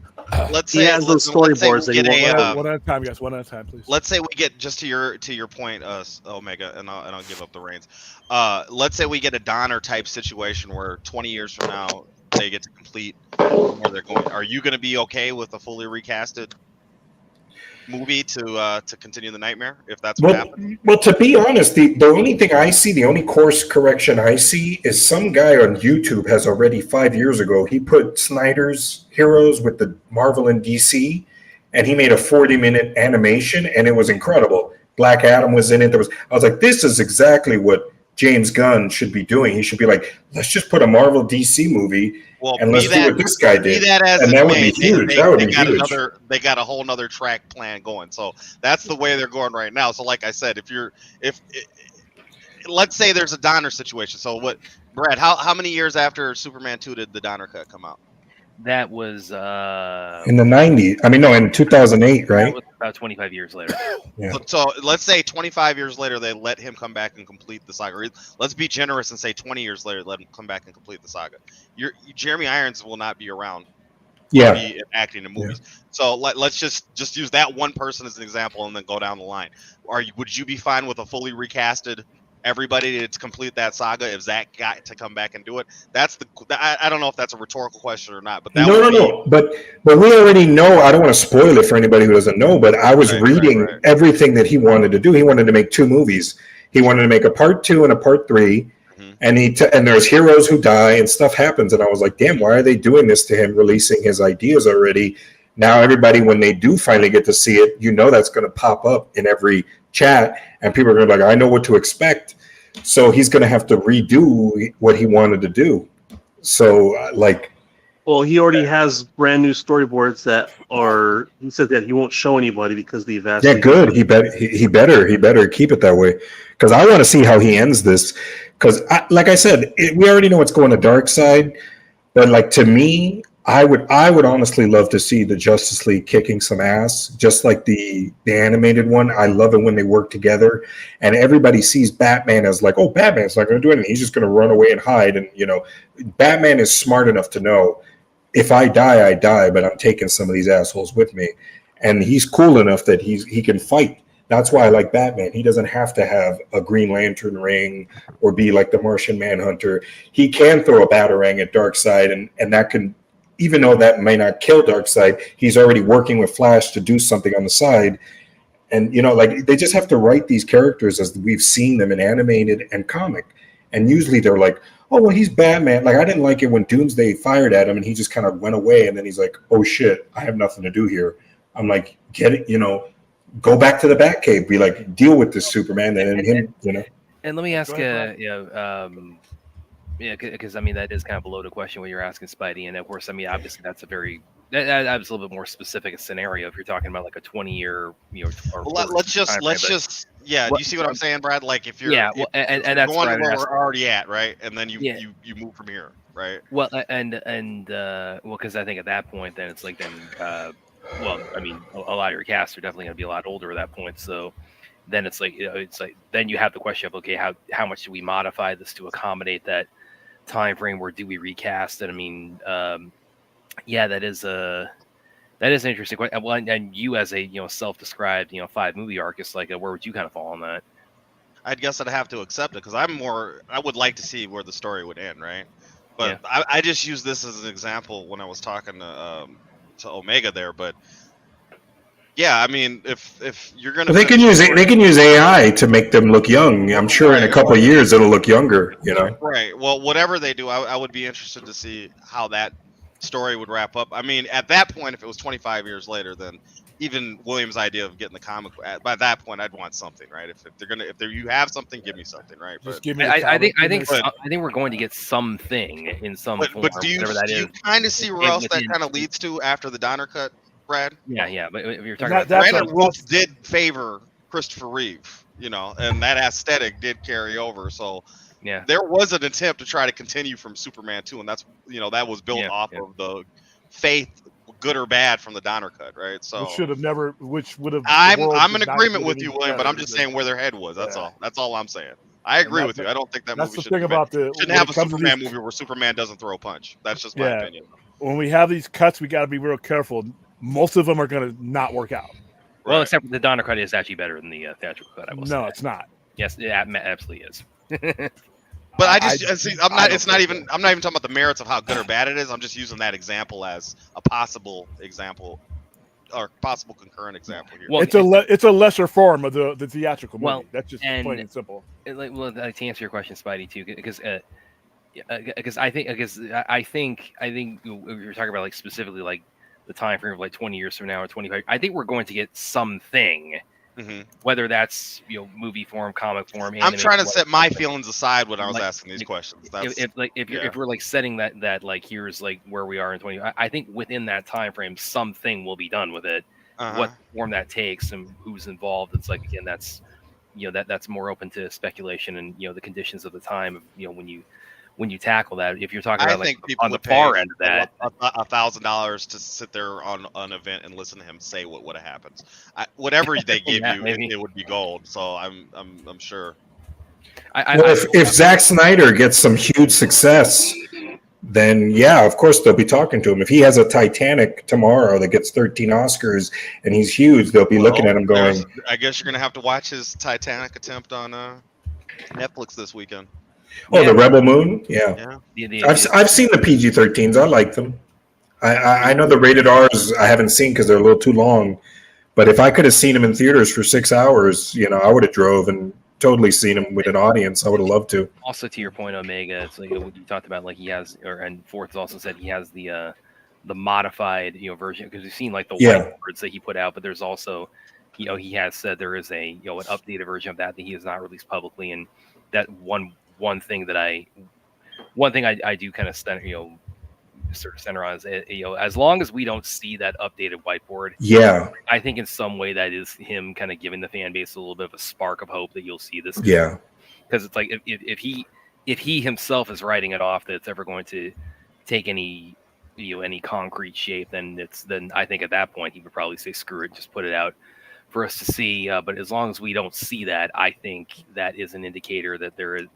Let's say those storyboards. One at a time, guys. One at a time, please. Let's say we get just to your point, Omega, and I'll give up the reins. Let's say we get a Donner type situation where 20 years from now they get to complete where they're going. Are you going to be okay with a fully recasted movie to continue the nightmare if that's what happens? Well, to be honest, the only thing I see, the only course correction I see is some guy on YouTube has already 5 years ago, he put Snyder's Heroes with the Marvel and DC, and he made a 40-minute animation, and it was incredible. Black Adam was in it. I was like, this is exactly what James Gunn should be doing. He should be like, let's just put a Marvel DC movie and let's do what this guy did. And that would be huge. That would be huge. They got a whole nother track plan going. So that's the way they're going right now. So like I said, if let's say there's a Donner situation. So what, Brad, how many years after Superman 2 did the Donner cut come out? That was in the 90s. I mean, no, in 2008, right? That was about 25 years later. Yeah. So let's say 25 years later they let him come back and complete the saga. Or let's be generous and say 20 years later let him come back and complete the saga. Jeremy Irons will not be around. Yeah. To be acting in movies. Yeah. So let's just use that one person as an example and then go down the line. Would you be fine with a fully recasted everybody to complete that saga if Zach got to come back and do it? That's I don't know if that's a rhetorical question or not, but that no. But we already know. I don't want to spoil it for anybody who doesn't know. But I was reading everything that he wanted to do. He wanted to make 2 movies. He wanted to make a part 2 and a part 3. And and there's heroes who die and stuff happens. And I was like, damn, why are they doing this to him? Releasing his ideas already. Now everybody, when they do finally get to see it, that's going to pop up in every chat, and people are going to be like, I know what to expect. So he's going to have to redo what he wanted to do. So well, he already has brand new storyboards he said that he won't show anybody because the vast. Yeah, good. He better keep it that way, because I want to see how he ends this. Because like I said, we already know what's going to Darkseid, but to me, I would honestly love to see the Justice League kicking some ass, just like the animated one. I love it when they work together, and everybody sees Batman as like, oh, Batman's not going to do anything. He's just going to run away and hide. And Batman is smart enough to know, if I die, I die, but I'm taking some of these assholes with me. And he's cool enough that he can fight. That's why I like Batman. He doesn't have to have a Green Lantern ring or be like the Martian Manhunter. He can throw a Batarang at Darkseid, and that can. Even though that may not kill Darkseid, he's already working with Flash to do something on the side. And, they just have to write these characters as we've seen them in animated and comic. And usually they're like, oh, well, he's Batman. I didn't like it when Doomsday fired at him and he just kind of went away. And then he's like, oh, shit, I have nothing to do here. I'm like, get it, go back to the Batcave. Be like, deal with this Superman. And him, And let me ask because that is kind of a loaded question when you're asking Spidey, and of course, obviously that's that was a little bit more specific a scenario if you're talking about like a 20-year, let's just do you see what I'm saying, Brad? Like if you're and that's going where we're already at, right? And then you move from here, right? Well, because I think at that point, then it's like a lot of your cast are definitely going to be a lot older at that point, so. Then it's like then you have the question of, okay, how much do we modify this to accommodate that time frame, or do we recast it? That is an interesting question. Well, and you as a self-described 5-movie artist, where would you kind of fall on that? I'd guess I'd have to accept it because I would like to see where the story would end, right? But I just use this as an example when I was talking to Omega there. But yeah, I mean, if you're gonna, they can use AI to make them look young. I'm sure in a couple of years it'll look younger. You know. Right. Well, whatever they do, I would be interested to see how that story would wrap up. I mean, at that point, if it was 25 years later, then even Williams' idea of getting the comic, by that point, I'd want something, right? If you have something, give me something, right? Just But give me. I think we're going to get something in some form, but do you kind of see where else that kind of leads to after the Donner cut, Brad? Yeah. But if you're talking about Brandon Wolf did favor Christopher Reeve, and that aesthetic did carry over. So yeah, there was an attempt to try to continue from Superman 2, and that's that was built off of the faith, good or bad, from the Donner cut, right? So which would have. I'm in agreement with you, William, but I'm just saying where their head was. That's all. That's all I'm saying. I agree with you. I don't think that movie shouldn't have a Superman movie where Superman doesn't throw a punch. That's just my opinion. When we have these cuts, we got to be real careful. Most of them are going to not work out. Well, except the Donner cut is actually better than the theatrical cut. I will say. No, it's not. Yes, it absolutely is. But I'm not even talking about the merits of how good or bad it is. I'm just using that example as a possible example or possible concurrent example here. Well, it's a lesser form of the theatrical movie. Well, that's just plain and simple. To answer your question, Spidey, too, because I think you're talking about like specifically like the time frame of like 20 years from now or 25. I think we're going to get something. Mm-hmm. Whether that's movie form, comic form. I'm trying to set my feelings aside when I was asking these questions. If we're like setting that like here's like where we are in 20, I think within that time frame something will be done with it. What form that takes and who's involved, it's like again that's that's more open to speculation and the conditions of the time of when you tackle that. If you're talking about like on the far end of that, $1,000 to sit there on an event and listen to him say what would have happened. Whatever they give you, it would be gold. So I'm sure. If Zack Snyder gets some huge success, then yeah, of course they'll be talking to him. If he has a Titanic tomorrow that gets 13 Oscars and he's huge, they'll be looking at him going. I guess you're gonna have to watch his Titanic attempt on Netflix this weekend. Oh, the Rebel Moon? Yeah. I've seen the PG-13s. I like them. I know the rated Rs I haven't seen because they're a little too long. But if I could have seen them in theaters for 6 hours, I would have drove and totally seen them with an audience. I would have loved to. Also, to your point, Omega, it's like what you talked about, like he has, and Forth also said he has the modified version, because we've seen like the white words that he put out, but there's also he has said there is a an updated version of that he has not released publicly, and that one thing I do kind of sort of center on is as long as we don't see that updated whiteboard, I think in some way that is him kind of giving the fan base a little bit of a spark of hope that you'll see this. Because it's like if he himself is writing it off that it's ever going to take any any concrete shape, then I think at that point he would probably say screw it, just put it out for us to see. But as long as we don't see that, I think that is an indicator that there is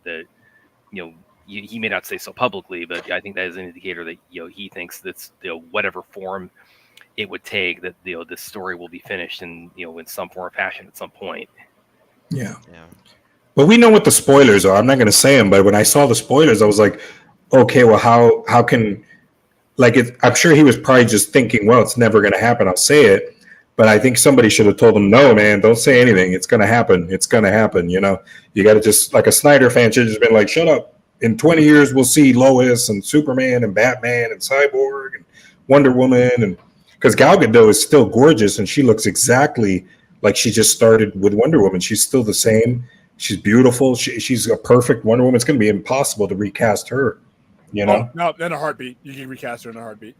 he may not say so publicly, but I think that is an indicator that he thinks that's whatever form it would take, that this story will be finished in in some form or fashion at some point. Yeah. Well, we know what the spoilers are. I'm not going to say them, but when I saw the spoilers, I was like, okay, well, how can I'm sure he was probably just thinking, well, it's never going to happen. I'll say it. But I think somebody should have told him, no, man, don't say anything. It's going to happen. It's going to happen. You got to just, like a Snyder fan should have just been like, shut up. In 20 years, we'll see Lois and Superman and Batman and Cyborg and Wonder Woman. And because Gal Gadot is still gorgeous and she looks exactly like she just started with Wonder Woman. She's still the same. She's beautiful. She's a perfect Wonder Woman. It's going to be impossible to recast her. Oh, no, in a heartbeat. You can recast her in a heartbeat.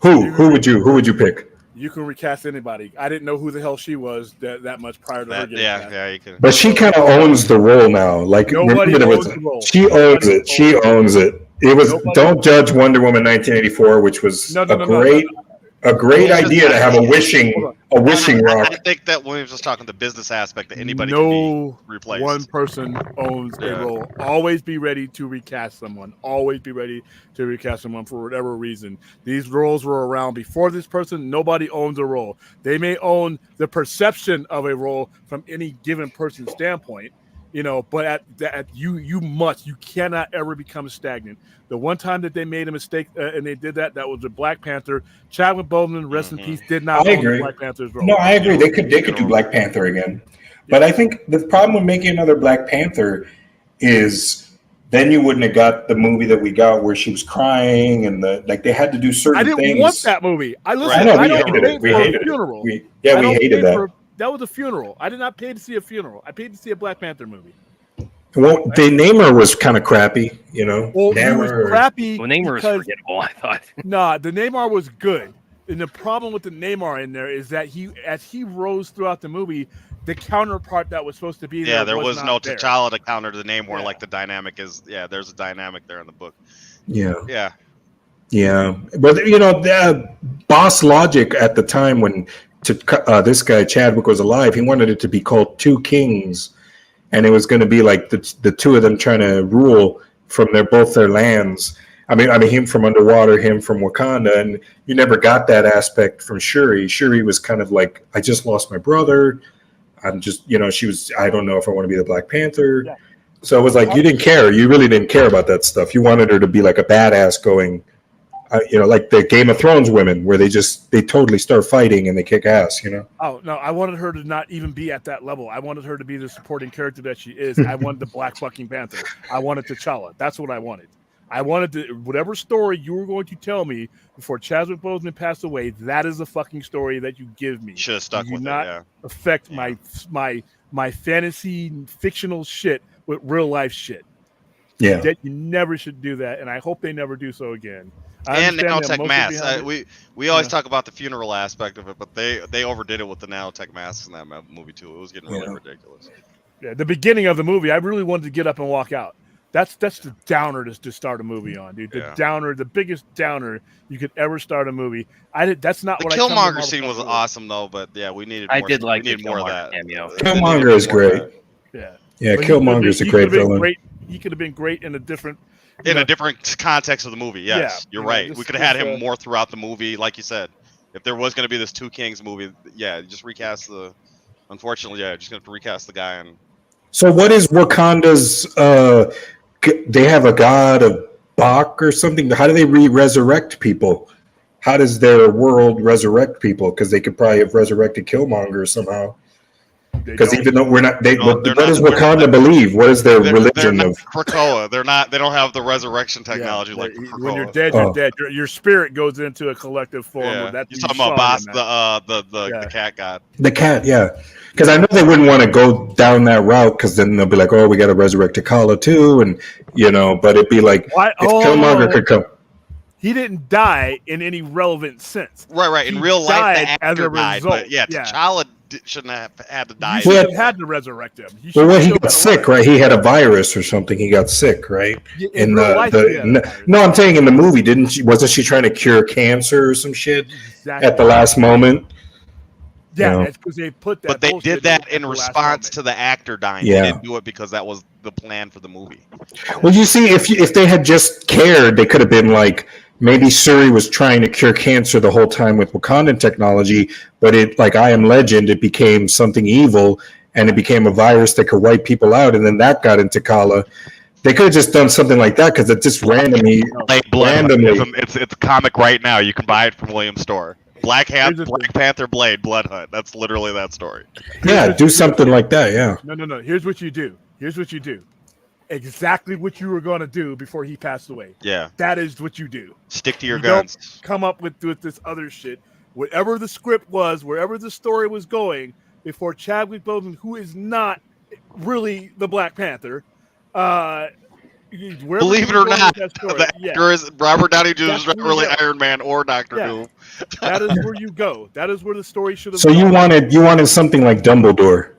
Who would you pick? You can recast anybody. I didn't know who the hell she was that much prior to her getting cast. You can. But she kind of owns the role now. Like nobody owns the role. She owns it. She owns it. It was Don't Judge Wonder Woman 1984, which was a great idea to have a wishing rock. I think that Williams was talking the business aspect that anybody can be replaced. One person owns a role. Always be ready to recast someone. Always be ready to recast someone for whatever reason. These roles were around before this person. Nobody owns a role. They may own the perception of a role from any given person's standpoint. But you cannot ever become stagnant. The one time that they made a mistake and they did that was with Black Panther. Chadwick Boseman, rest in peace, did not own the Black Panther's role. No, I agree. They could do Black Panther again. But I think the problem with making another Black Panther is then you wouldn't have got the movie that we got where she was crying and they had to do certain things. I didn't want that movie. I hated it. We hated it. We hated that. That was a funeral. I did not pay to see a funeral. I paid to see a Black Panther movie. Well, the Namor was kind of crappy, Well, Namor was crappy. Well, Namor was forgettable, I thought. Nah, the Namor was good. And the problem with the Namor in there is that as he rose throughout the movie, the counterpart that was supposed to be there. Yeah, there was no there. T'Challa to counter the Namor like the dynamic is. Yeah, there's a dynamic there in the book. Yeah. Yeah. Yeah. But, the Boss Logic at the time when this guy Chadwick was alive, he wanted it to be called Two Kings. And it was going to be like the two of them trying to rule from both their lands. I mean, him from underwater, him from Wakanda, and you never got that aspect from Shuri. Shuri was kind of like, I just lost my brother. I'm just, she was, I don't know if I want to be the Black Panther. Yeah. So it was like, you didn't care. You really didn't care about that stuff. You wanted her to be like a badass going, like the Game of Thrones women where they totally start fighting and they kick ass, Oh, no, I wanted her to not even be at that level. I wanted her to be the supporting character that she is. I wanted the Black fucking Panther. I wanted T'Challa. That's what I wanted. I wanted whatever story you were going to tell me before Chadwick Boseman passed away, that is the fucking story that you give me. Should have stuck with not it, yeah. Affect my fantasy fictional shit with real life shit. Yeah. That you never should do that, and I hope they never do so again. And nanotech masks. We always talk about the funeral aspect of it, but they overdid it with the nanotech masks in that movie too. It was getting really ridiculous. Yeah, the beginning of the movie, I really wanted to get up and walk out. That's the downer to start a movie on, dude. The biggest downer you could ever start a movie. That's not what I. The Killmonger scene was awesome though, but yeah, we needed. I did like more of that. Cameo. Killmonger is great. Yeah, Killmonger's a great villain. He could have been great in a different context of the movie. Yes, you're right. We could have had him more throughout the movie, like you said. If there was going to be this Two Kings movie, just recast the. Unfortunately, just going to have to recast the guy. And so, what is Wakanda's? They have a god of Bach or something. How do they resurrect people? How does their world resurrect people? Because they could probably have resurrected Killmonger somehow. Because even though we're not, what does Wakanda believe? What is their religion of Krakoa? They don't have the resurrection technology like Krakoa. When you're dead, you're dead. Your spirit goes into a collective form. Yeah. You're talking about Boss, the cat god. The cat, yeah. Because I know they wouldn't want to go down that route because then they'll be like, oh, we got to resurrect T'Challa too, and but it'd be like if Killmonger could come. He didn't die in any relevant sense. Right. In real life, the actor died, but T'Challa shouldn't have had to die. You should have had to resurrect him. He got sick, right? He had a virus or something. He got sick, right? In real life, no, I'm saying in the movie, wasn't she trying to cure cancer or some shit at the last moment? Yeah, that's because they put that. But they did that in response to the actor dying. Yeah. They didn't do it because that was the plan for the movie. Well, you see, if they had just cared, they could have been like, maybe Shuri was trying to cure cancer the whole time with Wakandan technology, but like I Am Legend, it became something evil, and it became a virus that could wipe people out, and then that got into Kala. They could have just done something like that because it just randomly. It's a comic right now. You can buy it from Williams' store. Black Panther Blade Blood Hunt. That's literally that story. Yeah, do something like that. Yeah. No. Here's what you do. Exactly what you were going to do before he passed away. Yeah. That is what you do. Stick to your guns. Don't come up with this other shit. Whatever the script was, wherever the story was going, before Chadwick Boseman, who is not really the Black Panther, believe it or not, the actor is Robert Downey Jr. is not really Iron Man or Doctor Doom. That is where you go. That is where the story should have. So you wanted something like Dumbledore,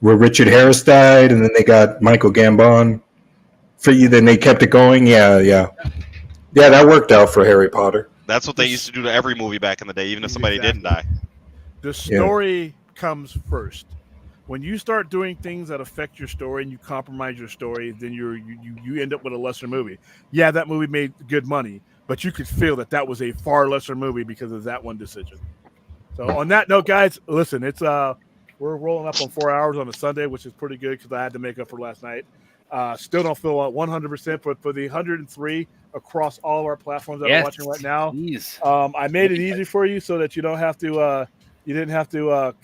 where Richard Harris died, and then they got Michael Gambon for you. Then they kept it going. Yeah. That worked out for Harry Potter. That's what they used to do to every movie back in the day, even if somebody didn't die. The story comes first. When you start doing things that affect your story and you compromise your story, then you end up with a lesser movie. Yeah, that movie made good money, but you could feel that was a far lesser movie because of that one decision. So on that note, guys, listen, it's We're rolling up on 4 hours on a Sunday, which is pretty good because I had to make up for last night. Still don't feel 100%, but for the 103 across all of our platforms that are watching right now, I made it easy for you so that you don't have to. You didn't have to,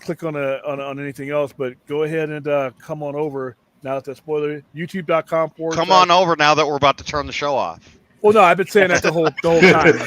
click on anything else. But go ahead and come on over now. That's a spoiler. YouTube.com. Come on over now that we're about to turn the show off. Well, no, I've been saying that the whole time.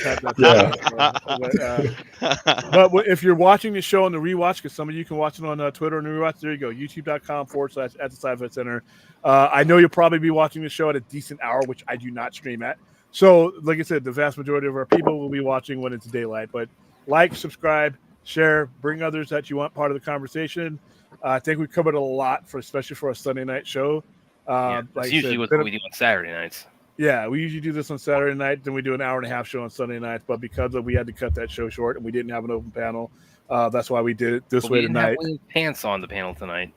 But if you're watching the show on the rewatch, because some of you can watch it on Twitter and rewatch, there you go. YouTube.com/@the Center. I know you'll probably be watching the show at a decent hour, which I do not stream at. So, like I said, the vast majority of our people will be watching when it's daylight. But like, subscribe, share, bring others that you want part of the conversation. I think we covered a lot, especially for a Sunday night show. That's usually what we do on Saturday nights. Yeah, we usually do this on Saturday night, then we do an hour and a half show on Sunday nights. But because we had to cut that show short and we didn't have an open panel, that's why we did it this way tonight. We didn't have pants on the panel tonight.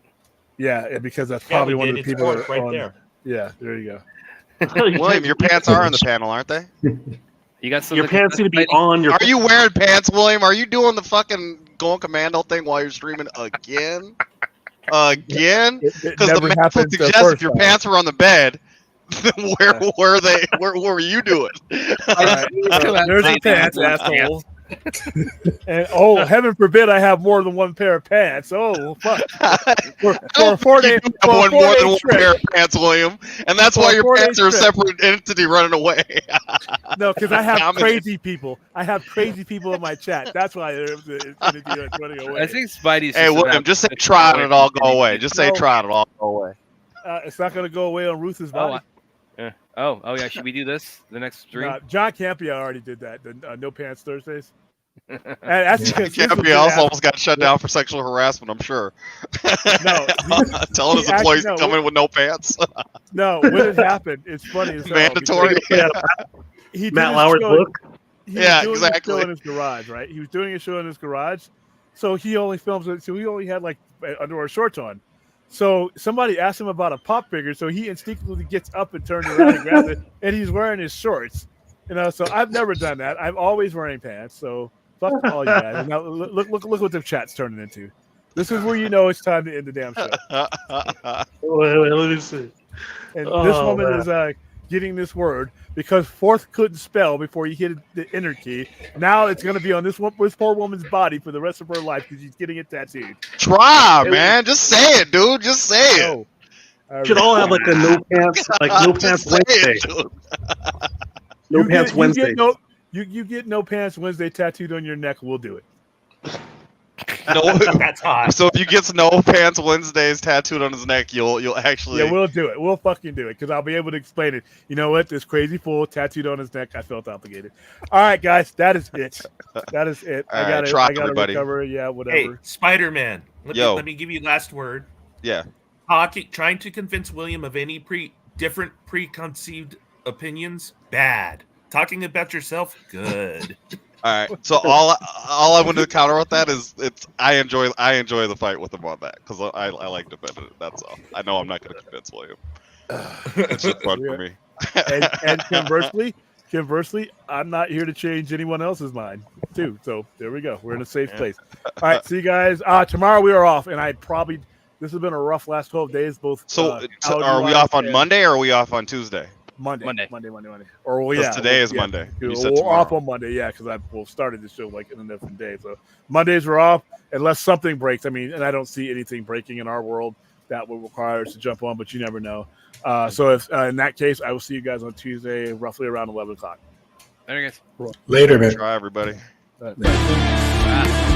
Yeah, because that's probably one of the people that right there. Yeah, there you go. William, your pants are on the panel, aren't they? You got some. Your pants need to be on your. Are you wearing pants, William? Are you doing the fucking going commando thing while you're streaming again? Again? Because the map would suggest if your pants were on the bed, then where were you doing? All right. There's the pants, assholes. And heaven forbid I have more than one pair of pants. Oh, fuck. For a 4-day more than one pair of pants, William, and that's why your pants are a separate entity running away. No, because I have crazy people. I have crazy people in my chat. That's why it's running away. I think Spidey's. Hey, William, just say try and it all go away. Just say try and it all go away. It's not going to go away on Ruth's body. Oh yeah. Should we do this the next stream? John Campia already did that. The No Pants Thursdays. Campia also almost got shut down for sexual harassment. I'm sure. No, telling his employees to come in with no pants. No, when it happened, it's funny. As mandatory. Matt Lauer's book. Yeah, exactly. In his garage, right? He was doing a show in his garage, so he only films it. So he only had like underwear shorts on. So somebody asked him about a pop figure, so he instinctively gets up and turns around and grabs it, and he's wearing his shorts. So I've never done that. I'm always wearing pants. So fuck all you guys. And now look what the chat's turning into. This is where you know it's time to end the damn show. Wait, let me see. And this woman is getting this word because Fourth couldn't spell before he hit the enter key. Now it's going to be on this poor woman's body for the rest of her life because she's getting it tattooed. Try, man. Just say it, dude. Just say it. Should all have like a no pants, no pants Wednesday. No pants Wednesday. You get no pants Wednesday tattooed on your neck. We'll do it. No, that's hot. So if you get no pants Wednesdays tattooed on his neck, you'll actually. Yeah, we'll do it. We'll fucking do it because I'll be able to explain it. You know what? This crazy fool tattooed on his neck. I felt obligated. All right, guys, that is it. That is it. I got to recover. Yeah, whatever. Hey, Spider-Man. Let me give you last word. Yeah. Trying to convince William of any different preconceived opinions, bad. Talking about yourself, good. All right. So all I want to counter with that is I enjoy the fight with him on that because I like defending it. That's all. I know I'm not going to convince William. It's just fun for me. And conversely, I'm not here to change anyone else's mind too. So there we go. We're in a safe place. All right. See you guys. Tomorrow we are off, and this has been a rough last 12 days. Both. So are we off on Monday or are we off on Tuesday? Monday. Or today is Monday. We're off on Monday, because I started the show like in a different day. So Mondays we're off unless something breaks. I mean, and I don't see anything breaking in our world that will require us to jump on, but you never know. So if in that case, I will see you guys on Tuesday, roughly around 11 o'clock. There you go. Later, man. Try everybody. Bye.